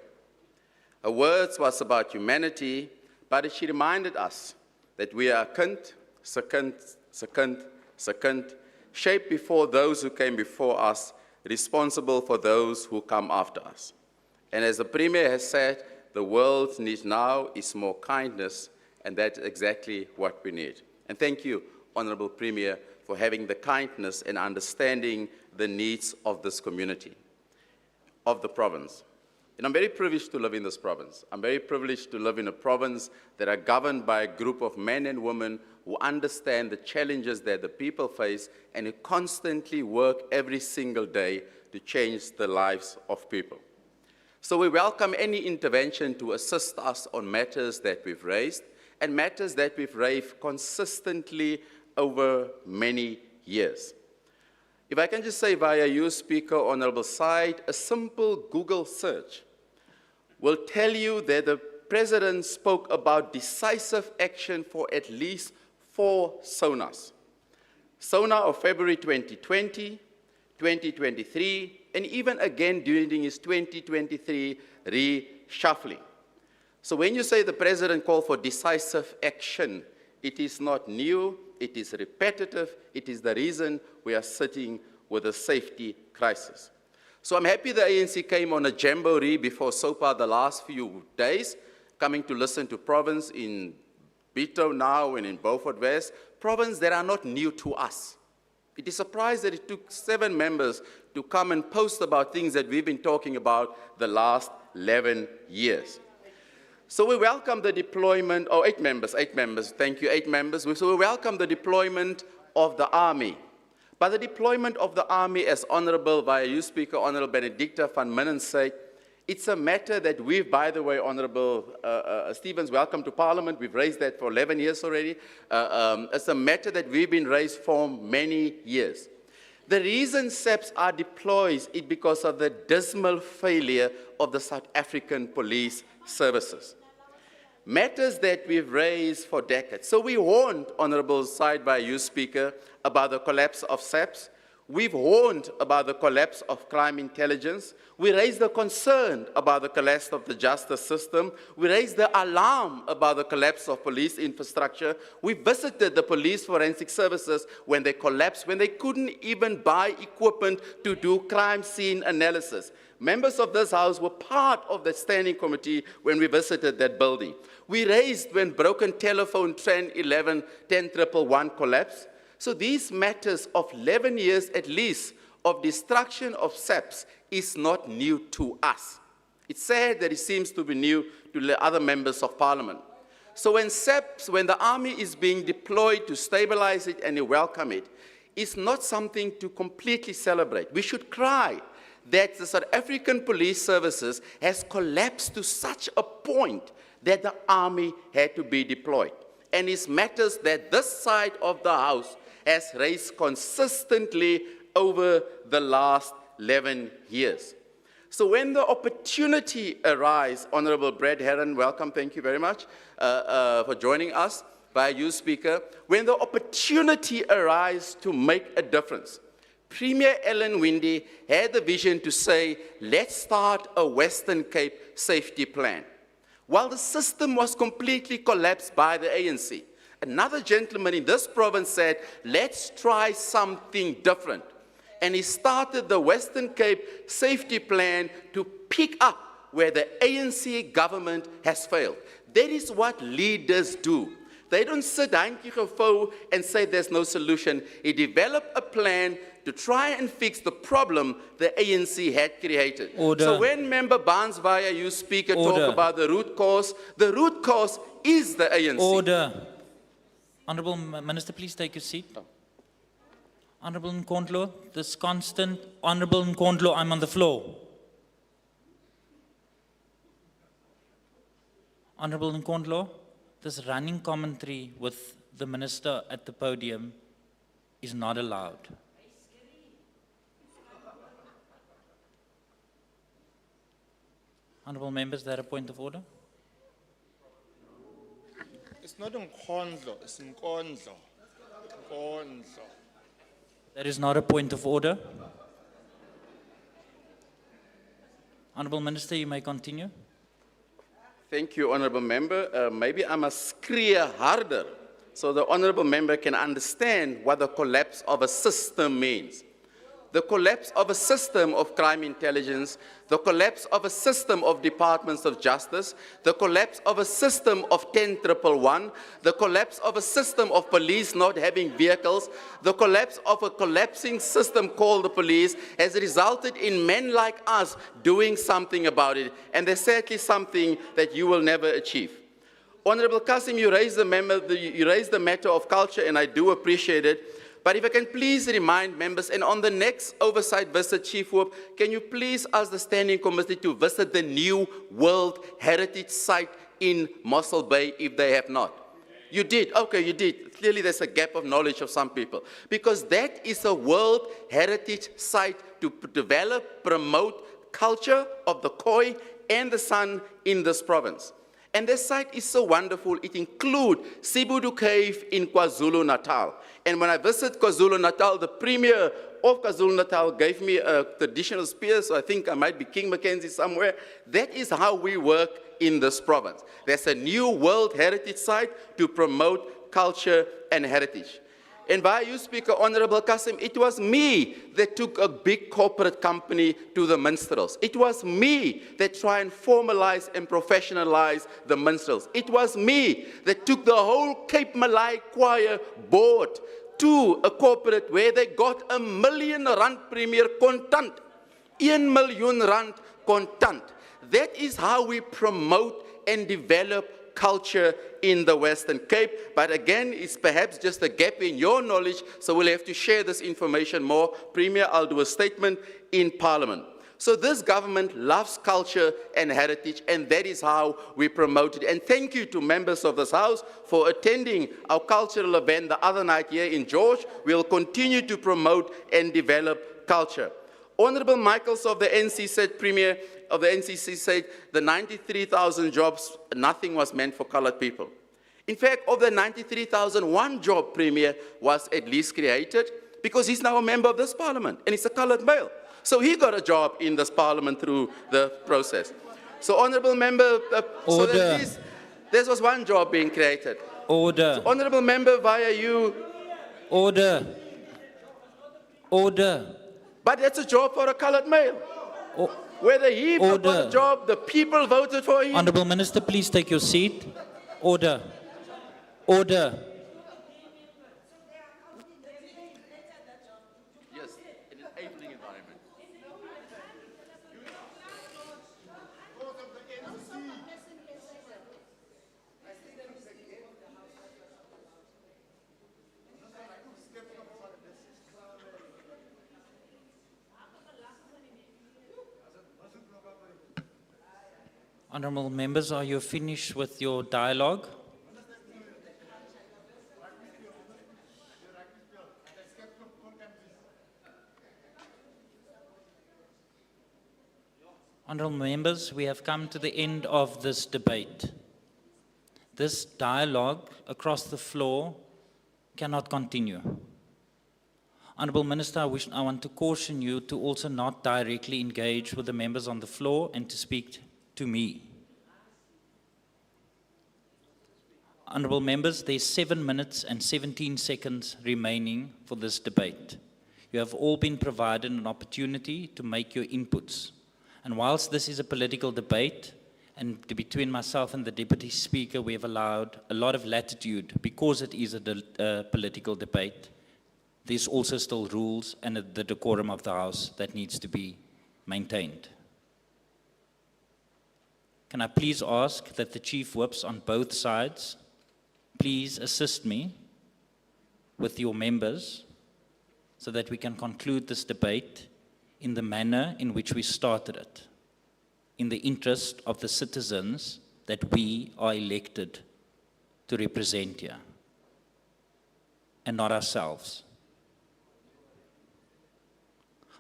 Her words was about humanity, but she reminded us that we are kind, shaped before those who came before us, responsible for those who come after us. And as the Premier has said, the world needs now is more kindness, and that's exactly what we need. And thank you, Honorable Premier, for having the kindness and understanding the needs of this community, of the province. And I'm very privileged to live in this province. I'm very privileged to live in a province that are governed by a group of men and women who understand the challenges that the people face and who constantly work every single day to change the lives of people. So we welcome any intervention to assist us on matters that we've raised and matters that we've raised consistently over many years. If I can just say via you, Speaker, Honorable Side, a simple Google search will tell you that the President spoke about decisive action for at least 4 SONAs. SONA of February 2020, 2023, and even again during his 2023 reshuffling. So when you say the President called for decisive action, it is not new, it is repetitive, it is the reason we are sitting with a safety crisis. So I'm happy the ANC came on a jamboree before SOPA the last few days, coming to listen to province in Bito now and in Beaufort West, province that are not new to us. It is surprising that it took 7 members to come and post about things that we've been talking about the last 11 years. So we welcome the deployment, 8 members, thank you, 8 members. So we welcome the deployment of the Army. But the deployment of the Army, as Honorable, via you Speaker, Honorable Benedicta van Minnen said, it's a matter that we've, by the way, Honorable Stevens, welcome to Parliament. We've raised that for 11 years already. It's a matter that we've been raised for many years. The reason SAPs are deployed is because of the dismal failure of the South African police services. Matters that we've raised for decades. So we warned, Honorable Side by you, Speaker, about the collapse of SAPs. We've warned about the collapse of crime intelligence. We raised the concern about the collapse of the justice system. We raised the alarm about the collapse of police infrastructure. We visited the police forensic services when they collapsed, when they couldn't even buy equipment to do crime scene analysis. Members of this House were part of the standing committee when we visited that building. We raised when broken telephone 10111 collapsed. So these matters of 11 years at least of destruction of SAPs is not new to us. It's sad that it seems to be new to the other members of Parliament. So when SAPs, when the Army is being deployed to stabilize it and you welcome it, it's not something to completely celebrate. We should cry that the South African police services has collapsed to such a point that the Army had to be deployed. And it's matters that this side of the House has raised consistently over the last 11 years. So when the opportunity arises, Honorable Brad Herron, welcome, thank you very much for joining us by you, Speaker. When the opportunity arises to make a difference, Premier Ellen Windy had the vision to say, let's start a Western Cape safety plan. While the system was completely collapsed by the ANC, another gentleman in this province said, let's try something different. And he started the Western Cape safety plan to pick up where the ANC government has failed. That is what leaders do. They don't sit handjie gevou and say there's no solution. He developed a plan to try and fix the problem the ANC had created. Order. So when Member Barnes via you, Speaker, Order. talk about the root cause is the ANC. Order. Honourable Minister, please take your seat. Honourable Nkondlo, this constant, Honourable Nkondlo, I'm on the floor. Honourable Nkondlo, this running commentary with the Minister at the podium is not allowed. Honourable members, is there a point of order? It's not Nkondlo, it's Nkondlo. Nkondlo. There is not a point of order. Honourable Minister, you may continue. Thank you, Honourable Member. Maybe I must scream harder so the Honourable Member can understand what the collapse of a system means. The collapse of a system of crime intelligence, the collapse of a system of departments of justice, the collapse of a system of 10-111, the collapse of a system of police not having vehicles, the collapse of a collapsing system called the police has resulted in men like us doing something about it, and there's certainly something that you will never achieve. Honourable Kasim, you raised the matter of culture, and I do appreciate it. But if I can please remind members, and on the next oversight visit, Chief Whip, can you please ask the Standing Committee to visit the new World Heritage Site in Mossel Bay if they have not? You did? Okay, you did. Clearly there's a gap of knowledge of some people. Because that is a World Heritage Site to develop, promote culture of the Khoi and the San in this province. And this site is so wonderful. It includes Sibudu Cave in KwaZulu-Natal. And when I visit KwaZulu-Natal, the Premier of KwaZulu-Natal gave me a traditional spear, so I think I might be King Mackenzie somewhere. That is how we work in this province. There's a new World Heritage Site to promote culture and heritage. And by you, Speaker, Honourable Kasim, it was me that took a big corporate company to the minstrels. It was me that tried and formalize and professionalize the minstrels. It was me that took the whole Cape Malay Choir board to a corporate where they got R1 million premier contant. R1 million contant. That is how we promote and develop culture in the Western Cape, but again, it's perhaps just a gap in your knowledge, so we'll have to share this information more. Premier, I'll do a statement in Parliament. So this government loves culture and heritage, and that is how we promote it. And thank you to members of this House for attending our cultural event the other night here in George. We'll continue to promote and develop culture. Honourable Michaels of the NC said, Premier of the NCC said, the 93,000 jobs, nothing was meant for coloured people. In fact, of the 93,000, one job, Premier, was at least created because he's now a member of this Parliament and he's a coloured male. So he got a job in this Parliament through the process. So, Honourable Member, so that there was one job being created. Order. So, Honourable Member, via you. Order. Order. But that's a job for a coloured male. Whether he got a job, the people voted for him. Honourable Minister, please take your seat. Order. Order. Yes, in an enabling environment. Honourable members, are you finished with your dialogue? Honourable members, we have come to the end of this debate. This dialogue across the floor cannot continue. Honourable Minister, I want to caution you to also not directly engage with the members on the floor and to speak to me. Honourable members, there's 7 minutes and 17 seconds remaining for this debate. You have all been provided an opportunity to make your inputs. And whilst this is a political debate, and between myself and the Deputy Speaker, we have allowed a lot of latitude because it is a political debate. There's also still rules and the decorum of the House that needs to be maintained. Can I please ask that the Chief Whips on both sides please assist me with your members so that we can conclude this debate in the manner in which we started it, in the interest of the citizens that we are elected to represent here, and not ourselves.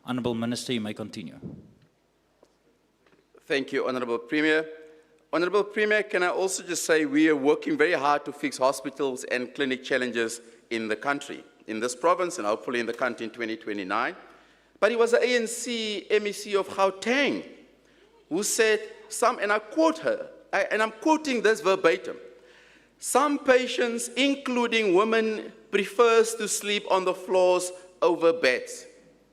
Honourable Minister, you may continue. Thank you, Honourable Premier. Honourable Premier, can I also just say we are working very hard to fix hospitals and clinic challenges in the country, in this province, and hopefully in the country in 2029. But it was the ANC MEC of Gauteng who said, and I quote her, and I'm quoting this verbatim, some patients, including women, prefers to sleep on the floors over beds.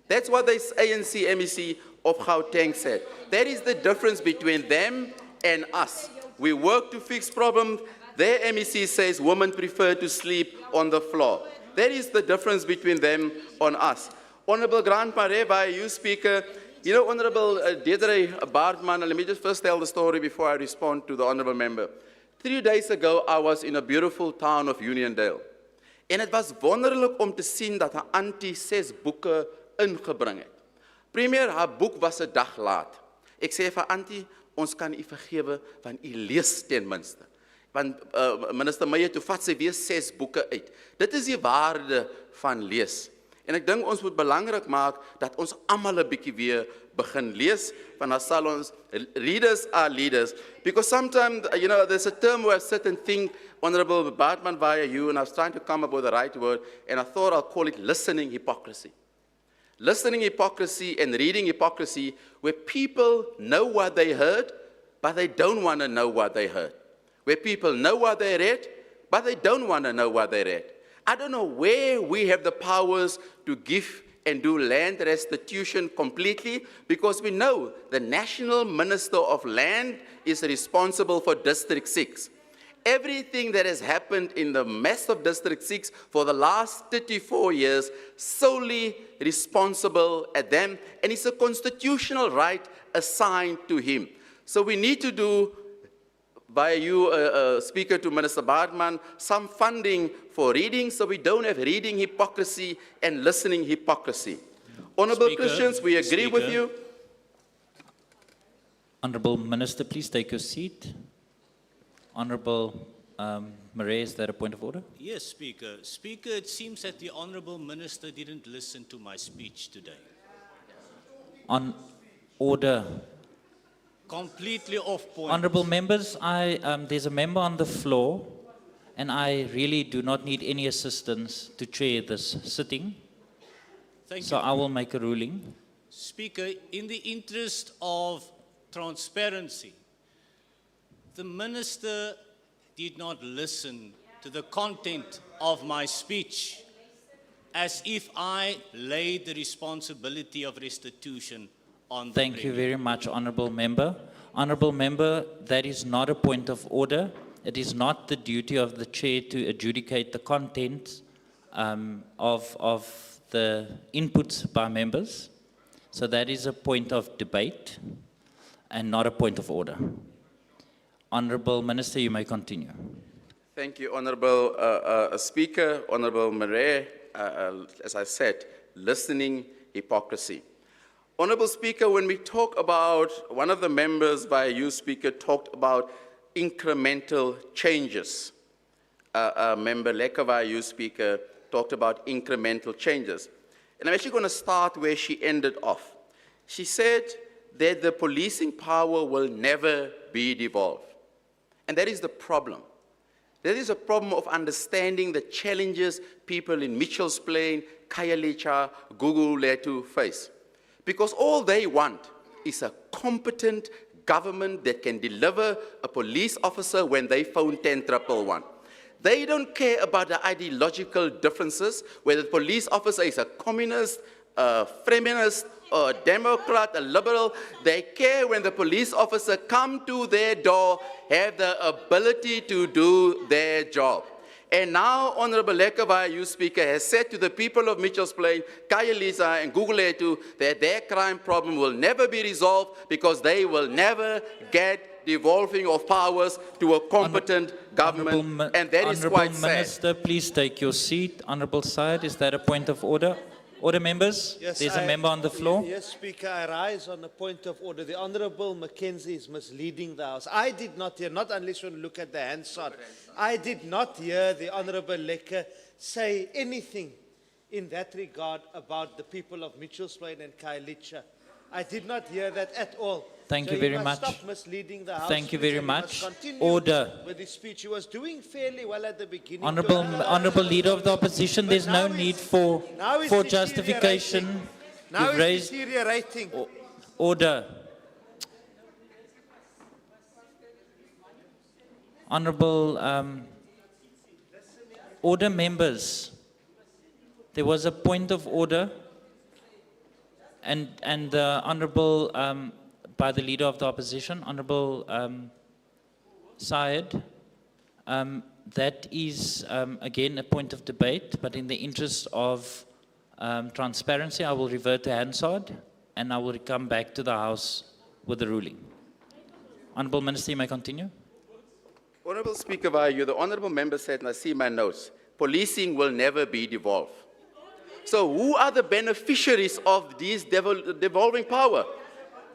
That's what the ANC MEC of Gauteng said. That is the difference between them and us. We work to fix problems. Their MEC says women prefer to sleep on the floor. That is the difference between them and us. Honourable Grant Mare, by you, Speaker. You know, Honourable Deirdre Baartman, let me just first tell the story before I respond to the Honourable Member. 3 days ago, I was in a beautiful town of Uniondale. En het was wonderlik om te sien dat haar auntie 6 boeke ingebring het. Premier, haar boek was 'n dag laat. Ek sê vir auntie, ons kan u vergewe, want u lees ten minste. Want Minister Meyer, toe vat sy weer 6 boeke uit. Dit is die waarde van lees. En ek dink ons moet belangrik maak dat ons almal 'n bietjie weer begin lees, want dan sal ons, readers are leaders. Because sometimes, you know, there's a term where I sit and think, Honourable Baartman via you, and I was trying to come up with the right word, and I thought I'll call it listening hypocrisy. Listening hypocrisy and reading hypocrisy, where people know what they heard, but they don't want to know what they heard. Where people know what they read, but they don't want to know what they read. I don't know where we have the powers to give and do land restitution completely, because we know the National Minister of Land is responsible for District 6. Everything that has happened in the mess of District 6 for the last 34 years, solely responsible at them, and it's a constitutional right assigned to him. So we need to do, by you, Speaker, to Minister Baartman, some funding for reading, so we don't have reading hypocrisy and listening hypocrisy. Honourable Speaker, Christians, we agree with you. Honourable Minister, please take your seat. Honourable Murray, is that a point of order? Yes, Speaker. Speaker, it seems that the Honourable Minister didn't listen to my speech today. On order. Completely off point. Honourable members, there's a member on the floor, and I really do not need any assistance to chair this sitting. Thank so you. I will make a ruling. Speaker, in the interest of transparency, the Minister did not listen to the content of my speech, as if I laid the responsibility of restitution on the Thank you very much, Honourable Member. Honourable Member, that is not a point of order. It is not the duty of the Chair to adjudicate the content of the inputs by members. So that is a point of debate and not a point of order. Honourable Minister, you may continue. Thank you, Honourable Speaker, Honourable Murray. As I said, listening hypocrisy. Honourable Speaker, when we talk about, one of the members by you, Speaker, talked about incremental changes. Member Lekava, you, Speaker, talked about incremental changes. And I'm actually going to start where she ended off. She said that the policing power will never be devolved. And that is the problem. There is a problem of understanding the challenges people in Mitchell's Plain, Khayelitsha, Gugulethu face. Because all they want is a competent government that can deliver a police officer when they phone 10-111. They don't care about the ideological differences, whether the police officer is a communist, a feminist, or a Democrat, a liberal. They care when the police officer come to their door, have the ability to do their job. And now, Honorable Lekavai, you speaker, has said to the people of Mitchell's Plain, Khayelitsha, and Gugulethu that their crime problem will never be resolved because they will never get devolving of powers to a competent government, and that is quite sad. Honourable Minister, please take your seat. Honourable Side, is that a point of order? Order, members? Yes, There's a member on the floor. Yes, Speaker, I rise on a point of order. The Honourable Mackenzie is misleading the House. I did not hear, not unless you look at the Hansard, I did not hear the Honourable Lekker say anything in that regard about the people of Mitchell's Plain and Khayelitsha. I did not hear that at all. Thank So you very must much. Stop misleading the House. Thank you Speaker. very He must much. continue Order. with his speech. He was doing fairly well at the beginning. Honourable Leader of the Opposition, there's no need for justification. Now You've he's raised deteriorating. order. Honourable order, members. There was a point of order, and the Honourable by the Leader of the Opposition, Honourable Syed. That is again a point of debate, but in the interest of transparency, I will revert to Hansard, and I will come back to the House with the ruling. Honourable Minister, you may continue. Honourable Speaker, via you, the Honourable Member said, and I see my notes, policing will never be devolved. So who are the beneficiaries of these devolving power?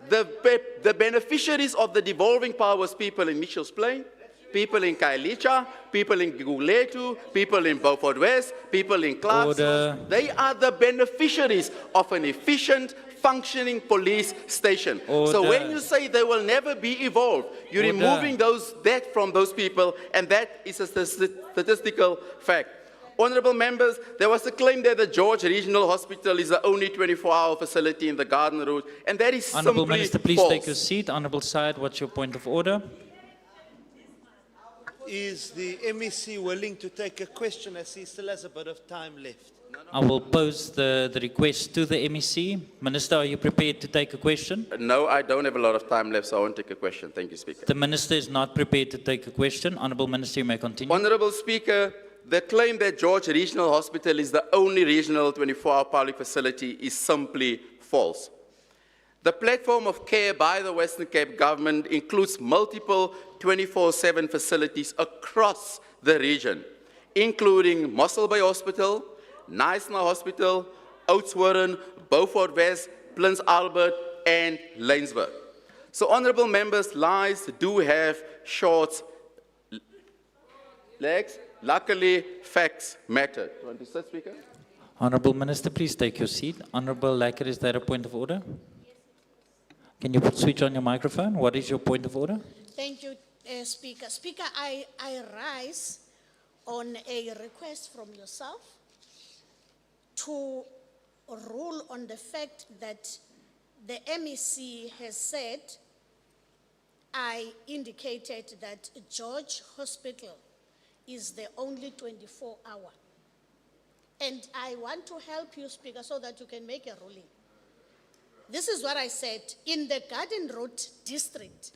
The beneficiaries of the devolving powers, people in Mitchell's Plain, people in Khayelitsha, people in Gugulethu, people in Beaufort West, people in Clarksville. They are the beneficiaries of an efficient, functioning police station. So when you say they will never be evolved, you're removing that from those people, and that is a statistical fact. Honourable members, there was a claim that the George Regional Hospital is the only 24-hour facility in the Garden Route, and that is Honourable simply Minister, please false. take your seat. Honourable Syed, what's your point of order? Is the MEC willing to take a question as he still has a bit of time left? I will pose the request to the MEC. Minister, are you prepared to take a question? No, I don't have a lot of time left, so I won't take a question. Thank you, Speaker. The Minister is not prepared to take a question. Honourable Minister, you may continue. Honourable Speaker, the claim that George Regional Hospital is the only regional 24-hour public facility is simply false. The platform of care by the Western Cape government includes multiple 24/7 facilities across the region, including Mossel Bay Hospital, Knysna Hospital, Oudtshoorn, Beaufort West, Prince Albert, and Laingsburg. So, honourable members, lies do have short legs. Luckily, facts matter. Do you want to sit, Speaker? Honourable Minister, please take your seat. Honourable Lekker, is there a point of order? Can you switch on your microphone? What is your point of order? Thank you, Speaker. Speaker, I rise on a request from yourself to rule on the fact that the MEC has said, I indicated that George Hospital is the only 24-hour. And I want to help you, Speaker, so that you can make a ruling. This is what I said. In the Garden Route district,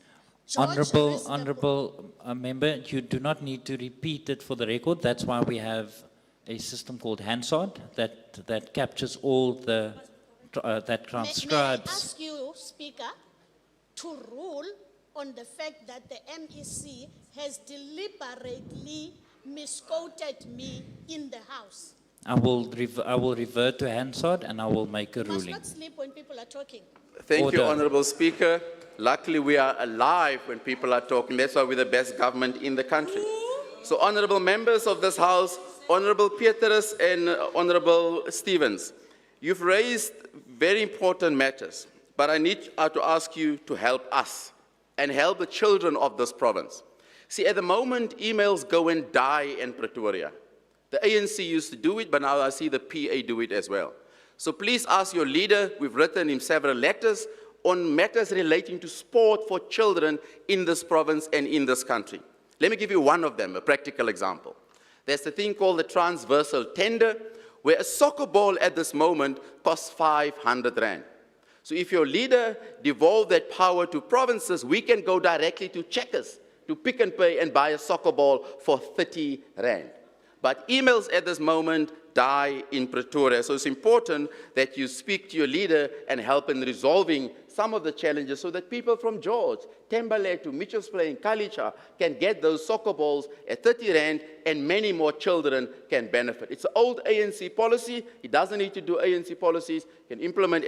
Honourable member, you do not need to repeat it for the record. That's why we have a system called Hansard that captures all the, that transcribes. May I ask you, Speaker, to rule on the fact that the MEC has deliberately misquoted me in the House? I will revert to Hansard and I will make a You must ruling. not sleep when people are talking. Thank you, Honourable Speaker. Luckily, we are alive when people are talking. That's why we're the best government in the country. So, honourable members of this House, Honourable Petrus and Honourable Stevens, you've raised very important matters. but I need to ask you to help us and help the children of this province. See, at the moment, emails go and die in Pretoria. The ANC used to do it, but now I see the PA do it as well. So please ask your leader, we've written him several letters, on matters relating to sport for children in this province and in this country. Let me give you one of them, a practical example. There's a thing called the transversal tender, where a soccer ball at this moment costs 500 rand. So if your leader devolved that power to provinces, we can go directly to Checkers, to Pick and Pay and buy a soccer ball for 30 rand. But emails at this moment die in Pretoria. So it's important that you speak to your leader and help in resolving some of the challenges so that people from George, Tembalé to Mitchells Plain, Kalicha can get those soccer balls at 30 rand and many more children can benefit. It's an old ANC policy. He doesn't need to do ANC policies. He can implement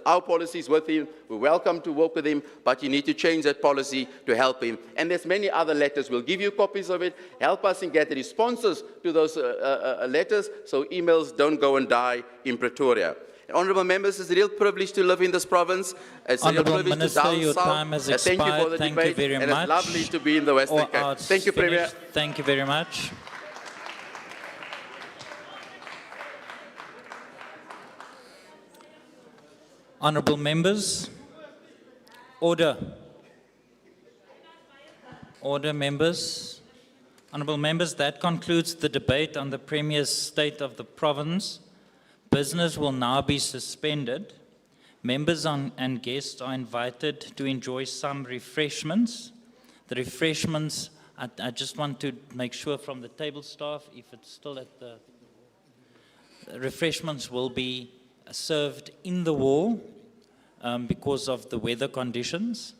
our policies with him. We're welcome to work with him, but you need to change that policy to help him. And there's many other letters. We'll give you copies of it. Help us in getting responses to those letters so emails don't go and die in Pretoria. Honourable members, it's a real privilege to live in this province. It's a real privilege Minister, to down your south. time has Thank you for expired. the Thank you debate, very and much. it's lovely to be in the Western All Cape. arts Thank you, Premier. finished. Thank you very much. Honourable members, order. Order, members. Honourable members, that concludes the debate on the Premier's state of the province. Business will now be suspended. Members and guests are invited to enjoy some refreshments. The refreshments, I just want to make sure from the table staff, if it's still at the refreshments will be served in the wall because of the weather conditions.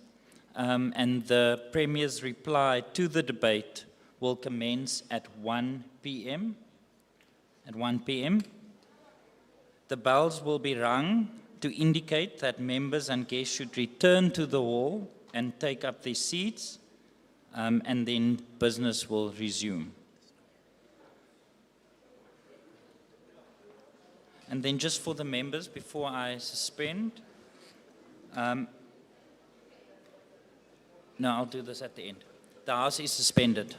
And the Premier's reply to the debate will commence at 1 p.m. At 1 p.m. The bells will be rung to indicate that members and guests should return to the hall and take up their seats, and then business will resume. And then just for the members, before I suspend, no, I'll do this at the end. The House is suspended.